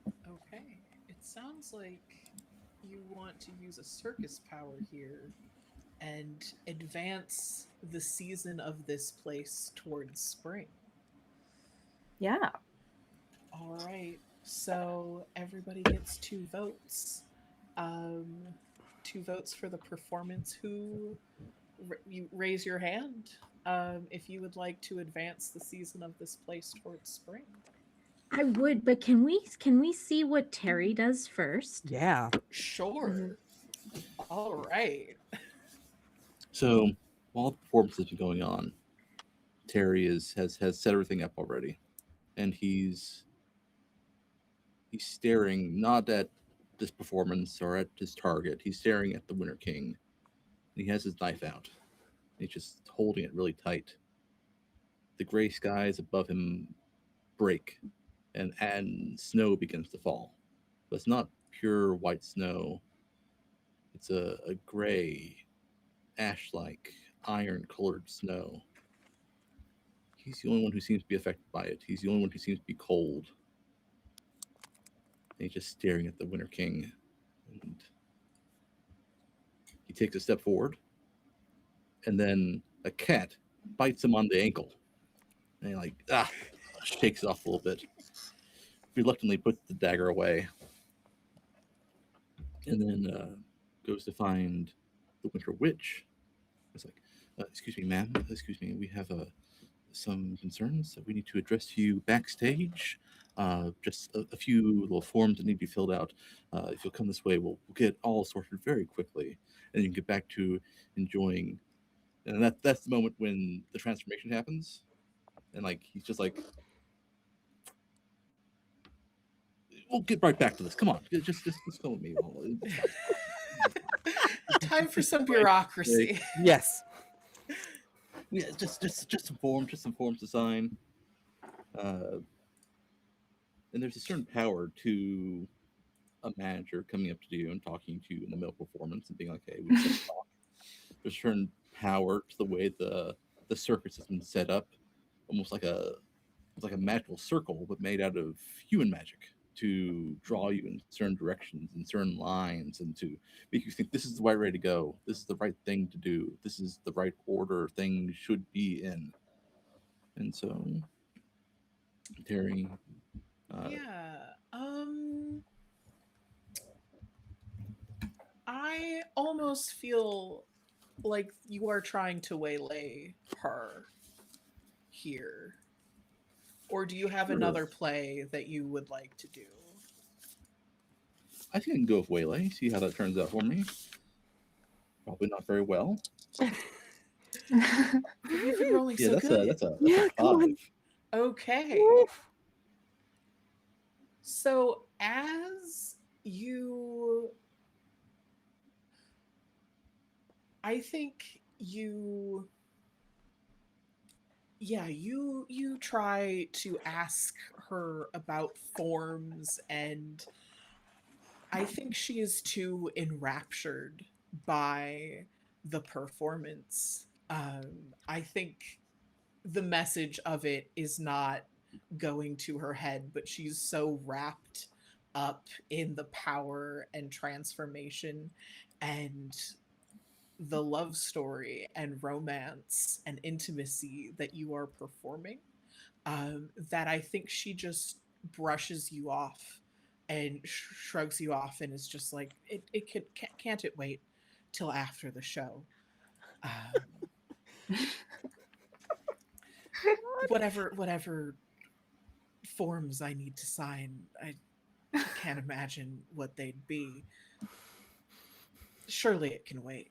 Okay. It sounds like you want to use a circus power here and advance the season of this place towards spring. Yeah. All right. So everybody gets 2 votes. Um, 2 votes for the performance. You raise your hand if you would like to advance the season of this place towards spring. I would, but can we see what Terry does first? Yeah. Sure. All right. So while the performance has been going on, Terry has set everything up already, and he's staring not at this performance or at his target. He's staring at the Winter King. He has his knife out. He's just holding it really tight. The gray skies above him break, and snow begins to fall. But it's not pure white snow. It's a gray, ash-like, iron-colored snow. He's the only one who seems to be affected by it. He's the only one who seems to be cold. And he's just staring at the Winter King. And he takes a step forward, and then a cat bites him on the ankle. And he shakes it off a little bit. Reluctantly puts the dagger away. And then goes to find the Winter Witch. It's like, excuse me, ma'am. Excuse me. We have some concerns that we need to address to you backstage. Just a few little forms that need to be filled out. If you'll come this way, we'll get all sorted very quickly, and you can get back to enjoying. And that's the moment when the transformation happens, and he's just like, "We'll get right back to this. Come on, just go with me." Time for some bureaucracy. Yes. Yeah, just some forms to sign. And there's a certain power to a manager coming up to you and talking to you in the middle of performance and being like, "Hey, we can talk." There's a certain power to the way the circus has been set up, almost like a magical circle, but made out of human magic to draw you in certain directions and certain lines and to make you think this is the right way to go. This is the right thing to do. This is the right order things should be in. And so, Terry. Yeah. I almost feel like you are trying to waylay her here. Or do you have another play that you would like to do? I think I can go with Waylay, see how that turns out for me. Probably not very well. You've been rolling so good. That's a come 5. on. Okay. So as you, I think you, yeah, you try to ask her about forms, and I think she is too enraptured by the performance. I think the message of it is not going to her head, but she's so wrapped up in the power and transformation and the love story and romance and intimacy that you are performing, that I think she just brushes you off and shrugs you off and is just like, can't it wait till after the show? Whatever forms I need to sign, I can't imagine what they'd be. Surely it can wait.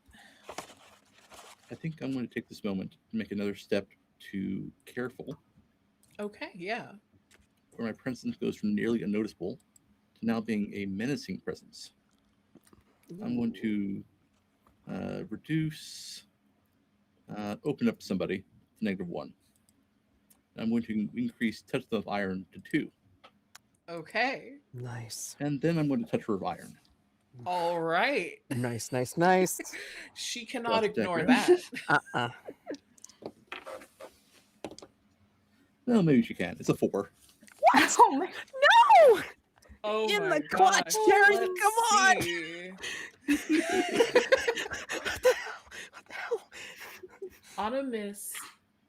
I think I'm going to take this moment to make another step to careful, Okay, yeah. where my presence goes from nearly unnoticeable to now being a menacing presence. I'm going to reduce, open up somebody to -1. I'm going to increase touch of iron to 2. Okay. Nice. And then I'm going to touch her of iron. All right. Nice, nice, nice. She cannot Watch ignore that, that. Well, maybe she can. It's a 4. What? Oh my. No! Oh In my the clutch, gosh. Terry, Let's come on! see. What the hell? What the hell? On a miss,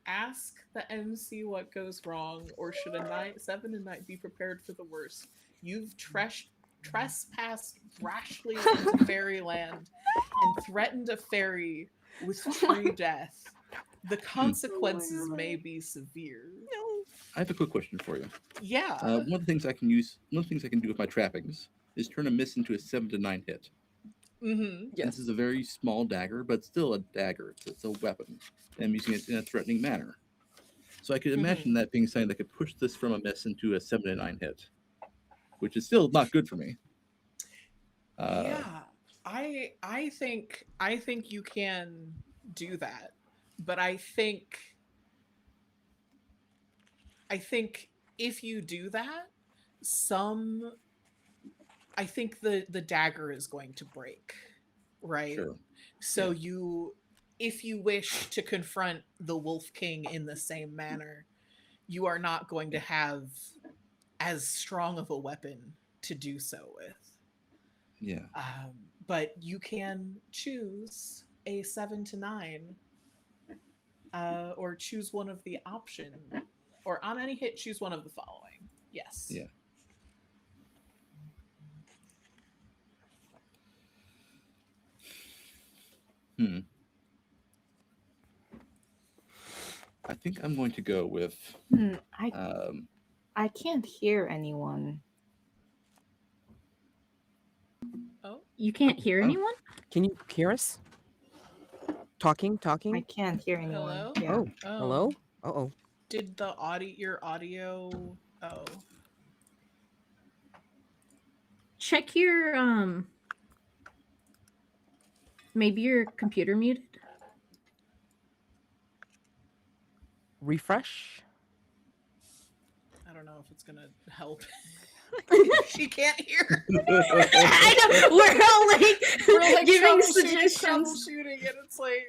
ask the MC what goes wrong, or should a knight, 7 and knight be prepared for the worst? You've trespassed rashly into fairyland and threatened a fairy with free death. The consequences may be severe. I have a quick question for you. Yeah. One of the things I can use, one of the things I can do with my trappings is turn a miss into a 7 to 9 hit. Mm-hmm. Yes. This is a very small dagger, but still a dagger. It's a weapon. And I'm using it in a threatening manner. So I could imagine that being something that could push this from a miss into a 7 to 9 hit, which is still not good for me. Yeah, I think you can do that, but I think if you do that, I think the dagger is going to break, right? Sure. So if you wish to confront the Wolf King in the same manner, you are not going to have as strong of a weapon to do so with. Yeah. But you can choose a 7 to 9, or choose one of the option, or on any hit, choose one of the following. Yes. Yeah. I think I'm going to go with. I can't hear anyone. Oh, you can't hear anyone? Can you hear us? Talking? I can't hear anyone. Hello? Yeah. Oh, hello? Uh-oh. Did your audio? Oh. Check your maybe your computer muted. Refresh? I don't know if it's gonna help. She can't hear. I know. We're all like giving suggestions. Troubleshooting, and it's like.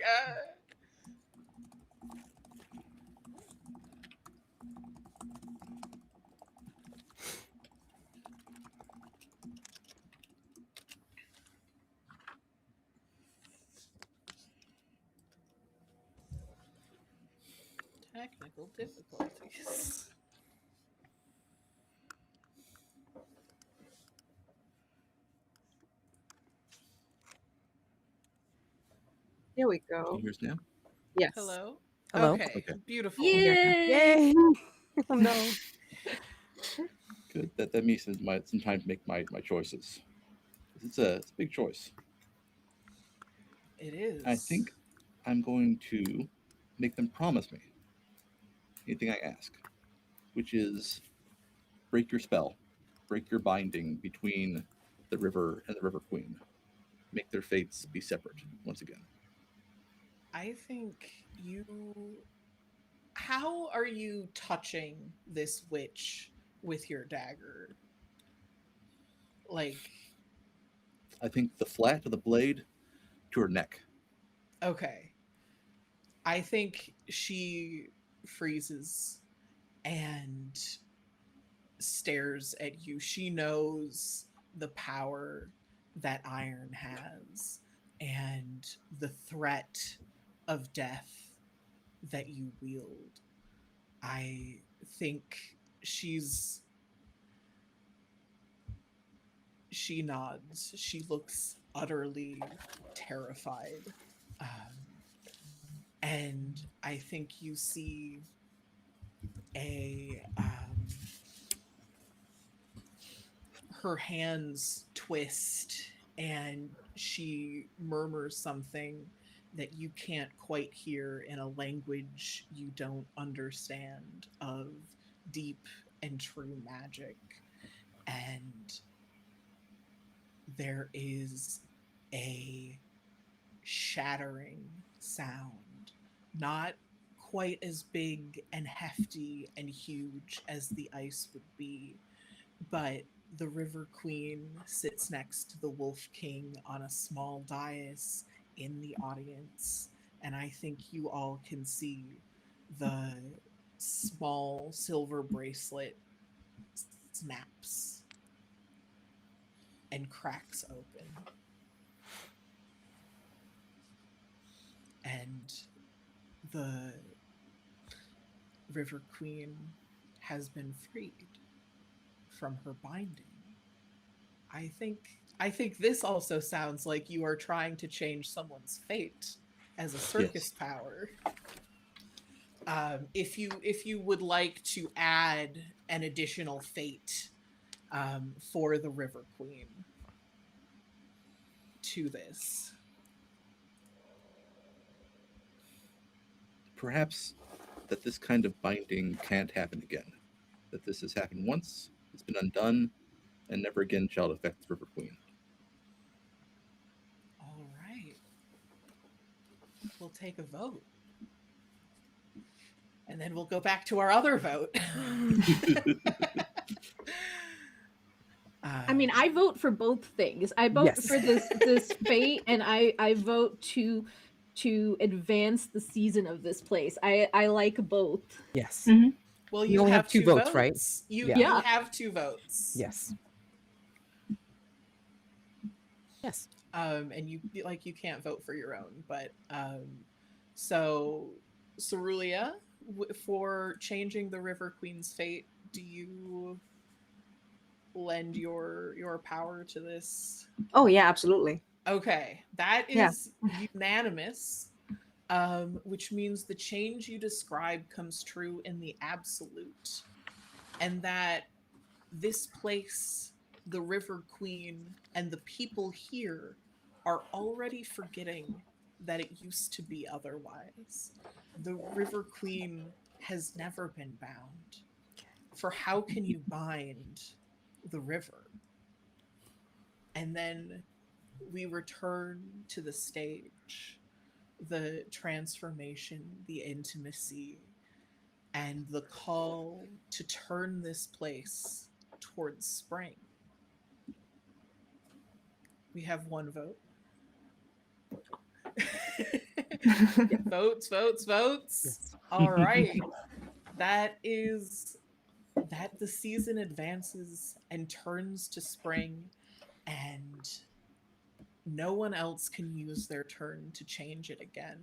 Technical difficulties. Here we go. Can you hear us now? Yes. Hello? Hello? Okay. Beautiful. Yay! Oh no. Good. That means some time to make my choices. It's a big choice. It is. I think I'm going to make them promise me anything I ask, which is break your spell, break your binding between the river and the River Queen. Make their fates be separate once again. I think you. How are you touching this witch with your dagger? Like. I think the flat of the blade to her neck. Okay. I think she freezes and stares at you. She knows the power that iron has and the threat of death that you wield. I think she nods. She looks utterly terrified. And I think you see her hands twist and she murmurs something that you can't quite hear in a language you don't understand of deep and true magic. And there is a shattering sound, not quite as big and hefty and huge as the ice would be, but the River Queen sits next to the Wolf King on a small dais in the audience, and I think you all can see the small silver bracelet snaps and cracks open. And the River Queen has been freed from her binding. I think this also sounds like you are trying to change someone's fate as a circus Yes. power. If you would like to add an additional fate for the River Queen to this. Perhaps that this kind of binding can't happen again. That this has happened once, it's been undone, and never again shall it affect the River Queen. All right. We'll take a vote. And then we'll go back to our other vote. I mean, I vote for both things. I vote Yes. for this fate, and I vote to advance the season of this place. I like both. Yes. Well, You you only have have two two votes, votes, right? You Yeah. you Yeah. have two votes. Yes. Yes. And you can't vote for your own, but so Cerulia, for changing the River Queen's fate, do you lend your power to this? Oh yeah, absolutely. Okay, that Yeah. is unanimous, which means the change you describe comes true in the absolute, and that this place, the River Queen, and the people here are already forgetting that it used to be otherwise. The River Queen has never been bound. For how can you bind the river? And then we return to the stage, the transformation, the intimacy, and the call to turn this place towards spring. We have one vote. Votes, votes, votes. Yes. All right. That is that the season advances and turns to spring, and no one else can use their turn to change it again.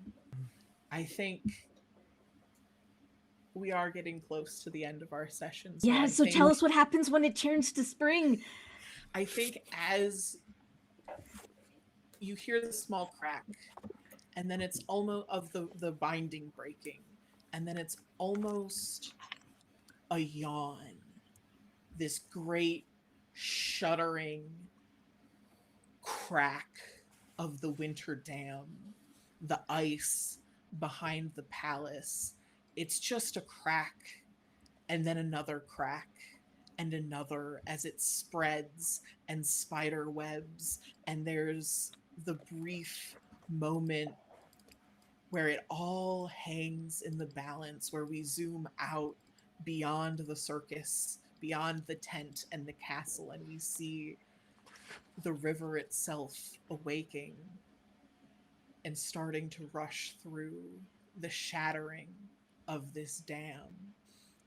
I think we are getting close to the end of our session. Yeah, I so think, tell us what happens when it turns to spring. I think as you hear the small crack, and then it's almost of the binding breaking, and then it's almost a yawn, this great shuddering crack of the winter dam, the ice behind the palace. It's just a crack, and then another crack, and another, as it spreads and spider webs, and there's the brief moment where it all hangs in the balance, where we zoom out beyond the circus, beyond the tent and the castle, and we see the river itself awaking and starting to rush through the shattering of this dam,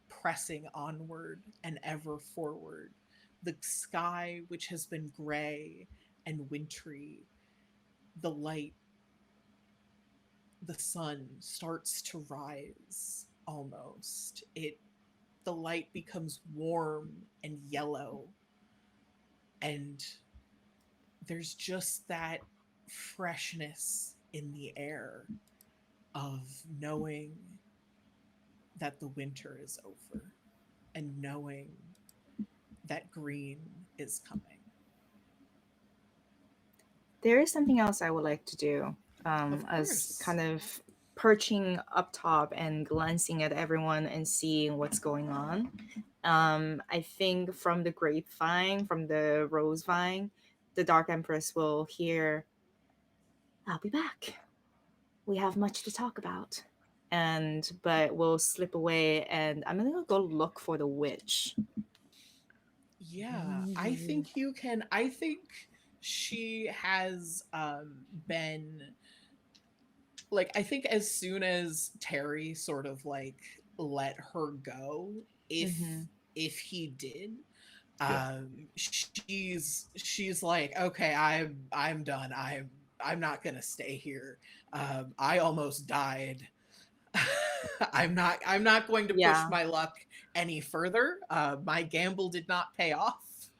pressing onward and ever forward. The sky, which has been gray and wintry, the light, the sun starts to rise almost. The light becomes warm and yellow, and there's just that freshness in the air of knowing that the winter is over and knowing that green is coming. There is something else I would like to do. Of as course. kind of perching up top and glancing at everyone and seeing what's going on. I think from the grapevine, from the rose vine, the Dark Empress will hear, "I'll be back. We have much to talk about." And but we'll slip away, and I'm gonna go look for the witch. Yeah, I think you can. I think she has been like, I think as soon as Terry sort of like let her go, if Mhm. if he did, Yeah. she's like, okay, I'm done. I'm not gonna stay here. I almost died. I'm not going to push Yeah. my luck any further. My gamble did not pay off.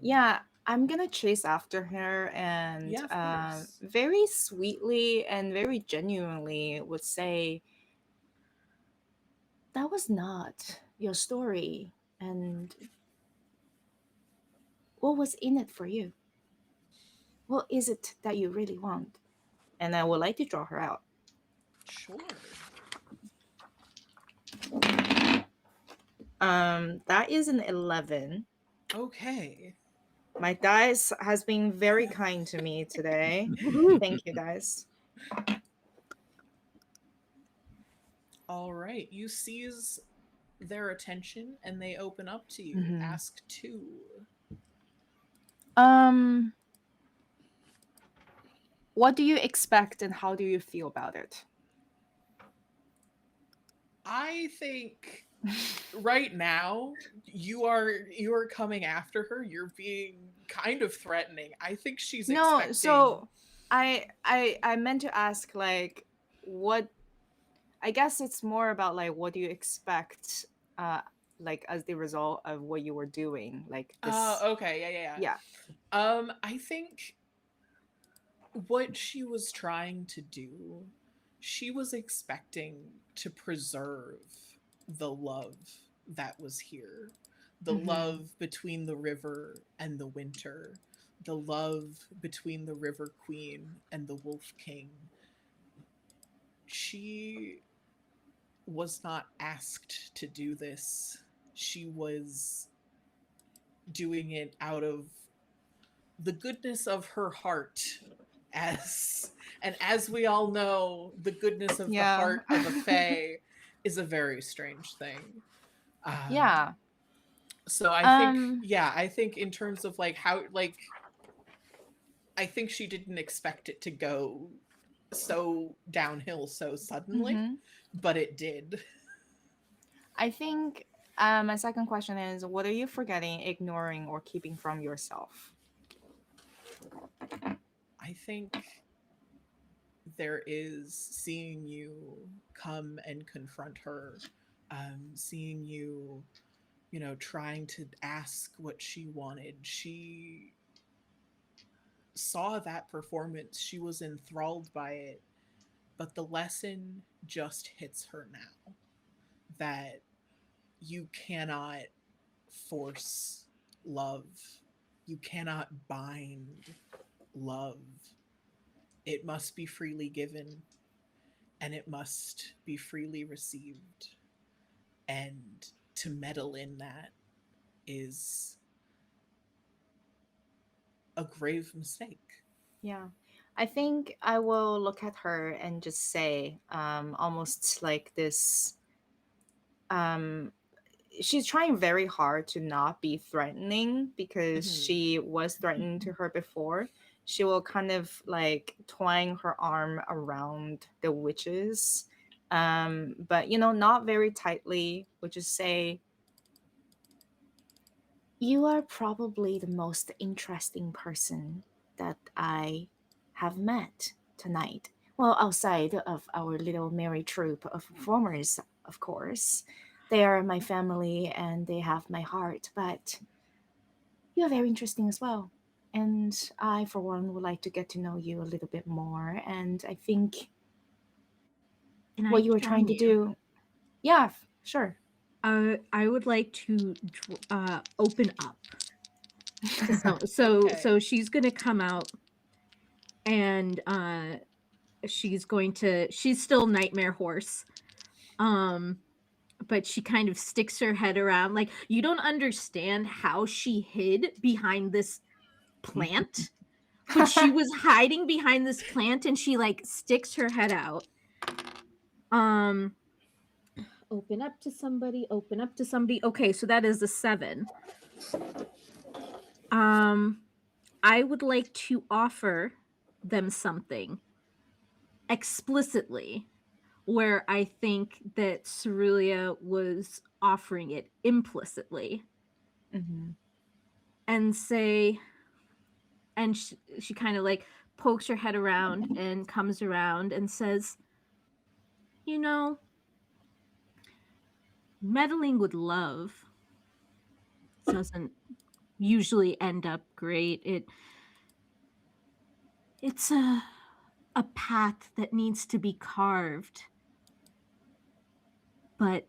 Yeah, I'm gonna chase after her and Yeah, of course. very sweetly and very genuinely would say, "That was not your story. And what was in it for you? What is it that you really want?" And I would like to draw her out. Sure. That is an 11. Okay. My dice has been very kind to me today. Woohoo. Thank you, dice. All right. You seize their attention and they open up to you. Mhm. Ask two. Um, what do you expect and how do you feel about it? I think right now you are coming after her. You're being kind of threatening. I think she's No, expecting. so I meant to ask like what I guess it's more about like what do you expect uh like as the result of what you were doing like this. Okay. Yeah, yeah, Yeah. yeah. I think what she was trying to do, she was expecting to preserve the love that was here. The Mhm. love between the river and the winter, the love between the River Queen and the Wolf King. She was not asked to do this. She was doing it out of the goodness of her heart, as and as we all know, the goodness of the Yeah. heart of a fae is a very strange thing. um Yeah. so I think, Um yeah, I think in terms of like how, like, I think she didn't expect it to go so downhill so suddenly, mhm. but it did. I think my second question is what are you forgetting, ignoring or keeping from yourself? I think there is seeing you come and confront her, seeing you, trying to ask what she wanted. She saw that performance, she was enthralled by it, but the lesson just hits her now that you cannot force love, you cannot bind love. It must be freely given and it must be freely received. And to meddle in that is a grave mistake. Yeah. I think I will look at her and just say, almost like this, um, she's trying very hard to not be threatening because Mhm. she was threatening to her before. She will kind of like twine her arm around the witches, but not very tightly. Would just say, "You are probably the most interesting person that I have met tonight. Well, outside of our little merry troop of performers, of course. They are my family and they have my heart, but you are very interesting as well. And I, for one, would like to get to know you a little bit more. And I think Can I what you were trying join to you? do, yeah, sure." I would like to open up. So Okay. she's gonna come out and she's still Nightmare Horse. But she kind of sticks her head around. Like, you don't understand how she hid behind this plant, but she was hiding behind this plant and she like sticks her head out. Open up to somebody, open up to somebody. Okay, so that is a 7. I would like to offer them something explicitly, where I think that Cerulia was offering it implicitly, and say, and she kind of like pokes her head around and comes around and says, you know, meddling with love doesn't usually end up great. It's a path that needs to be carved. But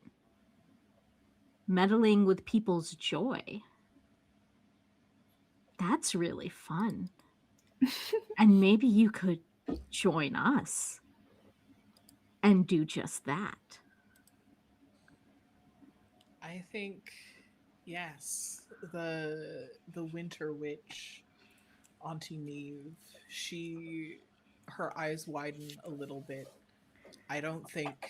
meddling with people's joy, that's really fun. And maybe you could join us and do just that. I think yes, the Winter Witch, Auntie Neve, her eyes widen a little bit. I don't think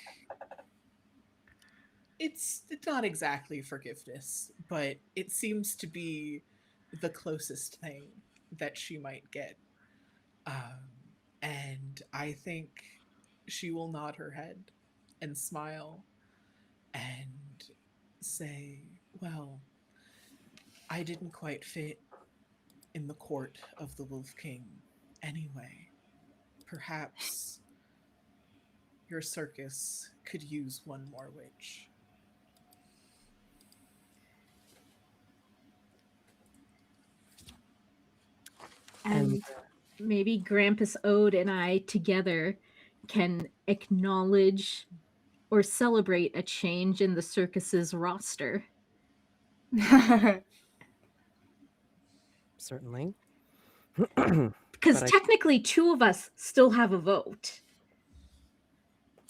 it's not exactly forgiveness, but it seems to be the closest thing that she might get. And I think she will nod her head and smile and say, well, I didn't quite fit in the court of the Wolf King anyway. Perhaps your circus could use one more witch. And maybe Grampus Ode and I together can acknowledge or celebrate a change in the circus's roster. Certainly. Because technically 2 of us still have a vote.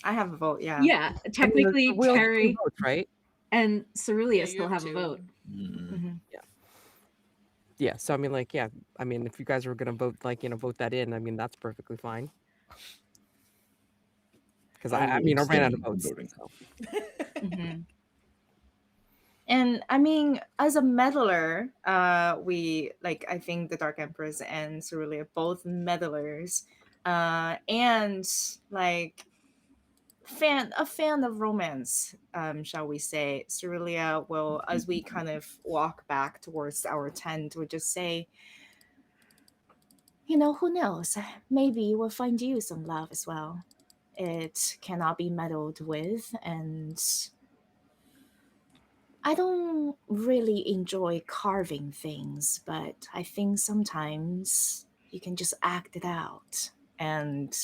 I have a vote, yeah. Yeah, technically Terry votes, right? and Cerulia Yeah, still have a vote. Yeah, so I mean, like, yeah, I mean, if you guys were gonna vote, like, vote that in, I mean, that's perfectly fine. Because I mean, I ran out of votes. So. And I mean, as a meddler, we like, I think the Dark Empress and Cerulia are both meddlers, and like a fan of romance, shall we say. Cerulia will, as we kind of walk back towards our tent, would just say, who knows? Maybe we'll find you some love as well. It cannot be meddled with, and I don't really enjoy carving things, but I think sometimes you can just act it out and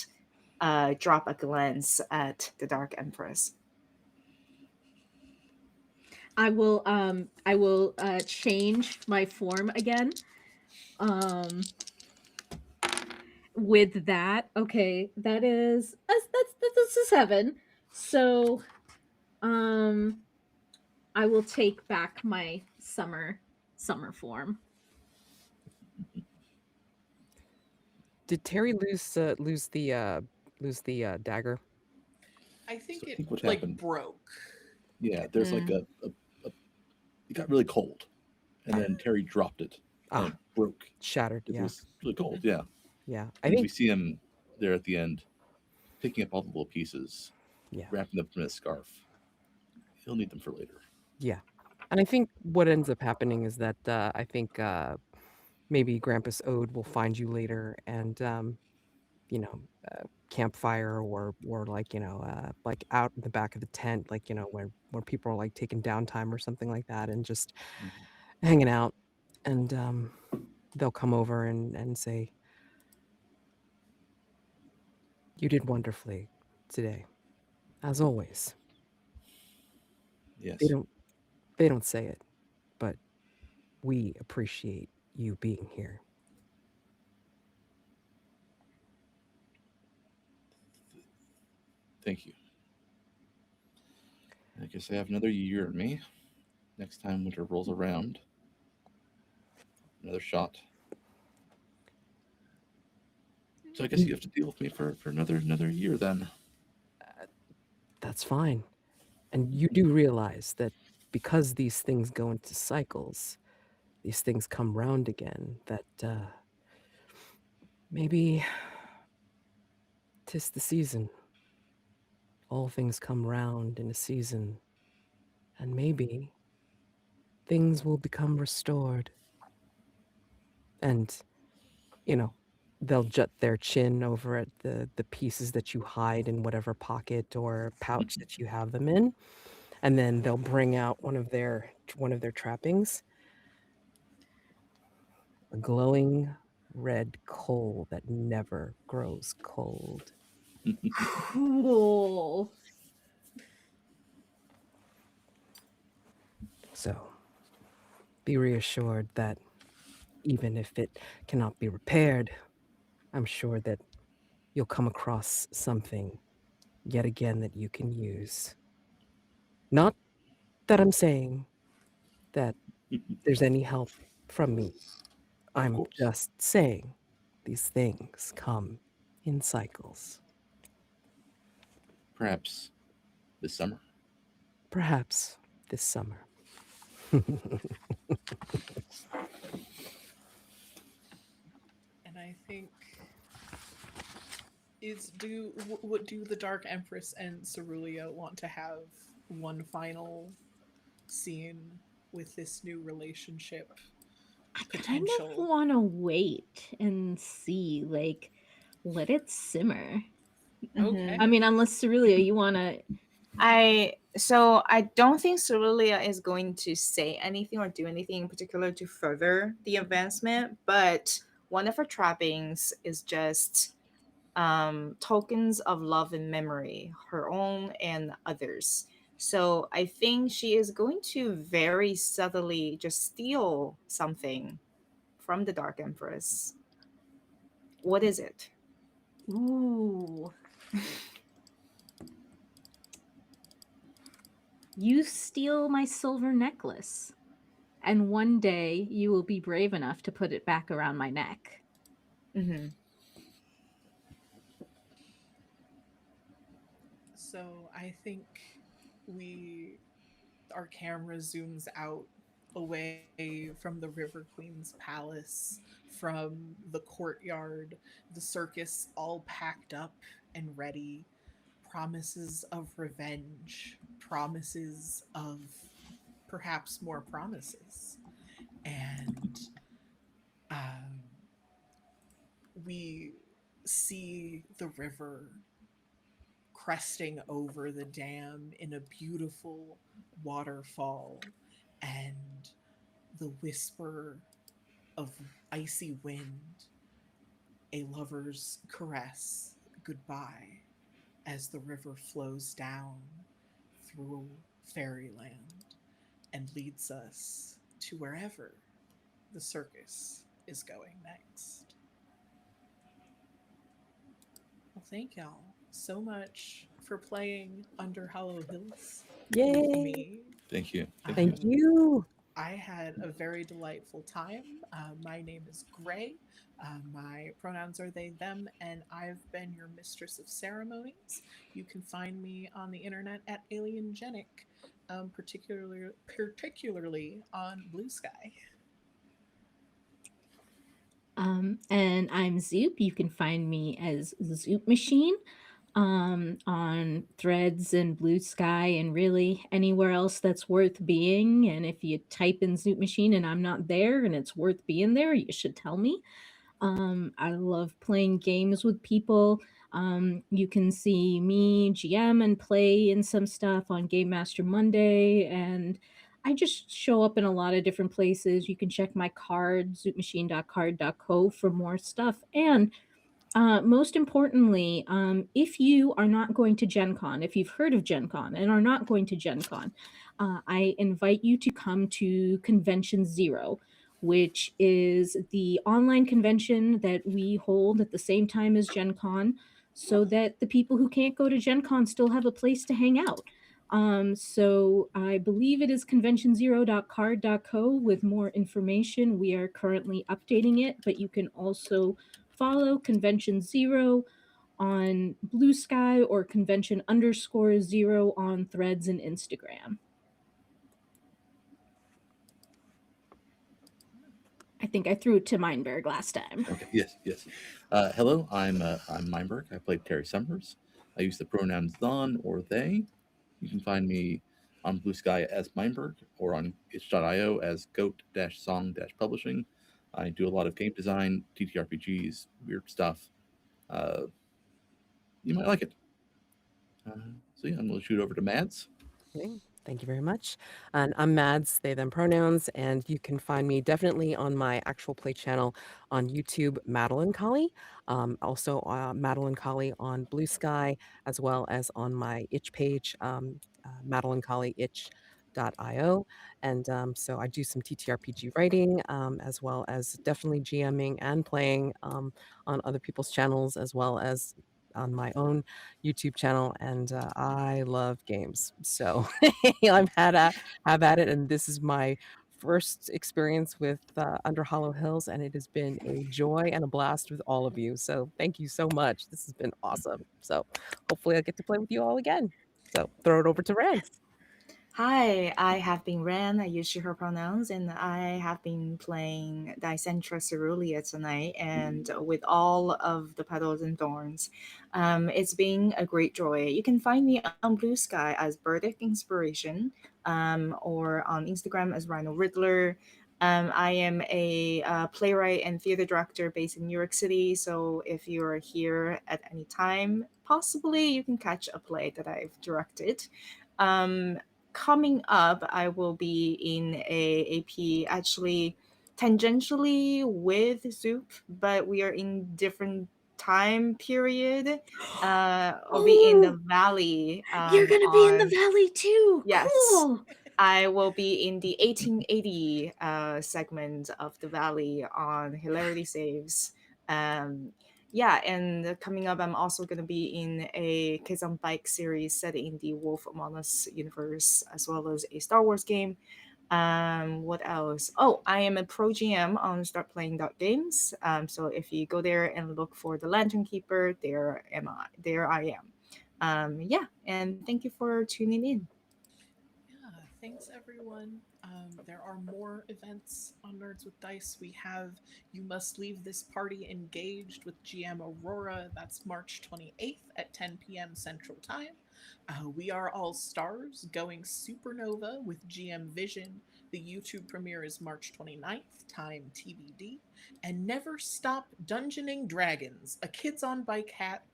drop a glance at the Dark Empress. I will change my form again. With that, okay, that's a 7. So I will take back my summer form. Did Terry lose the dagger? I think So I it think what like happened- broke. Yeah, there's like it got really cold, and then Terry dropped it and it broke. Shattered. It Yeah. was really cold. Yeah. Yeah. I think we see him there at the end, picking up all the little pieces, wrapping them in a scarf. He'll need them for later. Yeah. And I think what ends up happening is that I think maybe Grampus Ode will find you later and campfire or like like out in the back of the tent, like where people are like taking downtime or something like that, and just hanging out, and they'll come over and say, "You did wonderfully today, as always." Yes. They don't say it, but we appreciate you being here. Thank you. I guess I have another year in me. Next time winter rolls around, another shot. So I guess you have to deal with me for another year then. That's fine. And you do realize that because these things go into cycles, these things come round again, that maybe 'tis the season. All things come round in a season, and maybe things will become restored. And, you know, they'll jut their chin over at the pieces that you hide in whatever pocket or pouch that you have them in, and then they'll bring out one of their trappings, a glowing red coal that never grows cold. Cool. So be reassured that even if it cannot be repaired, I'm sure that you'll come across something yet again that you can use. Not that I'm saying that there's any help from me. Of I'm course. just saying these things come in cycles. Perhaps this summer. Perhaps this summer. And I think what do the Dark Empress and Cerulia want to have one final scene with this new relationship I kind of potential? want to wait and see, like, let it simmer. Okay. I mean, unless Cerulia, you want to. I don't think Cerulia is going to say anything or do anything in particular to further the advancement, but one of her trappings is just tokens of love and memory, her own and others. So I think she is going to very subtly just steal something from the Dark Empress. What is it? Ooh. You steal my silver necklace, and one day you will be brave enough to put it back around my neck. Mm-hmm. So I think our camera zooms out away from the River Queen's palace, from the courtyard, the circus all packed up and ready, promises of revenge, promises of perhaps more promises. And um, we see the river cresting over the dam in a beautiful waterfall, and the whisper of icy wind, a lover's caress goodbye, as the river flows down through fairyland and leads us to wherever the circus is going next. Well, thank y'all so much for playing Under Hollow Hills with Yay! me. Thank you. Thank you. I had a very delightful time. My name is Gray. My pronouns are they, them, and I've been your mistress of ceremonies. You can find me on the internet at Aliengenic, particularly on Blue Sky. And I'm Zoop. You can find me as Zoop Machine on Threads and Blue Sky and really anywhere else that's worth being. And if you type in Zoop Machine and I'm not there and it's worth being there, you should tell me. I love playing games with people. You can see me GM and play in some stuff on Game Master Monday, and I just show up in a lot of different places. You can check my card, zoopmachine.card.co, for more stuff. And most importantly, if you are not going to Gen Con, if you've heard of Gen Con and are not going to Gen Con, I invite you to come to Convention Zero, which is the online convention that we hold at the same time as Gen Con. so that the people who can't go to Gen Con still have a place to hang out. So I believe it is conventionzero.card.co with more information. We are currently updating it, but you can also follow Convention Zero on Blue Sky or convention_0 on Threads and Instagram. I think I threw it to Meinberg last time. Okay. Yes. Yes. Hello. I'm Meinberg. I played Terry Summers. I use the pronouns "thon" or "they." You can find me on Blue Sky as Meinberg or on itch.io as goat-song-publishing. I do a lot of game design, TTRPGs, weird stuff. You might like it. So yeah, I'm going to shoot over to Mads. Okay, thank you very much. And I'm Mads, they, them pronouns, and you can find me definitely on my actual play channel on YouTube, Madeline Collie. Also, Madeline Collie on Blue Sky, as well as on my itch page, Madeline Collie itch.io. And so I do some TTRPG writing, as well as definitely GMing and playing on other people's channels, as well as on my own YouTube channel, and I love games. So I've have at it, and this is my first experience with Under Hollow Hills, and it has been a joy and a blast with all of you. So thank you so much. This has been awesome. So hopefully I get to play with you all again. So throw it over to Rand. Hi, I have been Ran. I use she, her pronouns, and I have been playing Dicentra Cerulean tonight, and with all of the petals and thorns. It's been a great joy. You can find me on Blue Sky as Burdick Inspiration, or on Instagram as Rhino Riddler. I am a playwright and theater director based in New York City, so if you are here at any time, possibly you can catch a play that I've directed. Coming up, I will be in a AP actually tangentially with Zoop, but we are in different time period. I'll be in the valley. You're gonna be in the On valley too. Yes. Cool. I will be in the 1880 segment of the Valley on Hilarity Saves. Yeah, and coming up, I'm also going to be in a Kids on Bike series set in the Wolf Among Us universe, as well as a Star Wars game. What else? Oh, I am a pro GM on Start Playing Games. So if you go there and look for the Lantern Keeper, there am I. There I am. Yeah, and thank you for tuning in. Yeah, thanks everyone. There are more events on Nerds with Dice. We have You Must Leave This Party Engaged with GM Aurora. That's March 28th at 10 p.m. Central Time. We Are All Stars going Supernova with GM Vision. The YouTube premiere is March 29th, time TBD. And Never Stop Dungeoning Dragons, a Kids on Bikes hack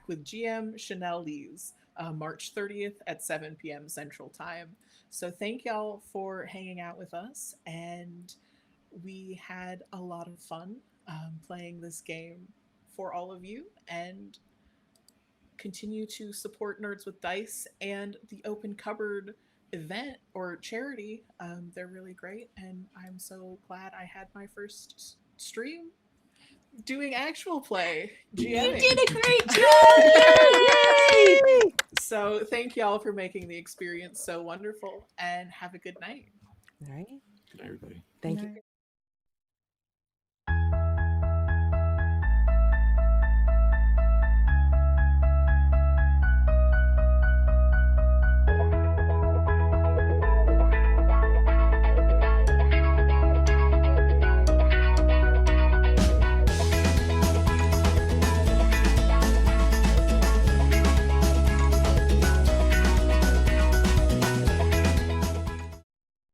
with GM Chanel Lees. March 30th at 7 p.m. Central Time. So thank y'all for hanging out with us, and we had a lot of fun playing this game for all of you, and continue to support Nerds with Dice and the Open Cupboard event or charity. They're really great, and I'm so glad I had my first stream doing actual play. GMing. You did a great job! Yay! So thank y'all for making the experience so wonderful, and have a good night. All right. Good night, everybody. Thank you.